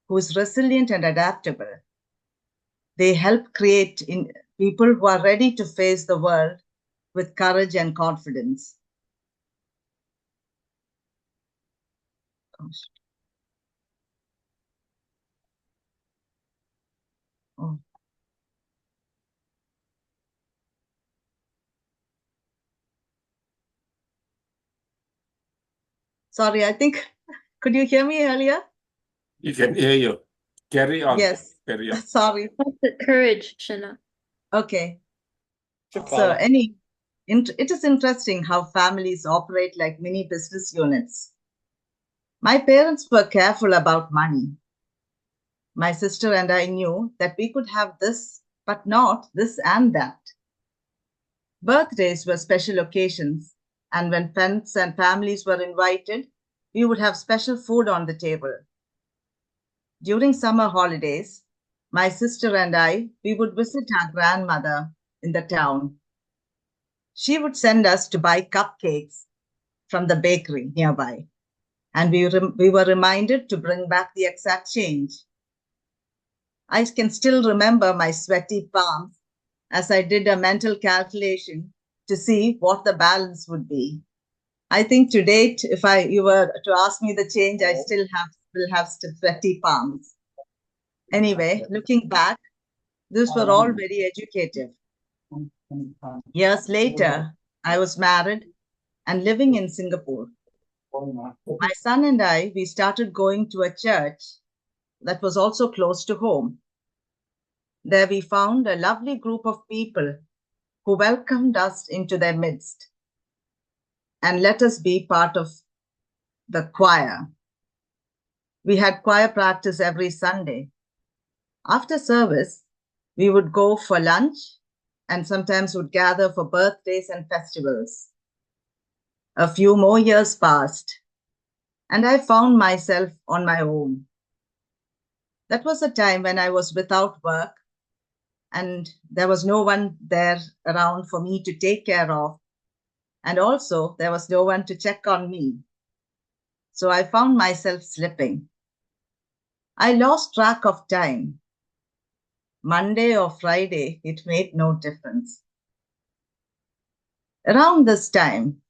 who is resilient and adaptable. They help create people who are ready to face the world with courage and confidence. Oh. Sorry, I think, could you hear me earlier? You can hear you. Carry on. Yes. Carry on. Sorry. Courage, Shona. Okay. So it is interesting how families operate like mini business units. My parents were careful about money. My sister and I knew that we could have this, but not this and that. Birthdays were special occasions, and when friends and families were invited, we would have special food on the table. During summer holidays, my sister and we would visit our grandmother in the town. She would send us to buy cupcakes from the bakery nearby, and we were reminded to bring back the exact change. I can still remember my sweaty palms as I did a mental calculation to see what the balance would be. I think to date, if you were to ask me the change, I still will have sweaty palms. Anyway, looking back, these were all very educative. Years later, I was married and living in Singapore. My son and we started going to a church that was also close to home. There we found a lovely group of people who welcomed us into their midst and let us be part of the choir. We had choir practice every Sunday. After service, we would go for lunch and sometimes would gather for birthdays and festivals. A few more years passed, and I found myself on my own. That was a time when I was without work, and there was no one there around for me to take care of. And also, there was no one to check on me. So I found myself slipping. I lost track of time. Monday or Friday, it made no difference. Around this time,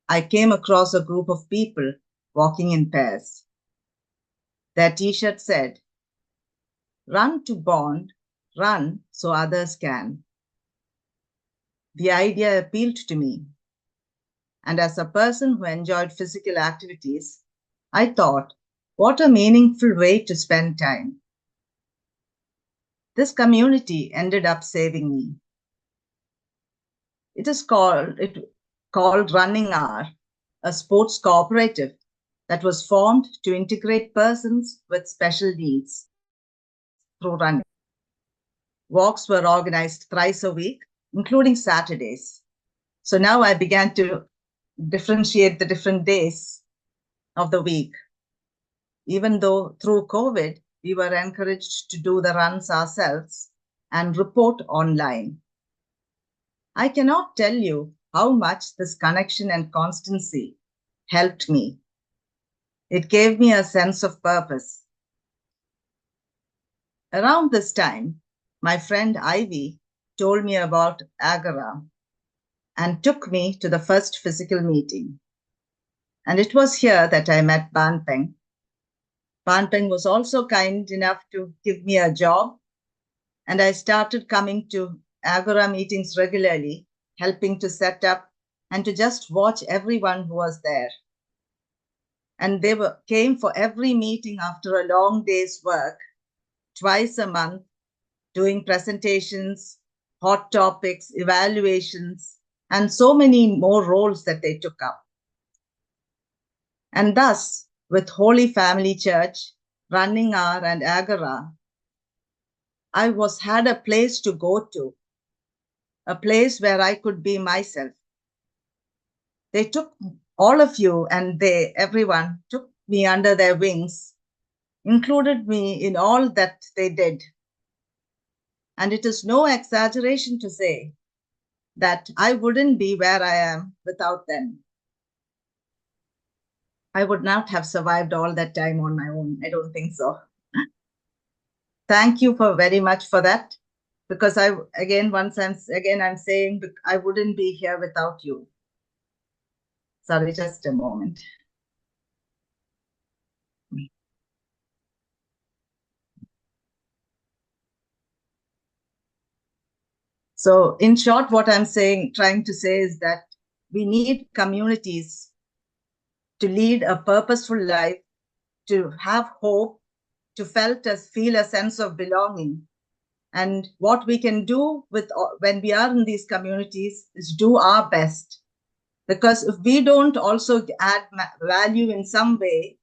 I came across a group of people walking in pairs. Their t-shirt said, "Run to bond, run so others can." The idea appealed to me. And as a person who enjoyed physical activities, I thought, what a meaningful way to spend time. This community ended up saving me. It is called Running Hour, a sports cooperative that was formed to integrate persons with special needs through running. Walks were organized thrice a week, including Saturdays. So now I began to differentiate the different days of the week. Even though through COVID, we were encouraged to do the runs ourselves and report online. I cannot tell you how much this connection and constancy helped me It gave me a sense of purpose. Around this time, my friend Ivy told me about Agora and took me to the first physical meeting. And it was here that I met Ban Peng. Ban Peng was also kind enough to give me a job, and I started coming to Agora meetings regularly, helping to set up and to just watch everyone who was there. And they came for every meeting after a long day's work, twice a month, doing presentations, hot topics, evaluations, and so many more roles that they took up. And thus, with Holy Family Church, Running Hour, and Agora, I had a place to go to, a place where I could be myself. They took all of you and everyone took me under their wings, included me in all that they did. And it is no exaggeration to say that I wouldn't be where I am without them. I would not have survived all that time on my own. I don't think so. Thank you very much for that, because I'm saying I wouldn't be here without you. Sorry, just a moment. So in short, what I'm trying to say is that we need communities to lead a purposeful life, to have hope, to feel a sense of belonging. And what we can do when we are in these communities is do our best. Because if we don't also add value in some way,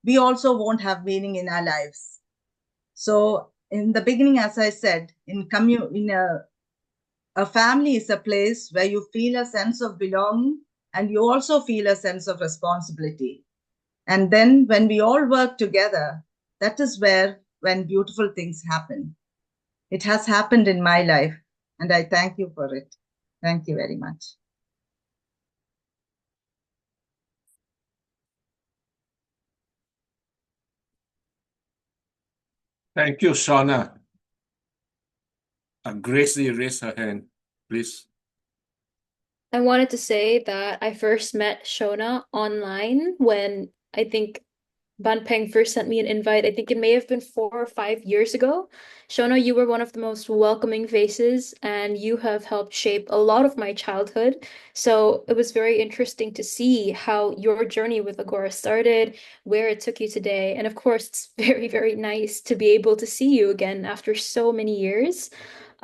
we also won't have meaning in our lives. So in the beginning, as I said, a family is a place where you feel a sense of belonging and you also feel a sense of responsibility. And then when we all work together, that is when beautiful things happen. It has happened in my life, and I thank you for it. Thank you very much. Thank you, Shona. Gracie raised her hand, please. I wanted to say that I first met Shona online when I think Ban Peng first sent me an invite. I think it may have been 4 or 5 years ago. Shona, you were one of the most welcoming faces, and you have helped shape a lot of my childhood. So it was very interesting to see how your journey with Agora started, where it took you today. And of course, it's very, very nice to be able to see you again after so many years.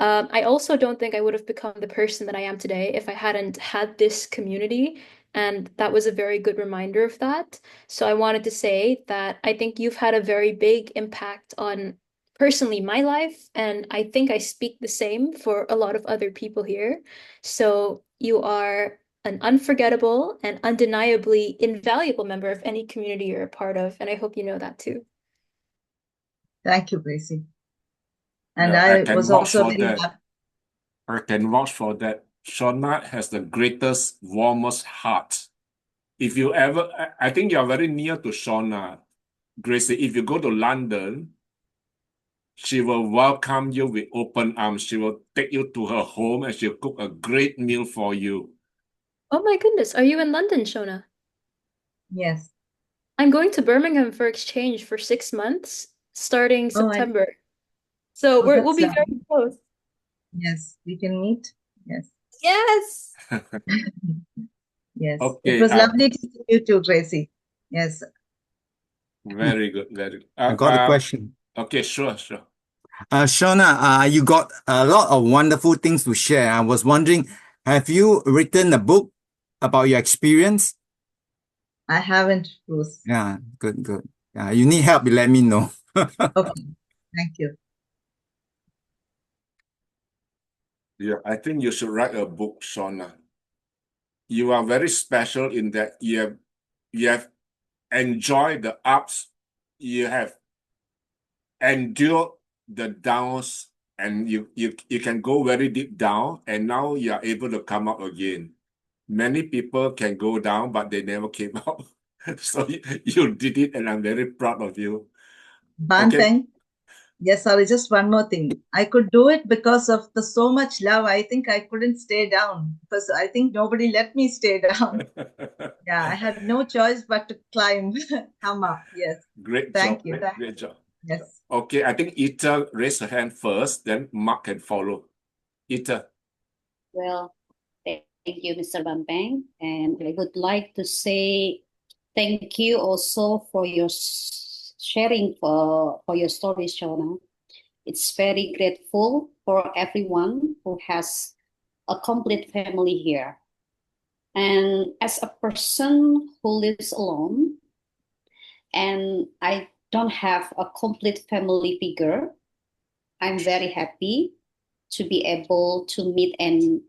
I also don't think I would have become the person that I am today if I hadn't had this community. And that was a very good reminder of that. So I wanted to say that I think you've had a very big impact on personally my life. And I think I speak the same for a lot of other people here. So you are an unforgettable and undeniably invaluable member of any community you're a part of. And I hope you know that too. Thank you, Gracie. And Yeah, I was also very happy. I can vouch for that. Shona has the greatest, warmest heart. If you ever, I think you're very near to Shona, Gracie. If you go to London, she will welcome you with open arms. She will take you to her home and she'll cook a great meal for you. Oh my goodness. Are you in London, Shona? Yes. I'm going to Birmingham for exchange for 6 months, starting September. So we'll be very close. Yes, we can meet. Yes. Yes. Yes. Okay, It was lovely to see you too, Gracie. Yes. Very good, very good. I got a question. Okay, sure. Shona, you got a lot of wonderful things to share. I was wondering, have you written a book about your experience? I haven't, Bruce. Yeah, good. You need help, you let me know. Okay, thank you. Yeah, I think you should write a book, Shona. You are very special in that you have enjoyed the ups, you have endured the downs, and you can go very deep down, and now you are able to come up again. Many people can go down, but they never came out. So you did it, and I'm very proud of you. Ban Okay. Peng. Yes, sorry, just one more thing. I could do it because of the so much love. I think I couldn't stay down because I think nobody let me stay down. Yeah, I had no choice but to climb, come up. Yes. Great Thank job. you. Great job. Yes. Okay, I think Ita raised her hand first, then Mark can follow. Ita. Well, thank you, Mr. Ban Peng. And I would like to say thank you also for your sharing for your story, Shona. It's very grateful for everyone who has a complete family here. And as a person who lives alone, and I don't have a complete family figure, I'm very happy to be able to meet and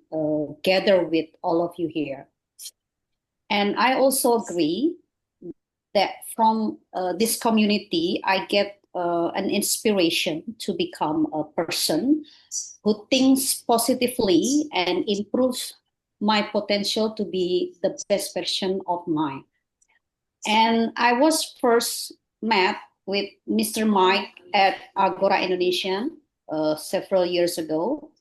gather with all of you here. And I also agree that from this community, I get an inspiration to become a person who thinks positively and improves my potential to be the best version of mine. And I was first met with Mr. Mike at Agora Indonesia several years ago.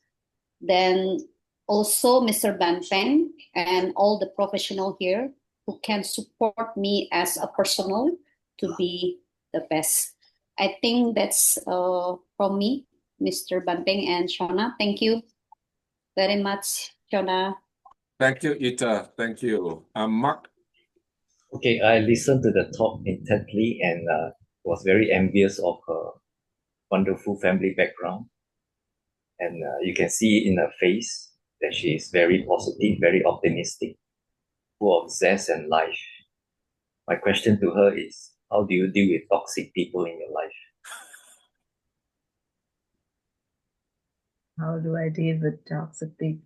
Then also Mr. Ban Peng and all the professionals here who can support me as a personal to be the best. I think that's from me, Mr. Ban Peng and Shona. Thank you very much, Shona. Thank you, Ita. Thank you. Mark. Okay, I listened to the talk intently and was very envious of her wonderful family background. And you can see in her face that she is very positive, very optimistic, full of zest and life. My question to her is, how do you deal with toxic people in your life? How do I deal with toxic people?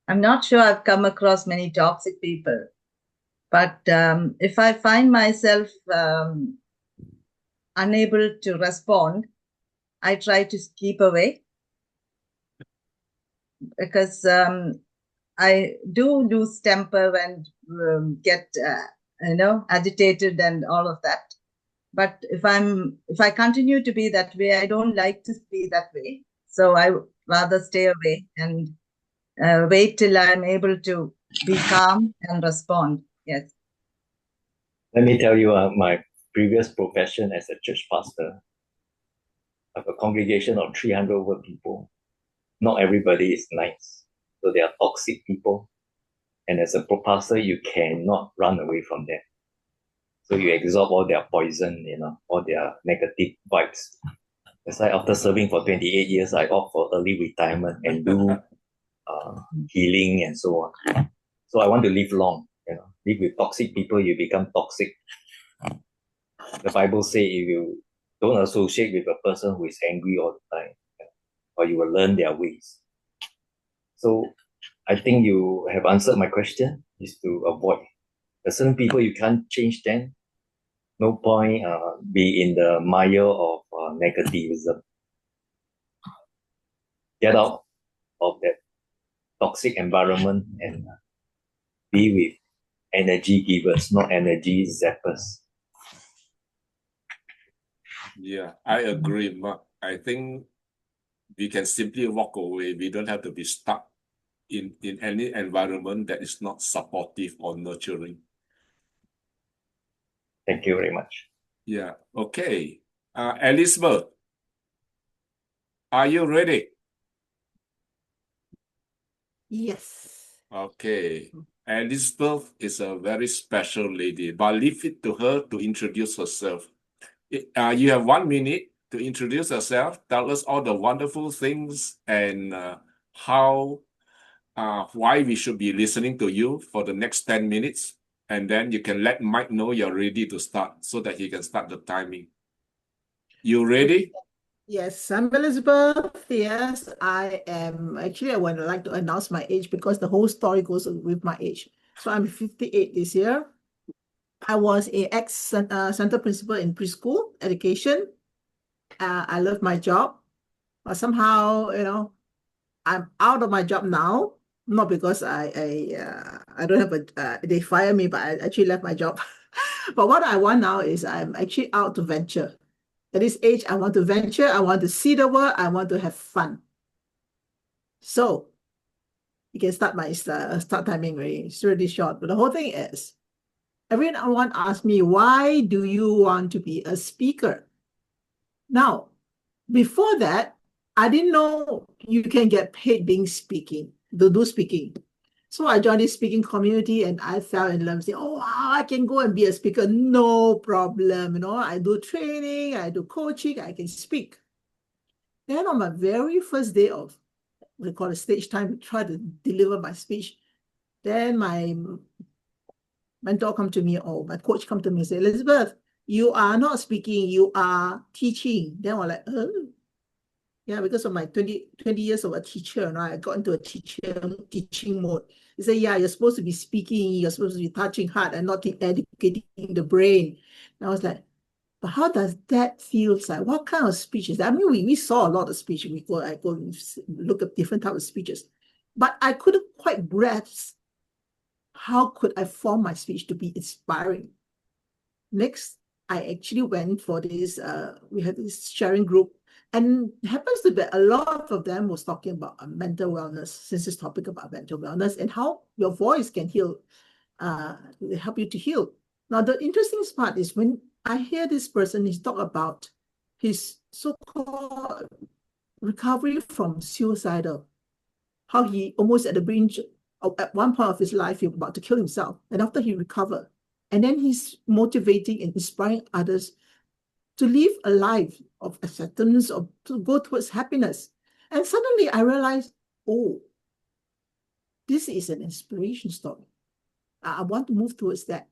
I'm not sure I've come across many toxic people, but if I find myself unable to respond, I try to keep away because I do lose temper and get agitated and all of that. But if I continue to be that way, I don't like to be that way. So I rather stay away and wait till I'm able to be calm and respond. Yes. Let me tell you, my previous profession as a church pastor, I have a congregation of 300 over people. Not everybody is nice. So they are toxic people. And as a pastor, you cannot run away from them. So you absorb all their poison, all their negative vibes. That's why after serving for 28 years, I opt for early retirement and do healing and so on. So I want to live long. Live with toxic people, you become toxic. The Bible says if you don't associate with a person who is angry all the time, or you will learn their ways. So I think you have answered my question, is to avoid. There's certain people you can't change them. No point be in the mire of negativism. Get out of that toxic environment and be with energy givers, not energy zappers. Yeah, I agree, Mark. I think we can simply walk away. We don't have to be stuck in any environment that is not supportive or nurturing. Thank you very much. Yeah, okay. Elizabeth, are you ready? Yes. Okay. Elizabeth is a very special lady, but leave it to her to introduce herself. You have 1 minute to introduce yourself. Tell us all the wonderful things and why we should be listening to you for the next 10 minutes. And then you can let Mike know you're ready to start so that he can start the timing. You ready? Yes, I'm Elizabeth. Yes, I am. Actually, I would like to announce my age because the whole story goes with my age. So I'm 58 this year. I was a ex-center principal in preschool education. I love my job, but somehow, I'm out of my job now. Not because I don't have they fire me, but I actually left my job. But what I want now is I'm actually out to venture. At this age, I want to venture. I want to see the world. I want to have fun. So you can start my start timing really. It's really short. But the whole thing is, everyone asks me, why do you want to be a speaker? Now, before that, I didn't know you can get paid to do speaking. So I joined this speaking community and I fell in love. Say, oh, wow, I can go and be a speaker. No problem. I do training, I do coaching, I can speak. Then on my very first day of what we call a stage time to try to deliver my speech, then my mentor come to me, or my coach come to me and say, Elizabeth, you are not speaking, you are teaching. Then I'm like, oh. Yeah, because of my 20 years of a teacher, I got into a teaching mode. He said, yeah, you're supposed to be speaking, you're supposed to be touching heart and not educating the brain. And I was like, but how does that feel like? What kind of speech is that? I mean, we saw a lot of speech. I go and look at different types of speeches, but I couldn't quite grasp how could I form my speech to be inspiring. Next, I actually went for this, we had this sharing group, and it happens to be a lot of them was talking about mental wellness, since this topic about mental wellness and how your voice can heal, help you to heal. Now, the interesting part is when I hear this person, he's talk about his so-called recovery from suicidal, how he almost at the brink of, at one point of his life, he was about to kill himself. And after he recovered, and then he's motivating and inspiring others to live a life of acceptance, or to go towards happiness. And suddenly I realized, oh, this is an inspiration story. I want to move towards that.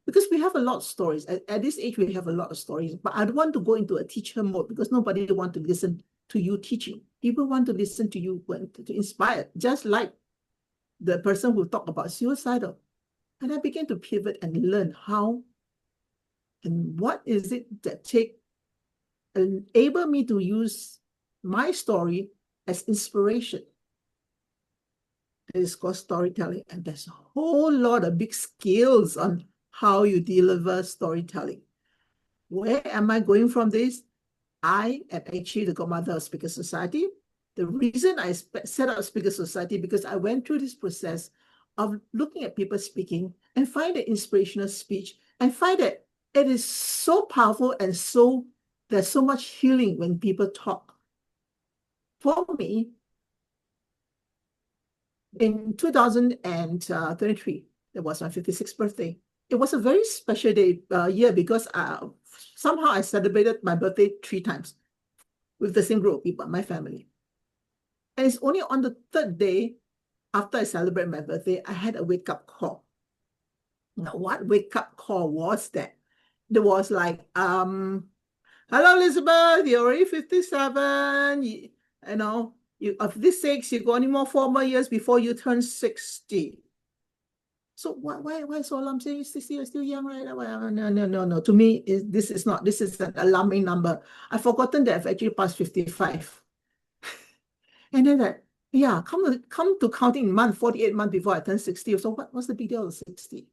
Because we have a lot of stories. At this age, we have a lot of stories, but I don't want to go into a teacher mode because nobody wants to listen to you teaching. People want to listen to you to inspire, just like the person who talked about suicidal. And I began to pivot and learn how and what is it that enable me to use my story as inspiration. It is called storytelling, and there's a whole lot of big skills on how you deliver storytelling. Where am I going from this? I am actually the godmother of Speaker Society. The reason I set up Speaker Society because I went through this process of looking at people speaking and find the inspirational speech and find that it is so powerful and there's so much healing when people talk. For me, in 2023, it was my 56th birthday. It was a very special year because somehow I celebrated my birthday 3 times with the same group of people, my family. And it's only on the 3rd day after I celebrated my birthday, I had a wake-up call. Now, what wake-up call was that? There was like, hello, Elizabeth, you're already 57. Of this 6, you got any more 4 more years before you turn 60. So why so alarmed? Saying 60 you're still young, right? Well, no. To me, this is an alarming number. I've forgotten that I've actually passed 55. And then yeah, come to counting month, 48 months before I turn 60. So what's the big deal of 60?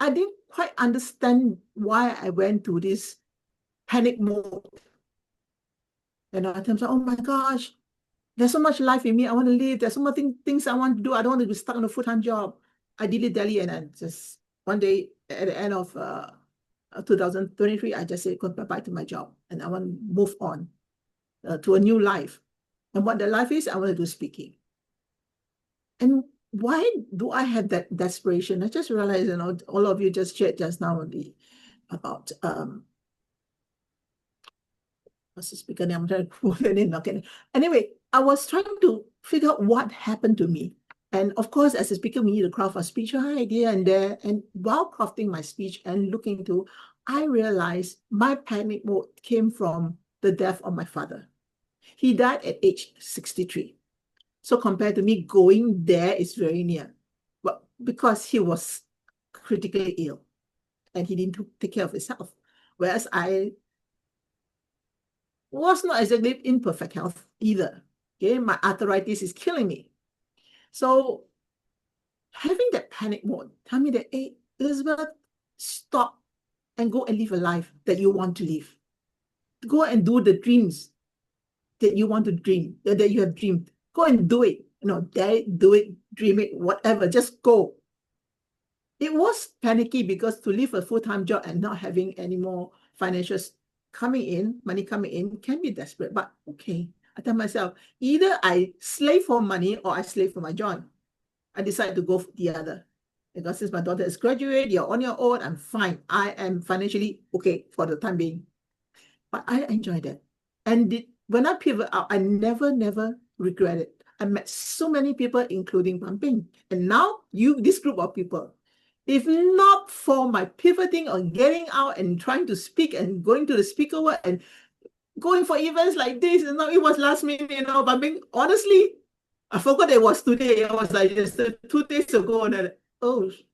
I didn't quite understand why I went to this panic mode. And I was like, oh my gosh, there's so much life in me. I want to live. There's so many things I want to do. I don't want to be stuck on a full-time job. I dilly-dally, and then just one day at the end of 2023, I just said goodbye to my job. And I want to move on to a new life. And what the life is, I want to do speaking. And why do I have that desperation? I just realized, all of you just shared just now about what's the speaker name? I'm trying to quote the name. Okay. Anyway, I was trying to figure out what happened to me. And of course, as a speaker, we need to craft a speech idea and there. And while crafting my speech and looking to, I realized my panic mode came from the death of my father. He died at age 63. So compared to me, going there is very near. But because he was critically ill and he didn't take care of himself. Whereas I was not exactly in perfect health either. Okay, my arthritis is killing me. So having that panic mode, tell me that, hey, Elizabeth, stop and go and live a life that you want to live. Go and do the dreams that you want to dream, that you have dreamed. Go and do it. Dare it, do it, dream it, whatever. Just go. It was panicky because to leave a full-time job and not having any more financials coming in, money coming in, can be desperate. But okay, I tell myself, either I slave for money or I slave for my job. I decided to go for the other. Because since my daughter is graduate, you're on your own, I'm fine. I am financially okay for the time being. But I enjoyed it. And when I pivot out, I never regret it. I met so many people, including Ban Peng. And now this group of people, if not for my pivoting or getting out and trying to speak and going to the speaker world and going for events like this, it was last minute, Ban Peng, honestly, I forgot it was today. It was like just 2 days ago. And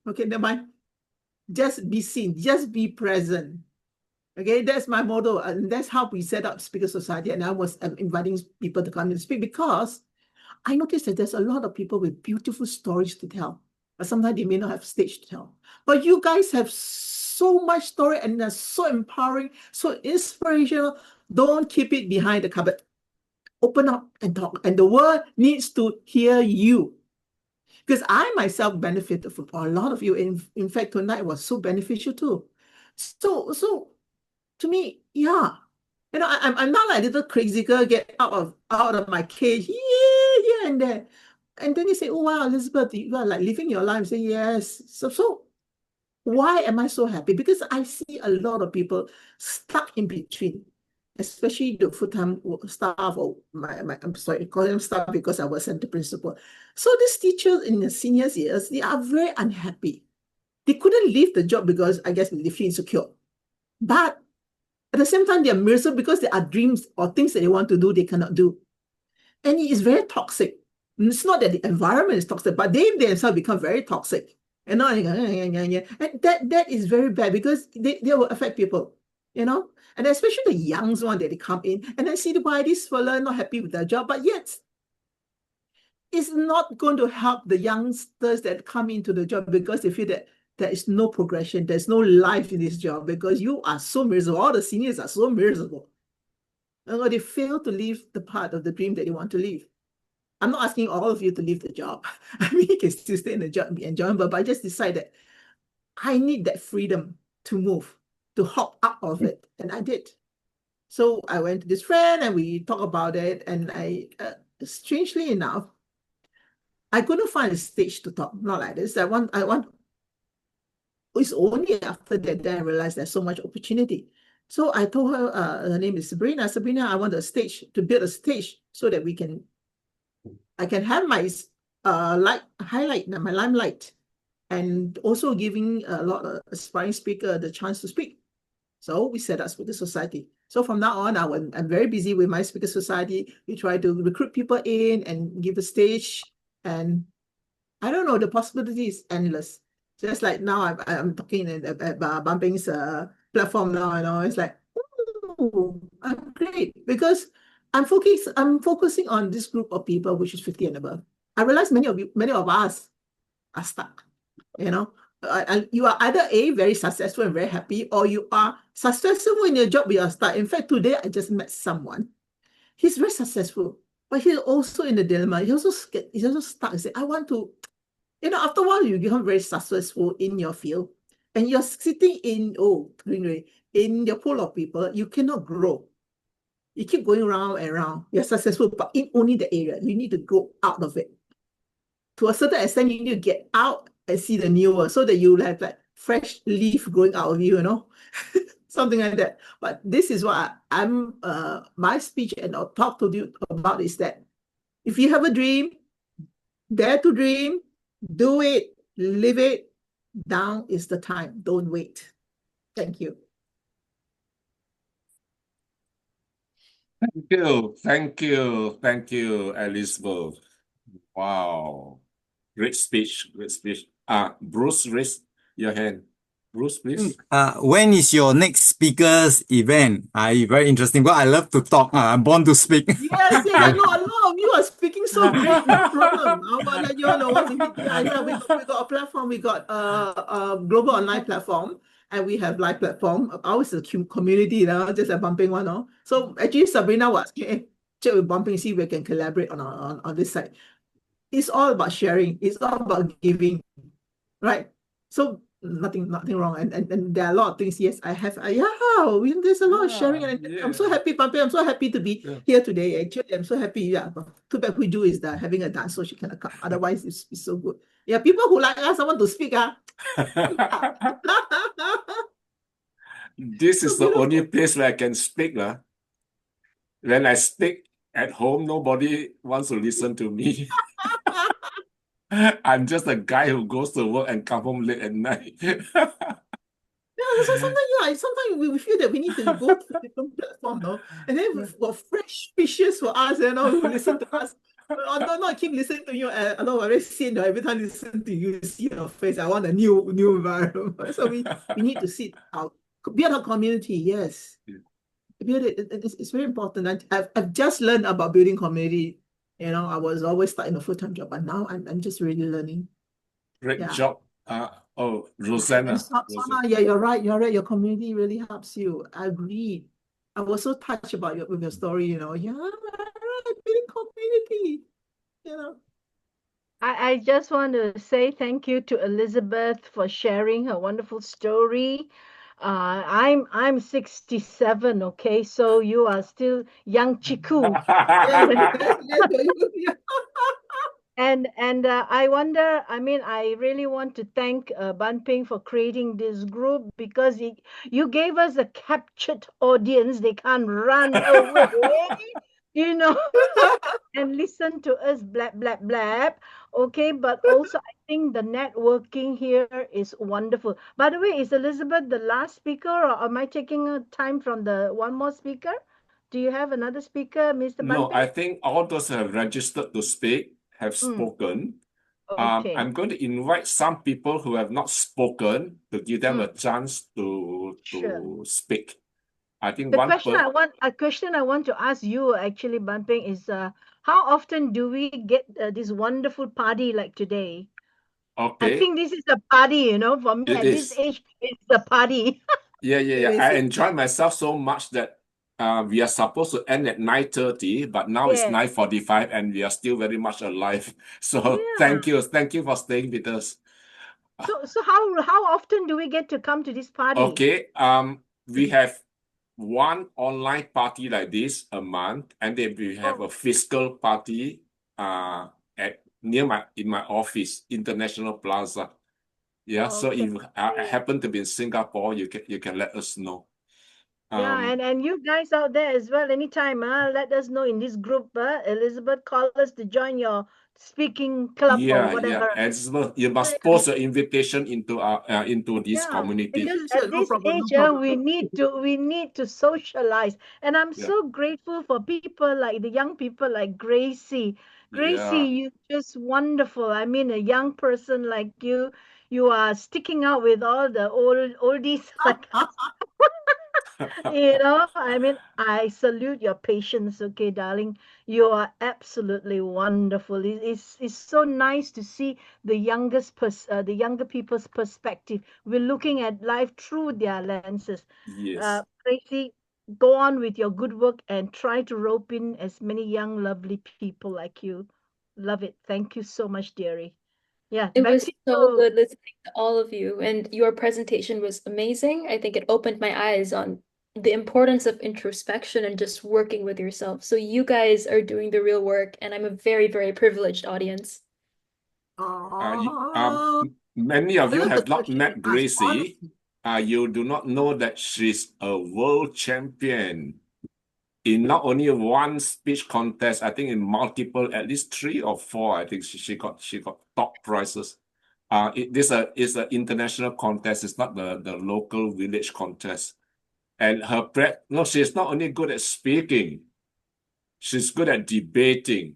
okay, never mind. Just be seen, just be present. Okay, that's my motto. And that's how we set up Speaker Society. And I was inviting people to come and speak because I noticed that there's a lot of people with beautiful stories to tell. But sometimes they may not have stage to tell. But you guys have so much story and they're so empowering, so inspirational. Don't keep it behind the cupboard. Open up and talk. And the world needs to hear you. Because I myself benefited from a lot of you. In fact, tonight was so beneficial too. So to me, yeah. I'm not like a little crazy girl, get out of my cage here and there. And then you say, oh, wow, Elizabeth, you are like living your life. Say, yes. So why am I so happy? Because I see a lot of people stuck in between, especially the full-time staff or I'm sorry, call them staff because I was center principal. So these teachers in the senior years, they are very unhappy. They couldn't leave the job because I guess they feel insecure. But at the same time, they are miserable because there are dreams or things that they want to do, they cannot do. And it is very toxic. And it's not that the environment is toxic, but they themselves become very toxic. And that is very bad because they will affect people, and especially the young ones that they come in and I see why this fella not happy with their job, but yet it's not going to help the youngsters that come into the job because they feel that there is no progression, there's no life in this job because you are so miserable. All the seniors are so miserable. They fail to live the part of the dream that they want to live. I'm not asking all of you to leave the job. I mean, you can still stay in the job and be enjoyable, but I just decided I need that freedom to move, to hop out of it, and I did. So I went to this friend and we talked about it, and strangely enough, I couldn't find a stage to talk, not like this. It's only after that I realized there's so much opportunity. So I told her, her name is Sabrina. Sabrina, I want to build a stage so that I can have my highlight, my limelight, and also giving a lot of aspiring speaker the chance to speak. So we set up Speaker Society. So from now on, I'm very busy with my Speaker Society. We try to recruit people in and give a stage. And I don't know, the possibility is endless. Just like now, I'm talking at Ban Peng's platform now, it's like, oh, I'm great because I'm focusing on this group of people, which is 50 and above. I realize many of us are stuck, you are either very successful and very happy, or you are successful in your job, but you are stuck. In fact, today I just met someone. He's very successful, but he's also in the dilemma. He's also stuck. He said, I want to, after a while, you become very successful in your field, and you're sitting in your pool of people, you cannot grow. You keep going round and round. You're successful, but in only the area. You need to go out of it. To a certain extent, you need to get out and see the new world so that you have that fresh leaf growing out of you, something like that. But this is what my speech and I'll talk to you about is that if you have a dream, dare to dream, do it, live it. Now is the time. Don't wait. Thank you. Thank you, Elizabeth. Wow. Great speech. Bruce, raise your hand. Bruce, please. When is your next speakers event? Very interesting. Well, I love to talk. I'm born to speak. Yes, I know a lot of you are speaking doing so great. No problem. I will let you all know once we hit the idea. We got a platform. We got a global online platform, and we have live platform. Ours is a community, just a bumping one. No? So actually, Sabrina was check with bumping, see if we can collaborate on this side. It's all about sharing. It's all about giving, right? So nothing wrong. And there are a lot of things. Yes, I have. There's a lot of sharing, and I'm so happy, Pape. I'm so happy to be here today. Actually, I'm so happy. Yeah, but too bad we do is that having a dance, so she cannot come. Otherwise, it's so good. Yeah, people who like us, someone to speak. This is the only place where I can speak. When I speak at home, nobody wants to listen to me. I'm just a guy who goes to work and come home late at night. Yeah, so sometimes we feel that we need to go to different platform, no? And then we've got fresh fishes for us, who listen to us. Not keep listening to you. I know I'm very sian, every time I listen to you, see your face. I want a new environment. So we need to sit out, build a community. Yes, build it. It's very important. I've just learned about building community. I was always starting a full-time job, but now I'm just really learning. Great job. Rosanna. Yeah, you're right. Your community really helps you. I agree. I was so touched about with your story, Yeah, right, building community, I just want to say thank you to Elizabeth for sharing her wonderful story. I'm 67, okay, so you are still young chiku. And I wonder, I really want to thank Ban Peng for creating this group, because you gave us a captured audience. They can't run away, and listen to us blab, blab, blab. Okay, but also I think the networking here is wonderful. By the way, is Elizabeth the last speaker, or am I taking time from the one more speaker? Do you have another speaker, Mr. Ban No, Peng? I think all those who have registered to speak have spoken. Okay. I'm going to invite some people who have not spoken to give them a chance to speak. I think The question I want to ask you actually, Ban Peng, is how often do we get this wonderful party like today? Okay. I think this is a party, for me It at this is. age, it's a party. Yeah. I enjoy myself so much that we are supposed to end at 9:30, but now it's 9:45 and we are still very much alive. So thank you for staying with us. So how often do we get to come to this party? Okay, we have one online party like this a month, and then we have a physical party in my office, International Plaza. Yeah, so if I happen to be in Singapore, you can let us know. And you guys out there as well, anytime, let us know in this group. Elizabeth, call us to join your speaking club or whatever. Elizabeth, you must post an invitation into this community. Because at this age, we need to socialize, and I'm so grateful for people like the young people like Gracie. Gracie, you're just wonderful. I mean, a young person like you are sticking out with all the oldies like us. I salute your patience, okay, darling. You are absolutely wonderful. It's so nice to see the younger people's perspective. We're looking at life through their lenses. Yes. Tracy, go on with your good work and try to rope in as many young, lovely people like you. Love it. Thank you so much, dearie. Yeah, it was so good listening to all of you, and your presentation was amazing. I think it opened my eyes on the importance of introspection and just working with yourself. So you guys are doing the real work, and I'm a very, very privileged audience. Many of you have not met Gracie. You do not know that she's a world champion in not only one speech contest, I think in multiple, at least 3 or 4. I think she got top prizes. This is an international contest. It's not the local village contest. And she's not only good at speaking, she's good at debating.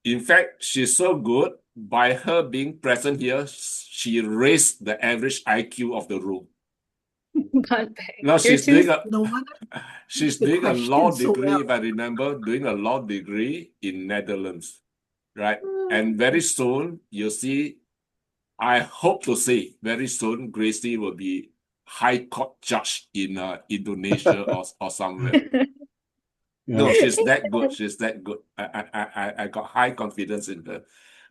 In fact, she's so good, by her being present here, she raised the average IQ of the room. Ban Peng. No, You're she's too doing a No wonder she's the doing a law question so degree, well. if I remember, doing a law degree in Netherlands, right? Hmm. And very soon you'll see. I hope to see very soon Gracie will be High Court judge in Indonesia or somewhere. No, she's that good. She's that good. I got high confidence in her.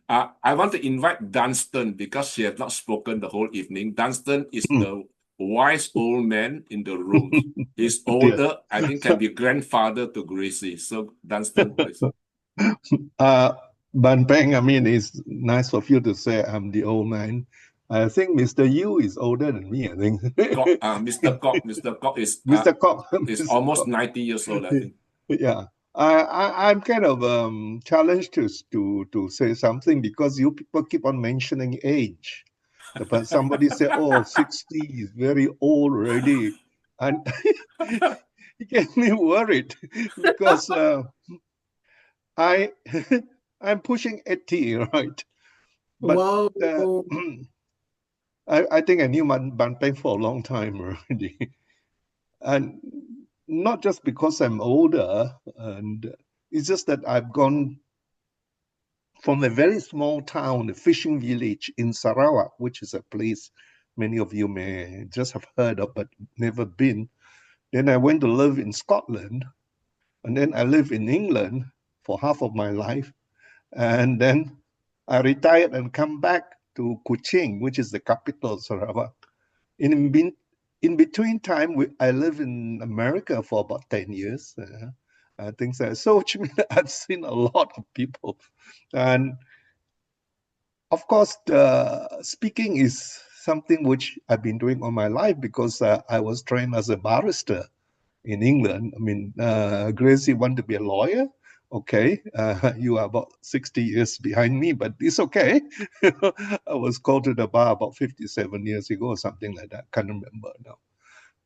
I want to invite Dunstan because she has not spoken the whole evening. Dunstan is the wise old man in the room. He's older, I think can be grandfather to Gracie. So Dunstan, please. Ban Peng, I mean, it's nice of you to say I'm the old man. I think Mr. Yu is older than me, I think. Mr. Kok is Mr. Kok. is Mr. almost Kok. 90 years old, I think. Yeah. I'm kind of challenged to say something because you people keep on mentioning age. But somebody say, oh, 60 is very old already. And it gets me worried because I'm pushing 80, right? But Wow. I think I knew Ban Peng for a long time already. And not just because I'm older, and it's just that I've gone from a very small town, a fishing village in Sarawak, which is a place many of you may just have heard of but never been. Then I went to live in Scotland, and then I lived in England for half of my life. And then I retired and come back to Kuching, which is the capital of Sarawak. In between time, I lived in America for about 10 years. Things like so, which means I've seen a lot of people. And of course, speaking is something which I've been doing all my life because I was trained as a barrister in England. I mean, Gracie wanted to be a lawyer. Okay, you are about 60 years behind me, but it's okay. I was called to the bar about 57 years ago or something like that. Can't remember now.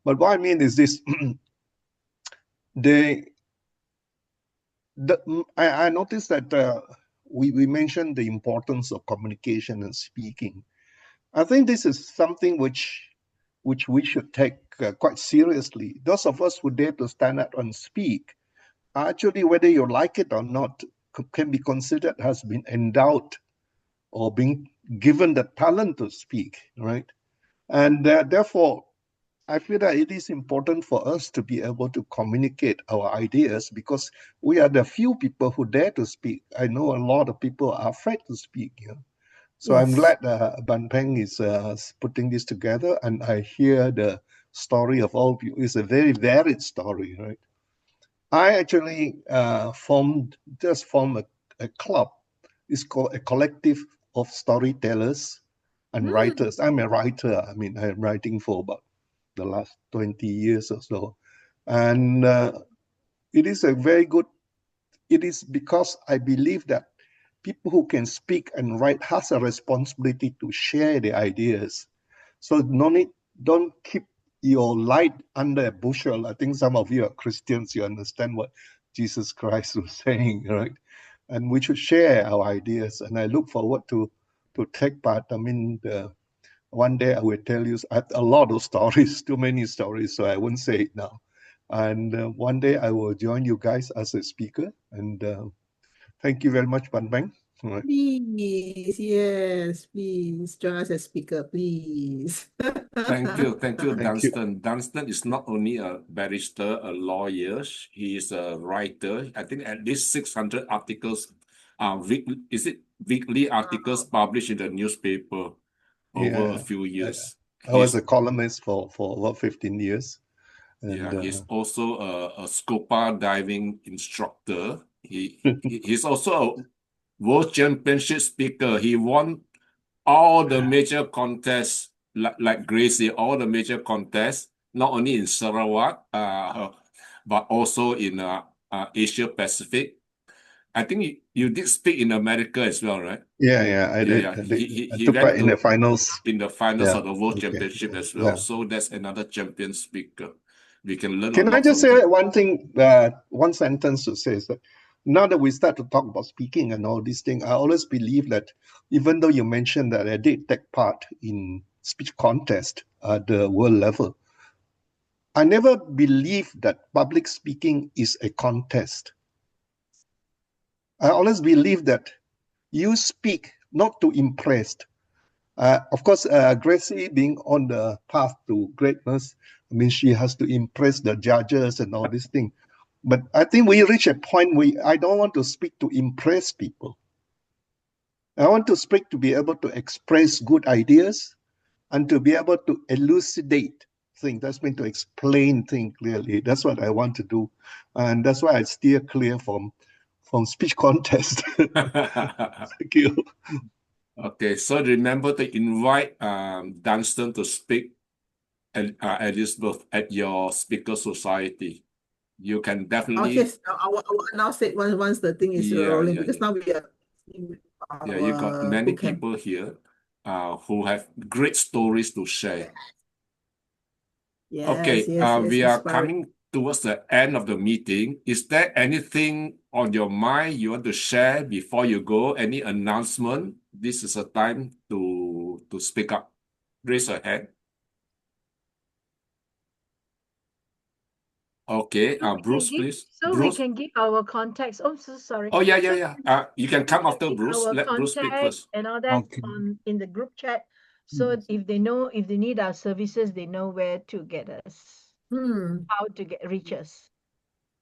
But what I mean is this. I noticed that we mentioned the importance of communication and speaking. I think this is something which we should take quite seriously. Those of us who dare to stand up and speak, actually, whether you like it or not, can be considered has been endowed or being given the talent to speak, right? And therefore, I feel that it is important for us to be able to communicate our ideas because we are the few people who dare to speak. I know a lot of people are afraid to speak. So I'm glad Ban Peng is putting this together, and I hear the story of all of you. It's a very varied story, right? I actually formed a club. It's called a collective of storytellers and writers. I'm a writer. I mean, I'm writing for about the last 20 years or so. And it is a very good, it is because I believe that people who can speak and write has a responsibility to share their ideas. So don't keep your light under a bushel. I think some of you are Christians, you understand what Jesus Christ was saying, right? And we should share our ideas. And I look forward to take part. I mean, one day I will tell you a lot of stories, too many stories, so I won't say it now. And one day I will join you guys as a speaker. And thank you very much, Ban Peng. Right. Please, yes, please join us as speaker, please. Thank you, Dunstan. Dunstan is not only a barrister, a lawyer, he is a writer. I think at least 600 articles, weekly articles published in the newspaper over a few years. I was a columnist for about 15 years. And he's also a scuba diving instructor. He's also a world championship speaker. He won all the major contests, like Gracie, all the major contests, not only in Sarawak, but also in Asia Pacific. I think you did speak in America as well, right? Yeah, I did. Yeah. I took part in the finals. In the finals Yeah, of the World okay. Championship as well. Yeah. So that's another champion speaker. We can learn Can a lot I just from say them. one thing, one sentence to say is that now that we start to talk about speaking and all these things, I always believe that even though you mentioned that I did take part in speech contest at the world level, I never believed that public speaking is a contest. I always believe that you speak not to impress. Of course, Gracie being on the path to greatness, I mean, she has to impress the judges and all these things. But I think we reach a point where I don't want to speak to impress people. I want to speak to be able to express good ideas and to be able to elucidate things. That's mean to explain things clearly. That's what I want to do. And that's why I steer clear from speech contest. Thank you. Okay, so remember to invite Dunstan to speak at Elizabeth at your speaker society. You can definitely. Yes, I will announce it once the thing is rolling, because now we are in Yeah, you got our many boot camp. people here who have great stories to share. Okay, we are coming towards the end of the meeting. Is there anything on your mind you want to share before you go? Any announcement? This is a time to speak up. Raise your hand. Okay, Bruce, please. So Bruce. we can give our contacts. Oh, so sorry. Oh, yeah. You can We come can after give Bruce. our Let Bruce speak contact first. and all that Okay. in the group chat. So if they need our services, they know where to get us, how to reach us.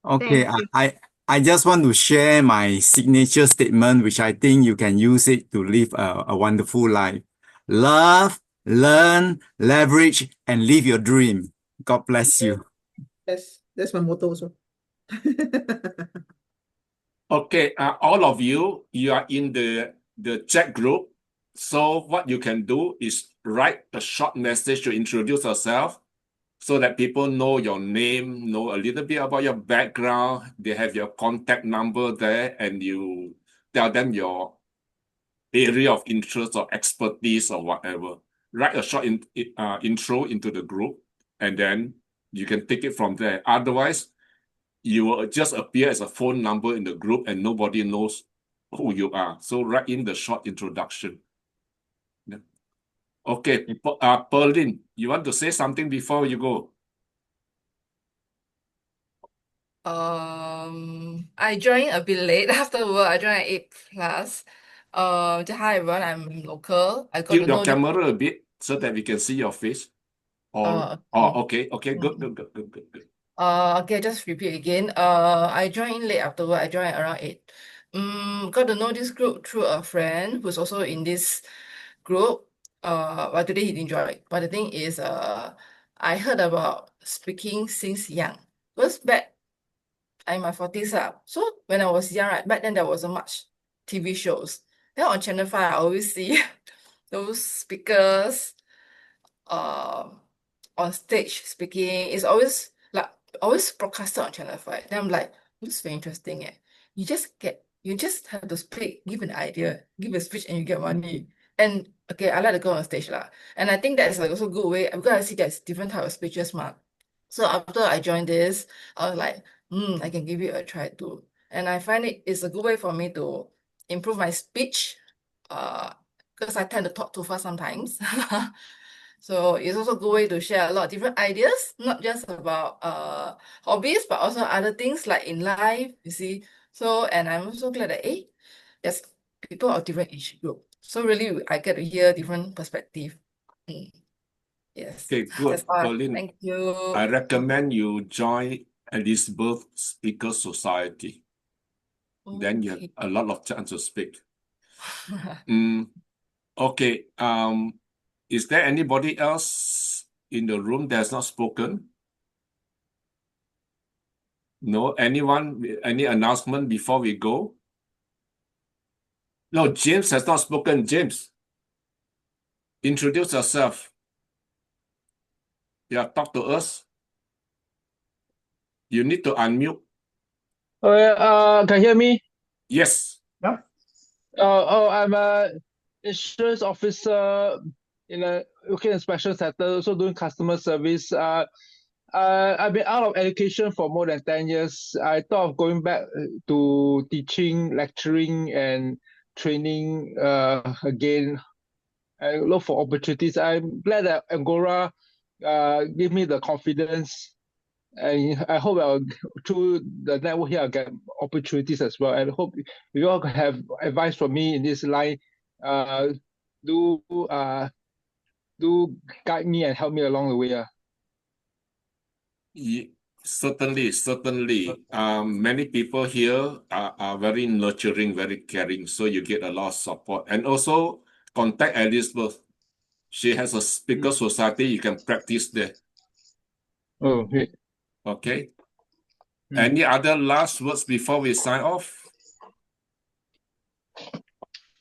Okay, Thank you. I just want to share my signature statement, which I think you can use it to live a wonderful life. Love, learn, leverage, and live your dream. God bless you. That's my motto also. Okay, all of you are in the chat group. So what you can do is write a short message to introduce yourself so that people know your name, know a little bit about your background. They have your contact number there, and you tell them your area of interest or expertise or whatever. Write a short intro into the group, and then you can take it from there. Otherwise, you will just appear as a phone number in the group and nobody knows who you are. So write in the short introduction. Yeah. Okay, Pearlyn, you want to say something before you go? I joined a bit late. Afterward, I joined at 8+. Hi everyone, I'm local. I got Tilt to your know camera a bit so that we can see your face. Okay, good. Okay, just repeat again. I joined late afterward. I joined around 8. Got to know this group through a friend who's also in this group. But today he didn't join. But the thing is, I heard about speaking since young. Because back I'm in my 40s. So when I was young, right, back then there wasn't much TV shows. Then on Channel 5, I always see those speakers on stage speaking. It's always broadcasted on Channel 5. Then I'm like, this is very interesting. You just have to speak, give an idea, give a speech, and you get money. And okay, I like to go on stage lah. And I think that's like also a good way because I see there's different type of speeches, ma. So after I joined this, I was like, I can give it a try too. And I find it's a good way for me to improve my speech, because I tend to talk too fast sometimes. So it's also a good way to share a lot of different ideas, not just about hobbies, but also other things like in life, you see. So, and I'm also glad that there's people of different age group. So really, I get to hear different perspective. Yes. Okay, good, That's all. Pearlyn. Thank you. I recommend you join Elizabeth Speaker Society. Then you have a lot of chance to speak. Okay. Is there anybody else in the room that has not spoken? No? Anyone? Any announcement before we go? No, James has not spoken. James, introduce yourself. Yeah, talk to us. You need to unmute. Can you hear me? Yes. Yeah. I'm a insurance officer working in special sector, also doing customer service. I've been out of education for more than 10 years. I thought of going back to teaching, lecturing, and training again. I look for opportunities. I'm glad that Angora gave me the confidence And I hope through the network here I'll get opportunities as well. And I hope you all have advice from me in this line. Do guide me and help me along the way. Certainly. Many people here are very nurturing, very caring, so you get a lot of support. And also contact Elizabeth. She has a speaker society. You can practice there. Oh, great. Okay. Any other last words before we sign off?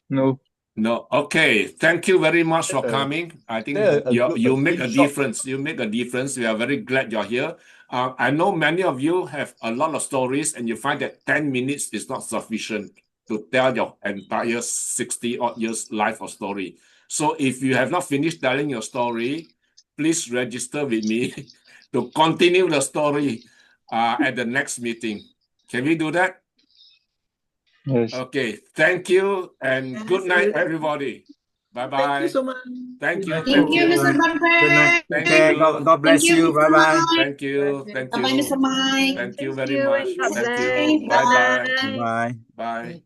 No. No. Okay. Thank you very much for coming. I think you make a difference. You make a difference. We are very glad you're here. I know many of you have a lot of stories, and you find that 10 minutes is not sufficient to tell your entire 60-odd years life of story. So if you have not finished telling your story, please register with me to continue the story at the next meeting. Can we do that? Yes. Okay. Thank you, and good night, everybody. Bye-bye. Thank you so much. Thank you. Thank you, Mr. Ban Peng. Good night. Thank Okay, you. God bless Thank you, you. Mr. Bye-bye. Mike. Thank you. Thank Bye-bye, you. Mr. Mike. Thank you Thank very you much. and God Thank bless. you. Bye-bye. Bye. Bye.